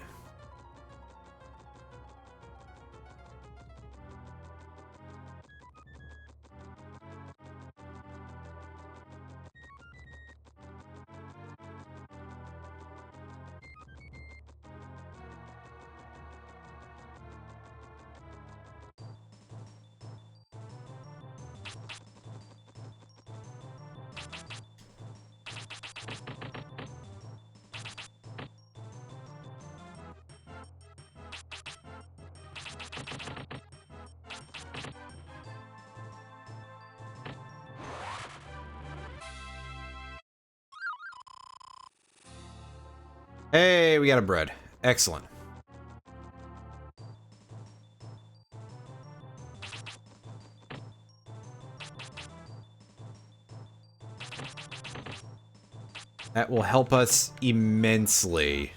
Hey, we got a bread. Excellent. That will help us immensely.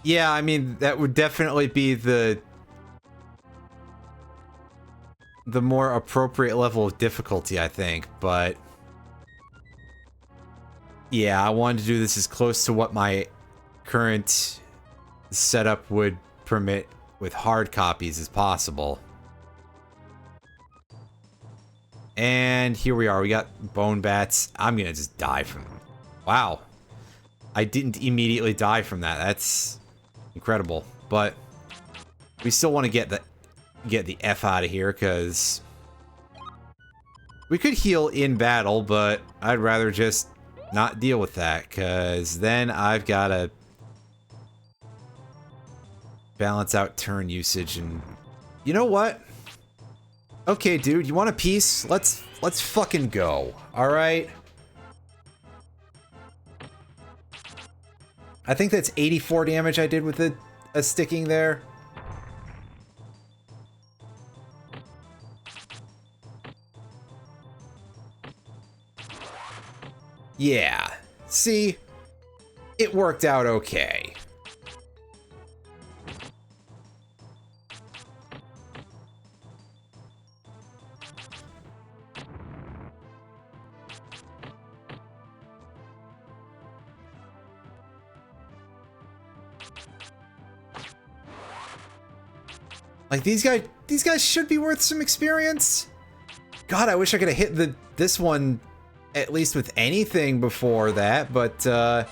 Yeah, I mean, that would definitely be the more appropriate level of difficulty, I think, but yeah, I wanted to do this as close to what my current setup would permit with hard copies as possible. And here we are, we got bone bats. I'm gonna just die from... Wow. I didn't immediately die from that. That's incredible. But we still want to get the F out of here, because we could heal in battle, but I'd rather just not deal with that, because then I've got to balance out turn usage. And you know what? Okay, dude, you want a piece? Let's fucking go. All right. I think that's 84 damage I did with a sticking there. Yeah. See? It worked out okay. Like, these guys should be worth some experience. God, I wish I could have hit this one at least with anything before that, but well,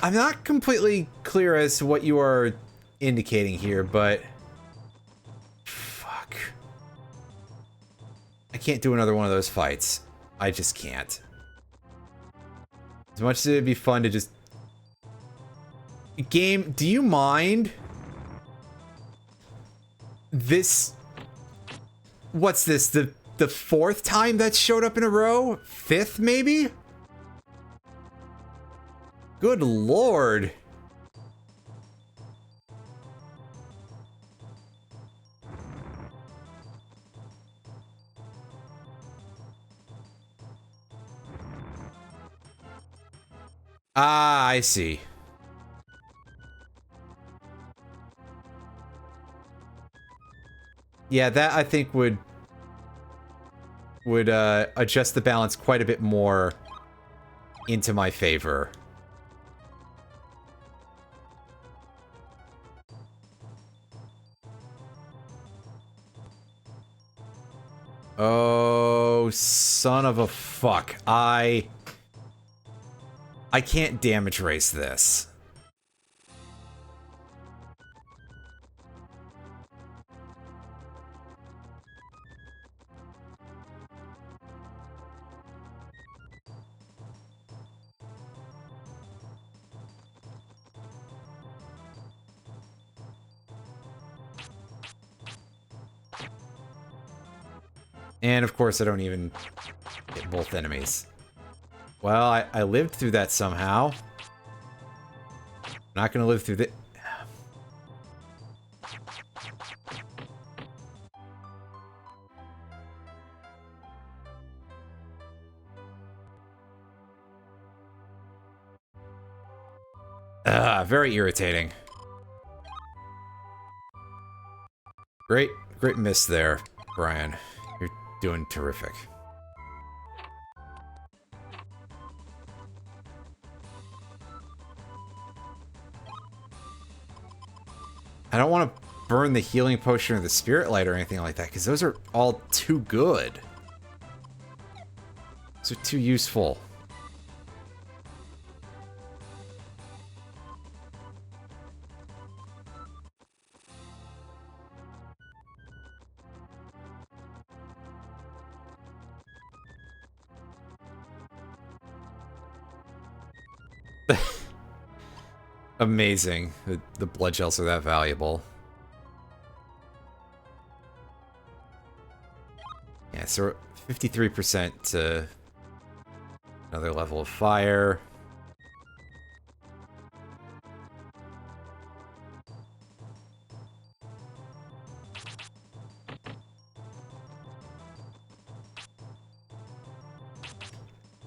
I'm not completely clear as to what you are indicating here, but fuck. I can't do another one of those fights. I just can't. As much as it'd be fun to just... Game, do you mind? This... What's this? The 4th time that showed up in a row? 5th, maybe? Good lord. Ah, I see. Yeah, that I think would adjust the balance quite a bit more into my favor. Oh, son of a fuck. I can't damage race this. And of course I don't even hit both enemies. Well, I lived through that somehow. I'm not gonna live through the... Very irritating. Great miss there, Brian. You're doing terrific. I don't want to burn the healing potion or the spirit light or anything like that, because those are all too good. Those are too useful. Amazing. The blood gels are that valuable. Yeah, so 53% to another level of fire.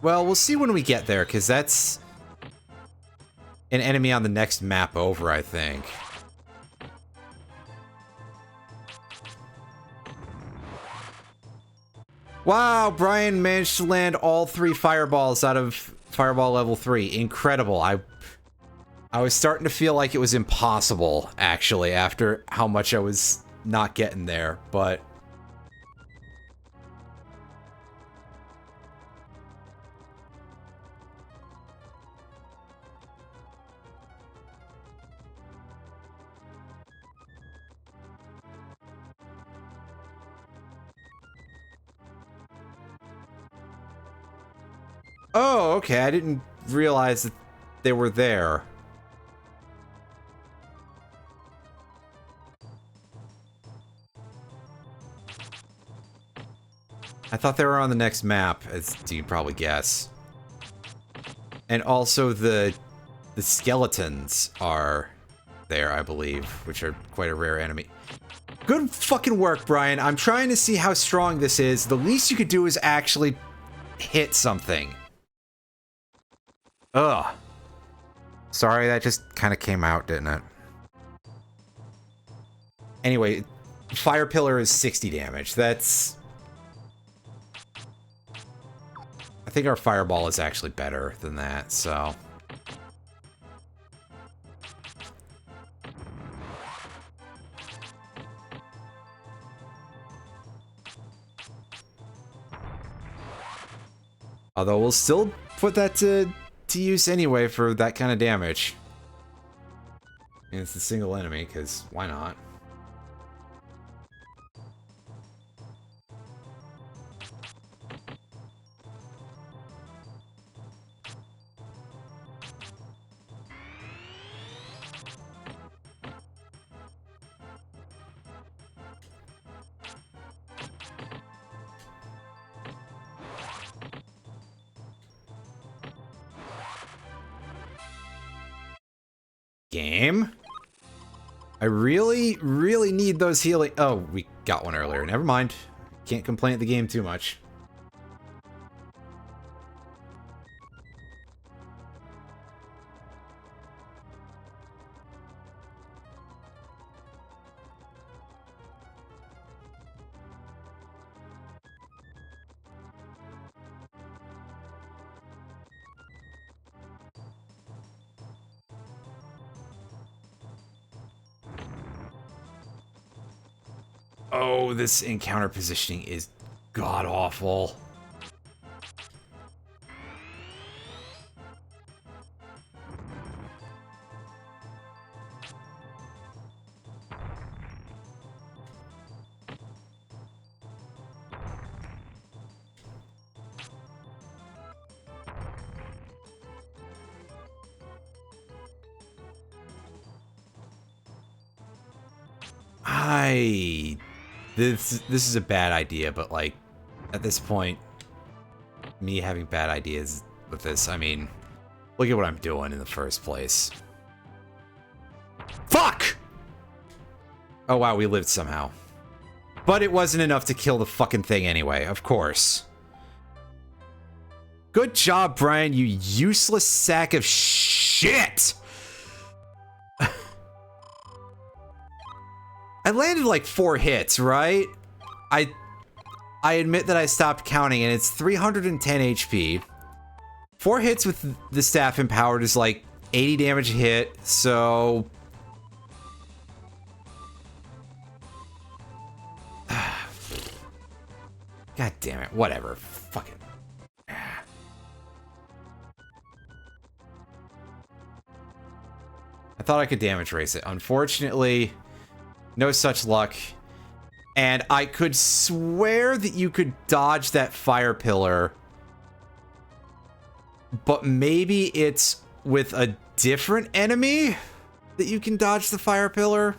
Well, we'll see when we get there, because that's an enemy on the next map over, I think. Wow, Brian managed to land all 3 fireballs out of fireball level 3. Incredible. I was starting to feel like it was impossible, actually, after how much I was not getting there, but... Oh, okay, I didn't realize that they were there. I thought they were on the next map, as you'd probably guess. And also the skeletons are there, I believe, which are quite a rare enemy. Good fucking work, Brian. I'm trying to see how strong this is. The least you could do is actually hit something. Ugh. Sorry, that just kind of came out, didn't it? Anyway, Fire Pillar is 60 damage. That's... I think our Fireball is actually better than that, so... Although we'll still put that to use anyway for that kind of damage. And it's a single enemy, because why not? Game? I really, really need those healing... Oh, we got one earlier. Never mind. Can't complain at the game too much. Oh, this encounter positioning is god-awful. This is a bad idea, but like at this point, me having bad ideas with this, I mean, look at what I'm doing in the first place. Fuck! Oh wow, we lived somehow. But it wasn't enough to kill the fucking thing anyway, of course. Good job, Brian, you useless sack of shit! I landed like 4 hits, right? I admit that I stopped counting, and it's 310 HP. 4 hits with the staff empowered is like 80 damage a hit, so... God damn it, whatever. Fucking... I thought I could damage race it. Unfortunately, no such luck. And I could swear that you could dodge that fire pillar, but maybe it's with a different enemy that you can dodge the fire pillar.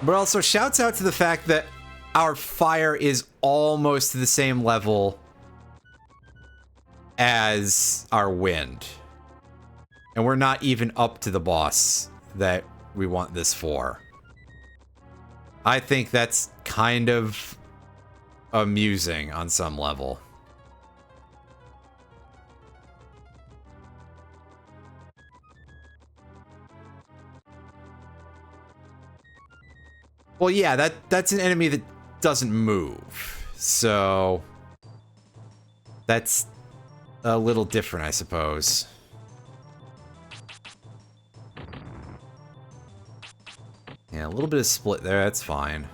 But also, shouts out to the fact that our fire is almost to the same level as our wind. And we're not even up to the boss that we want this for. I think that's kind of amusing on some level. Well, yeah, that's an enemy that doesn't move. So that's a little different, I suppose. Yeah, a little bit of split there, that's fine.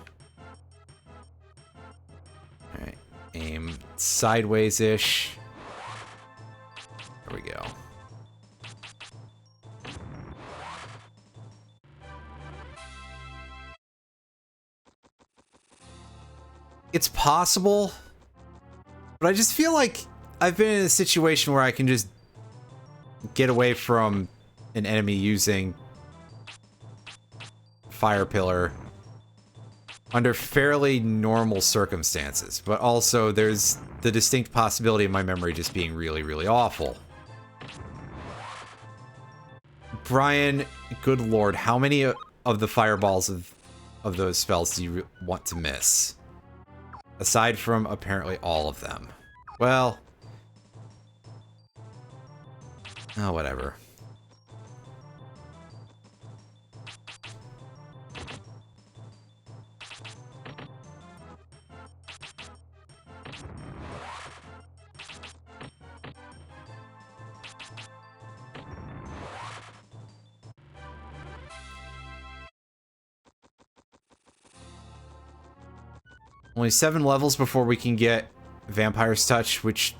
Alright, aim sideways-ish. There we go. It's possible, but I just feel like I've been in a situation where I can just get away from an enemy using fire pillar under fairly normal circumstances, but also there's the distinct possibility of my memory just being really, really awful. Brian, good lord, how many of the fireballs of those spells do you want to miss? Aside from apparently all of them. Well... oh, whatever. Only 7 levels before we can get Vampire's Touch, which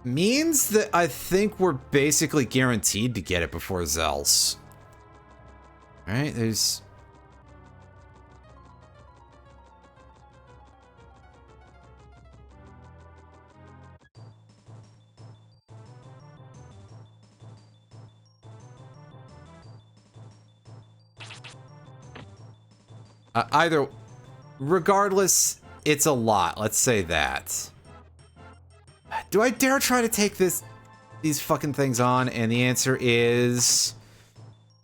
means that I think we're basically guaranteed to get it before Zels. Alright, there's... either... regardless, it's a lot. Let's say that. Do I dare try to take these fucking things on? And the answer is...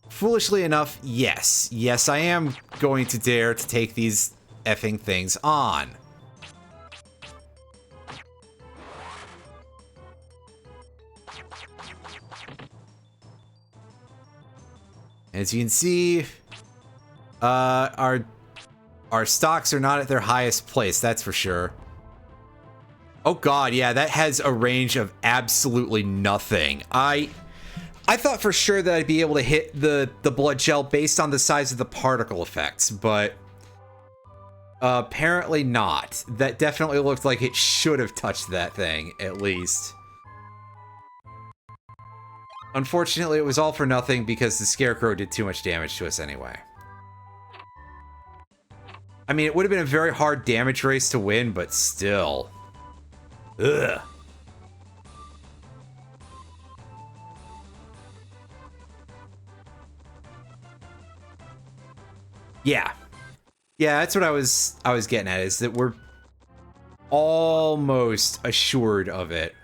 foolishly enough, yes. Yes, I am going to dare to take these effing things on. As you can see, our Our stocks are not at their highest place, that's for sure. Oh god, yeah, that has a range of absolutely nothing. I thought for sure that I'd be able to hit the blood gel based on the size of the particle effects, but apparently not. That definitely looked like it should have touched that thing, at least. Unfortunately, it was all for nothing because the Scarecrow did too much damage to us anyway. I mean, it would have been a very hard damage race to win, but still. Ugh. Yeah. Yeah, that's what I was getting at, is that we're almost assured of it.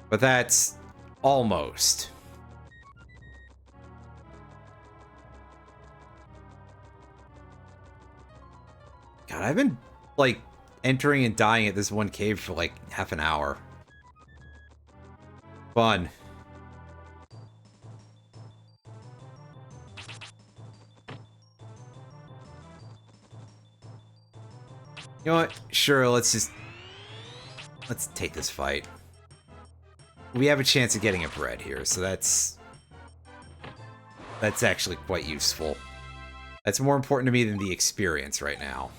But that's almost. God, I've been, like, entering and dying at this one cave for, like, half an hour. Fun. You know what? Sure, let's take this fight. We have a chance of getting a bread here, so that's actually quite useful. That's more important to me than the experience right now.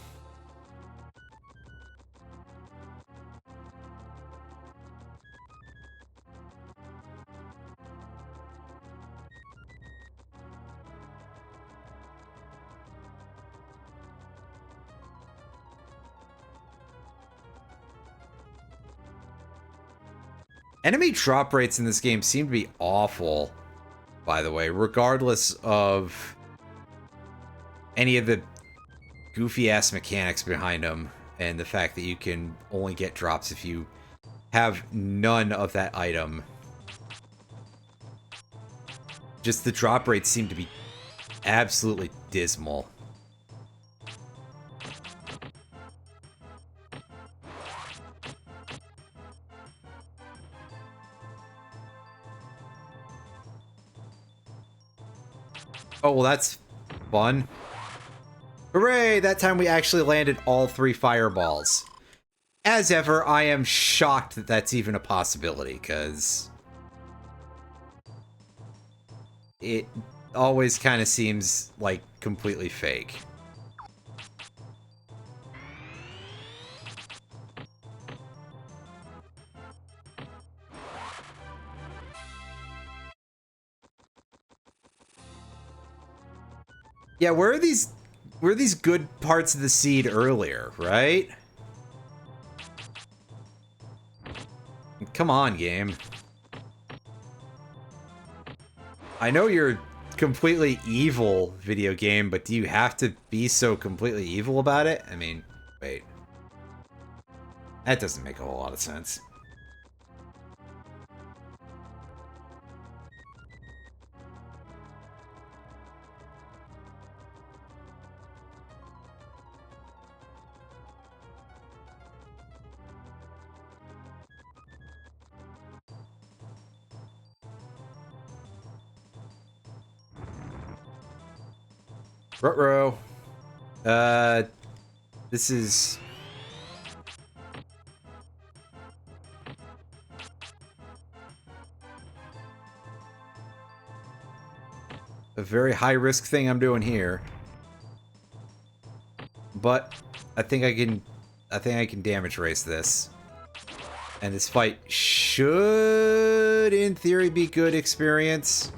Enemy drop rates in this game seem to be awful, by the way, regardless of any of the goofy-ass mechanics behind them, and the fact that you can only get drops if you have none of that item. Just the drop rates seem to be absolutely dismal. Oh, well, that's fun. Hooray! That time we actually landed all 3 fireballs. As ever, I am shocked that that's even a possibility, because it always kind of seems like completely fake. Yeah, where are these good parts of the seed earlier, right? Come on, game. I know you're completely evil, video game, but do you have to be so completely evil about it? I mean, wait. That doesn't make a whole lot of sense. Ruh-roh. This is... a very high-risk thing I'm doing here. But I think I can damage race this. And this fight should, in theory, be good experience.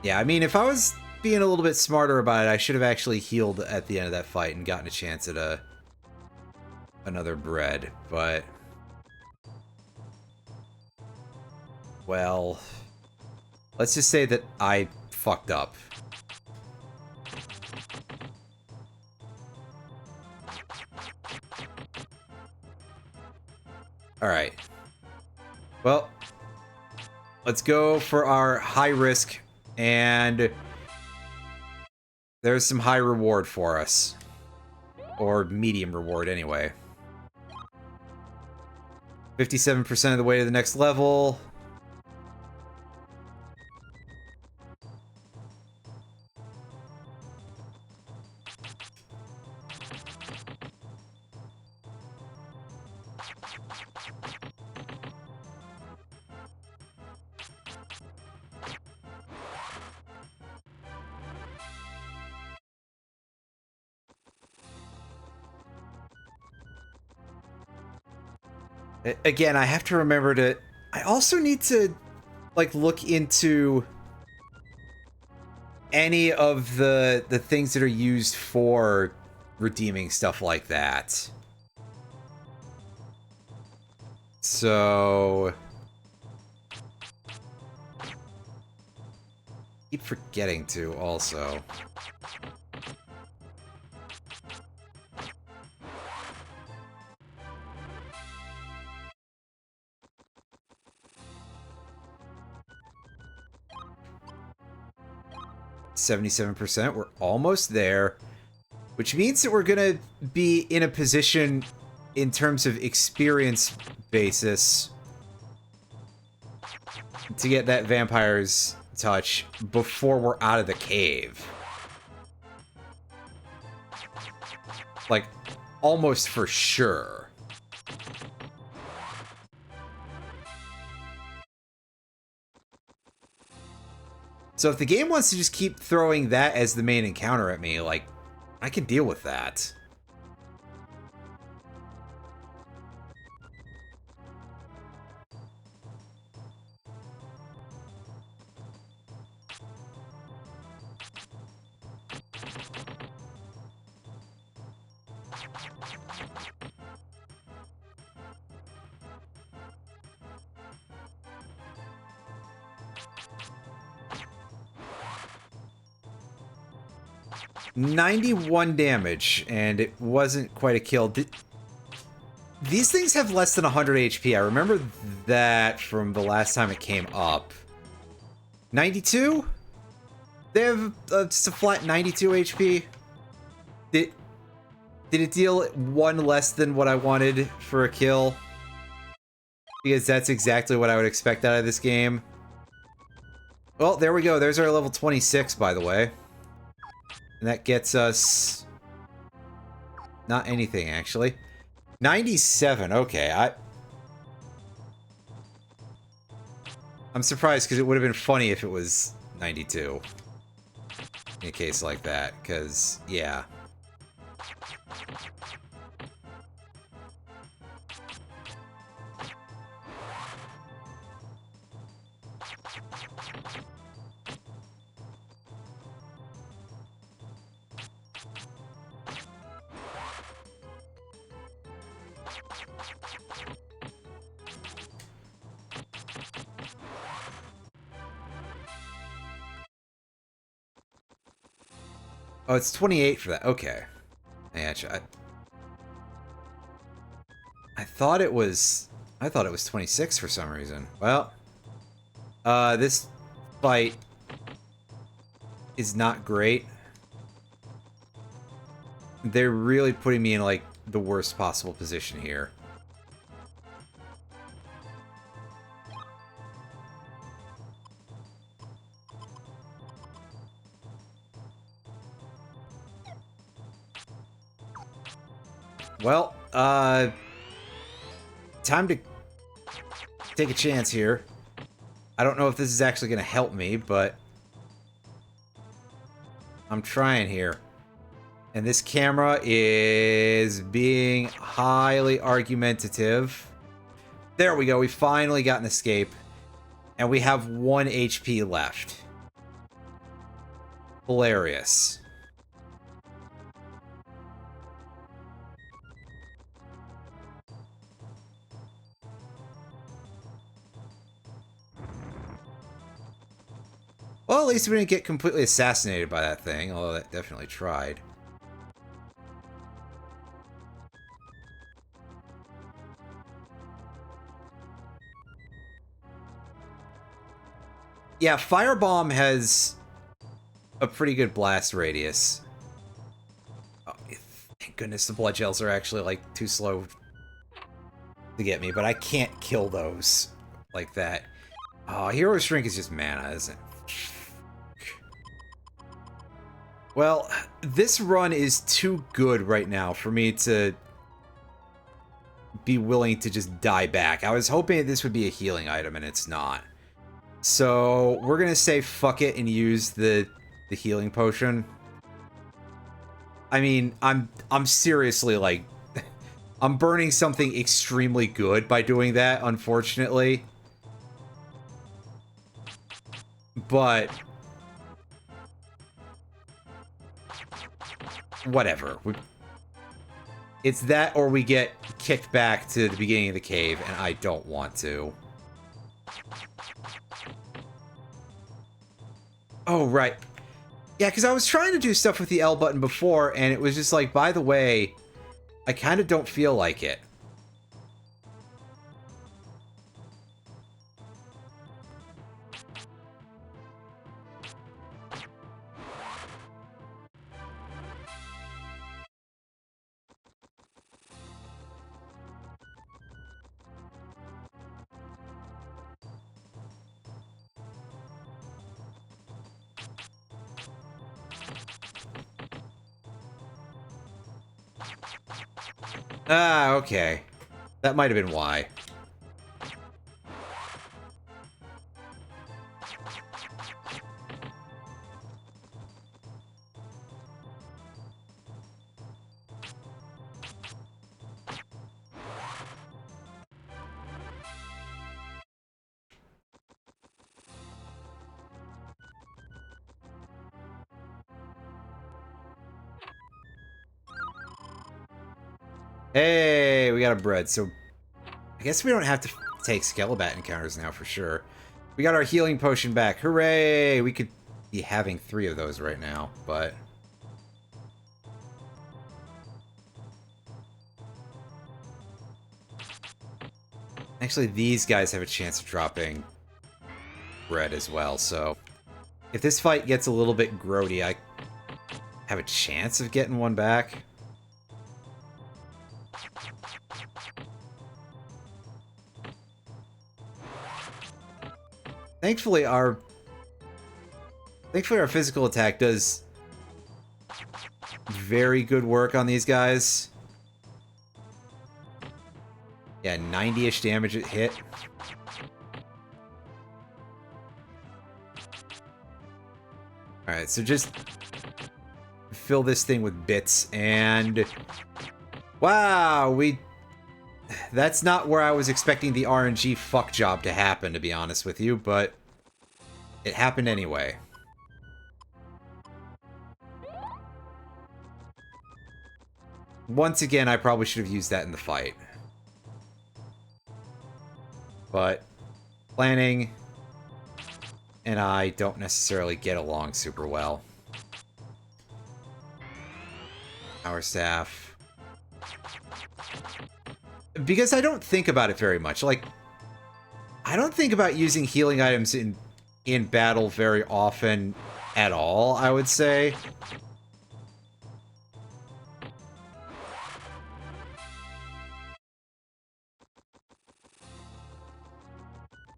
Yeah, I mean, if I was being a little bit smarter about it, I should have actually healed at the end of that fight and gotten a chance at another bread, but... well... let's just say that I fucked up. Alright. Well, let's go for our high risk, and there's some high reward for us. Or medium reward, anyway. 57% of the way to the next level. Again, I have to remember to... I also need to, like, look into any of the things that are used for redeeming stuff like that. So... keep forgetting to, also. %77%. We're almost there. Which means that we're gonna be in a position, in terms of experience basis, to get that vampire's touch before we're out of the cave. Like, almost for sure. So if the game wants to just keep throwing that as the main encounter at me, like, I can deal with that. $91 damage, and it wasn't quite a kill. These things have less than 100 HP. I remember that from the last time it came up. 92? They have just a flat 92 HP. Did it deal one less than what I wanted for a kill? Because that's exactly what I would expect out of this game. Well, there we go. There's our level 26, by the way. And that gets us... not anything, actually. 97, okay. I'm surprised, because it would have been funny if it was 92. In a case like that, because, yeah. Oh, it's 28 for that. Okay. Yeah, I thought it was 26 for some reason. Well, this fight is not great. They're really putting me in, like, the worst possible position here. Well, time to take a chance here. I don't know if this is actually going to help me, but I'm trying here. And this camera is being highly argumentative. There we go. We finally got an escape. And we have 1 HP left. Hilarious. Well, at least we didn't get completely assassinated by that thing, although that definitely tried. Yeah, Firebomb has a pretty good blast radius. Oh, thank goodness, the blood gels are actually, like, too slow to get me, but I can't kill those like that. Oh, Hero's Drink is just mana, isn't it? Well, this run is too good right now for me to be willing to just die back. I was hoping this would be a healing item, and it's not. So, we're gonna say fuck it and use the healing potion. I mean, I'm seriously, like, I'm burning something extremely good by doing that, unfortunately. But whatever. It's that or we get kicked back to the beginning of the cave, and I don't want to. Oh, right. Yeah, because I was trying to do stuff with the L button before, and it was just like, by the way, I kind of don't feel like it. Ah, okay. That might have been why. Hey, we got a bread, so I guess we don't have to take Skelebat encounters now for sure. We got our healing potion back. Hooray! We could be having 3 of those right now, but... Actually, these guys have a chance of dropping bread as well, so... If this fight gets a little bit grody, I have a chance of getting one back. Thankfully, our physical attack does very good work on these guys. Yeah, 90-ish damage it hit. Alright, so just fill this thing with bits, and... Wow, that's not where I was expecting the RNG fuck job to happen, to be honest with you, but it happened anyway. Once again, I probably should have used that in the fight. But planning and I don't necessarily get along super well. Power Staff. Because I don't think about it very much. Like, I don't think about using healing items in battle very often at all, I would say.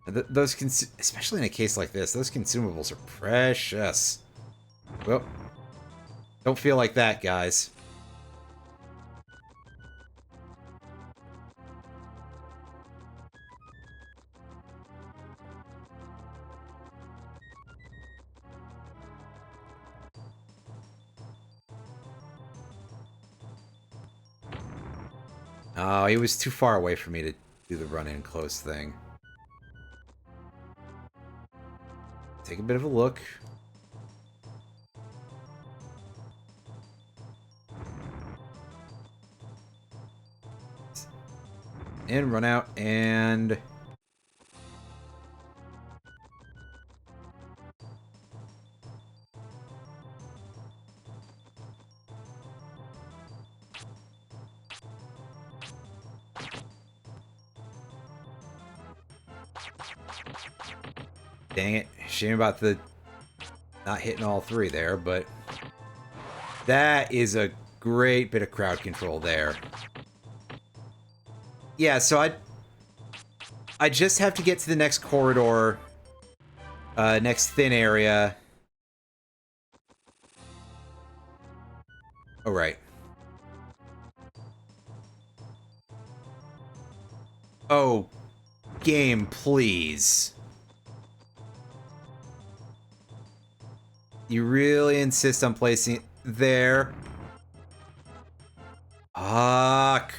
Those, especially in a case like this, those consumables are precious. Well, don't feel like that, guys. Oh, he was too far away for me to do the run-in close thing. Take a bit of a look. And run out, and... Dang it. Shame about the not hitting all 3 there, but that is a Great bit of crowd control there. Yeah, so I just have to get to the next corridor, next thin area. Oh, right. Oh, game, please. You really insist on placing it there? Fuck.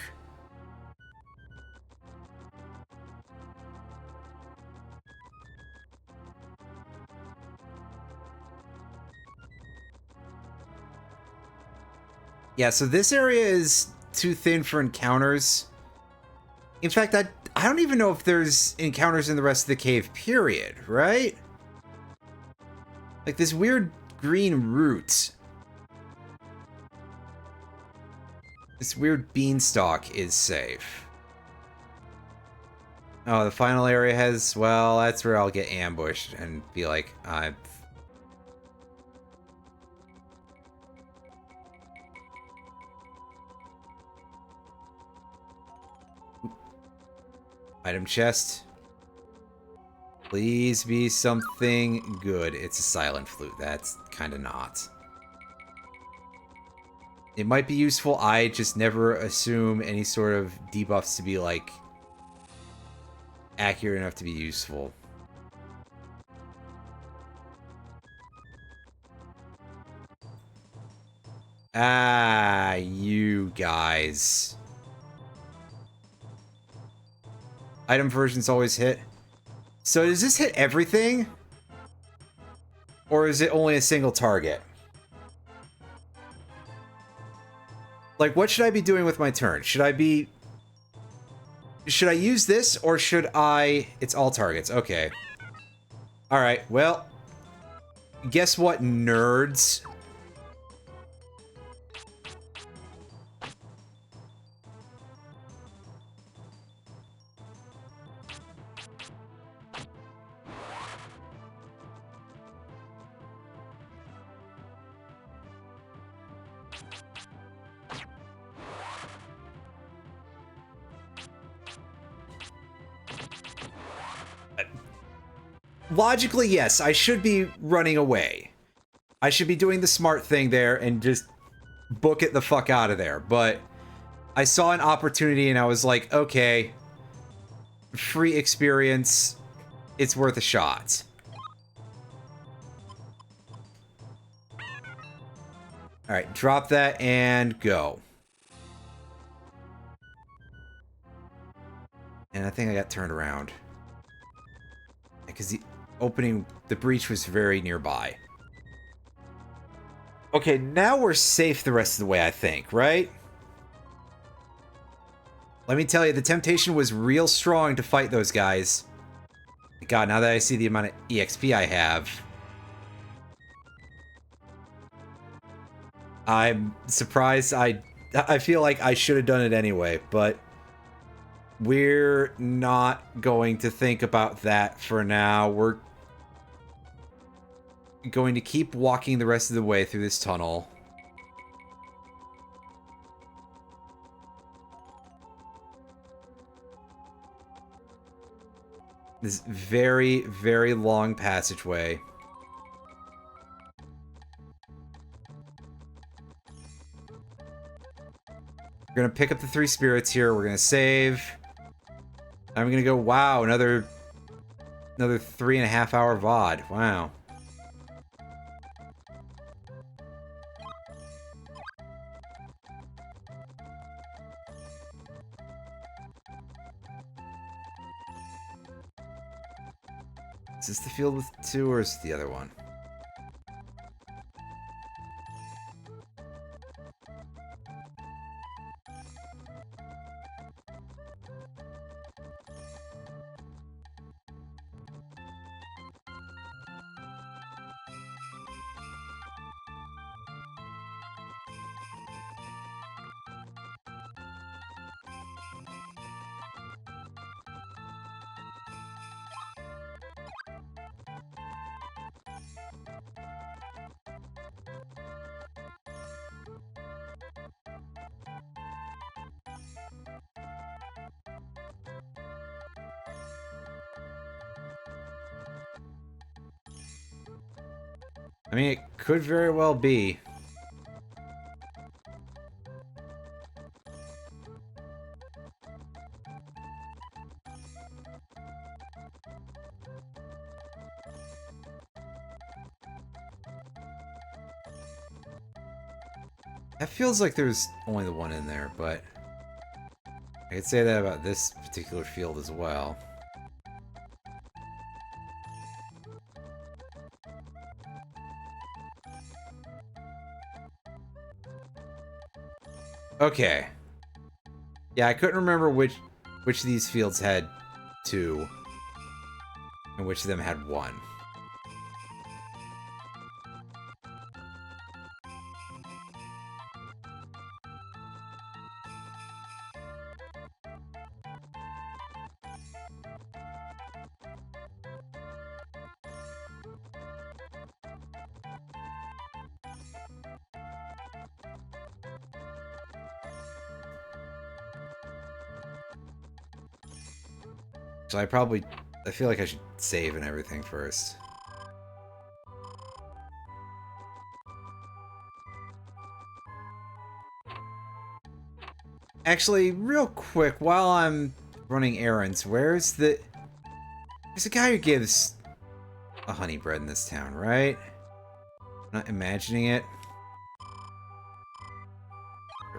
Yeah, so this area is too thin for encounters. In fact, I don't even know if there's encounters in the rest of the cave, period, right? Like this weird green root. This weird beanstalk is safe. Oh, the final area has... Well, that's where I'll get ambushed and be like, Item chest. Please be something good. It's a silent flute. That's kind of not. It might be useful. I just never assume any sort of debuffs to be, like, accurate enough to be useful. Ah, you guys. Item versions always hit. So does this hit everything? Or is it only a single target? Like, what should I be doing with my turn? Should I use this, or should I... It's all targets, okay. Alright, well... Guess what, nerds? Logically, yes, I should be running away. I should be doing the smart thing there and just book it the fuck out of there. But I saw an opportunity and I was like, okay, free experience, it's worth a shot. Alright, drop that and go. And I think I got turned around. Because the breach was very nearby. Okay, now we're safe the rest of the way, I think, right? Let me tell you, the temptation was real strong to fight those guys. God, now that I see the amount of EXP I have... I'm surprised. I feel like I should have done it anyway, but... We're not going to think about that for now. We're going to keep walking the rest of the way through this tunnel. This very, very long passageway. We're gonna pick up the 3 spirits here. We're gonna save. I'm gonna go, wow, another 3.5 hour VOD. Wow. Is this the field with 2 or is it the other one? mean, it could very well be. That feels like there's only the one in there, but I could say that about this particular field as well. Okay. Yeah, I couldn't remember which of these fields had 2 and which of them had 1. So I feel like I should save and everything first. Actually, real quick, while I'm running errands, there's a guy who gives a honey bread in this town, right? I'm not imagining it.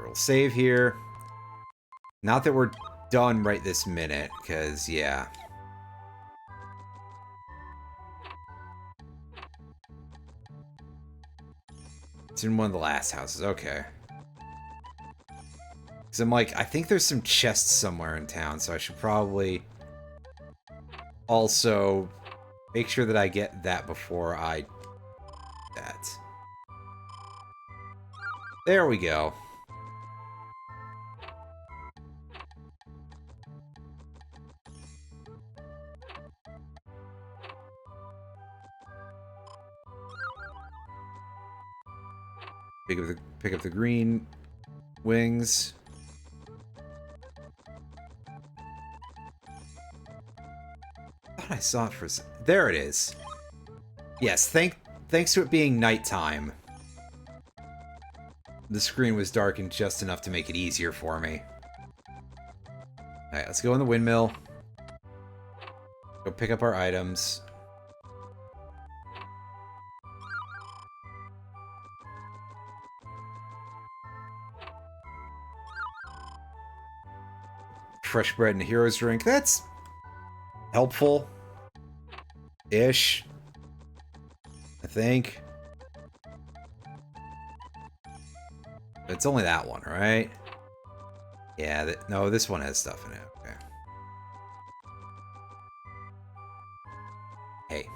We'll save here. Not that we're done right this minute, because, yeah. It's in one of the last houses, okay. Because I'm like, I think there's some chests somewhere in town, so I should probably also make sure that I get that before I... that. There we go. Pick up the green wings. I thought I saw it for there it is. Yes, thanks to it being nighttime. The screen was darkened just enough to make it easier for me. Alright, let's go in the windmill. Go pick up our items. Fresh bread and a hero's drink. That's helpful. Ish. I think. It's only that one, right? Yeah, no, this one has stuff in it. Okay. Hey.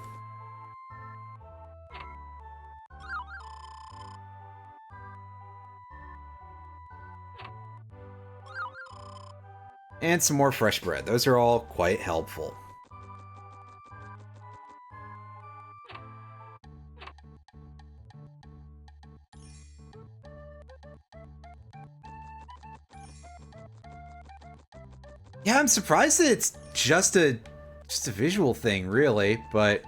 And some more fresh bread. Those are all quite helpful. Yeah, I'm surprised that it's just a visual thing, really, but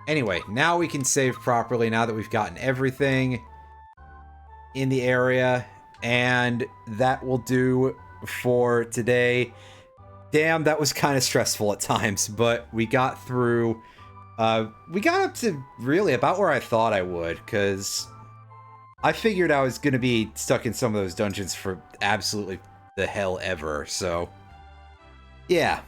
Anyway, now we can save properly now that we've gotten everything in the area, and that will do for today. Damn, that was kind of stressful at times, but we got through. We got up to really about where I thought I would, because I figured I was going to be stuck in some of those dungeons for absolutely the hell ever, so yeah.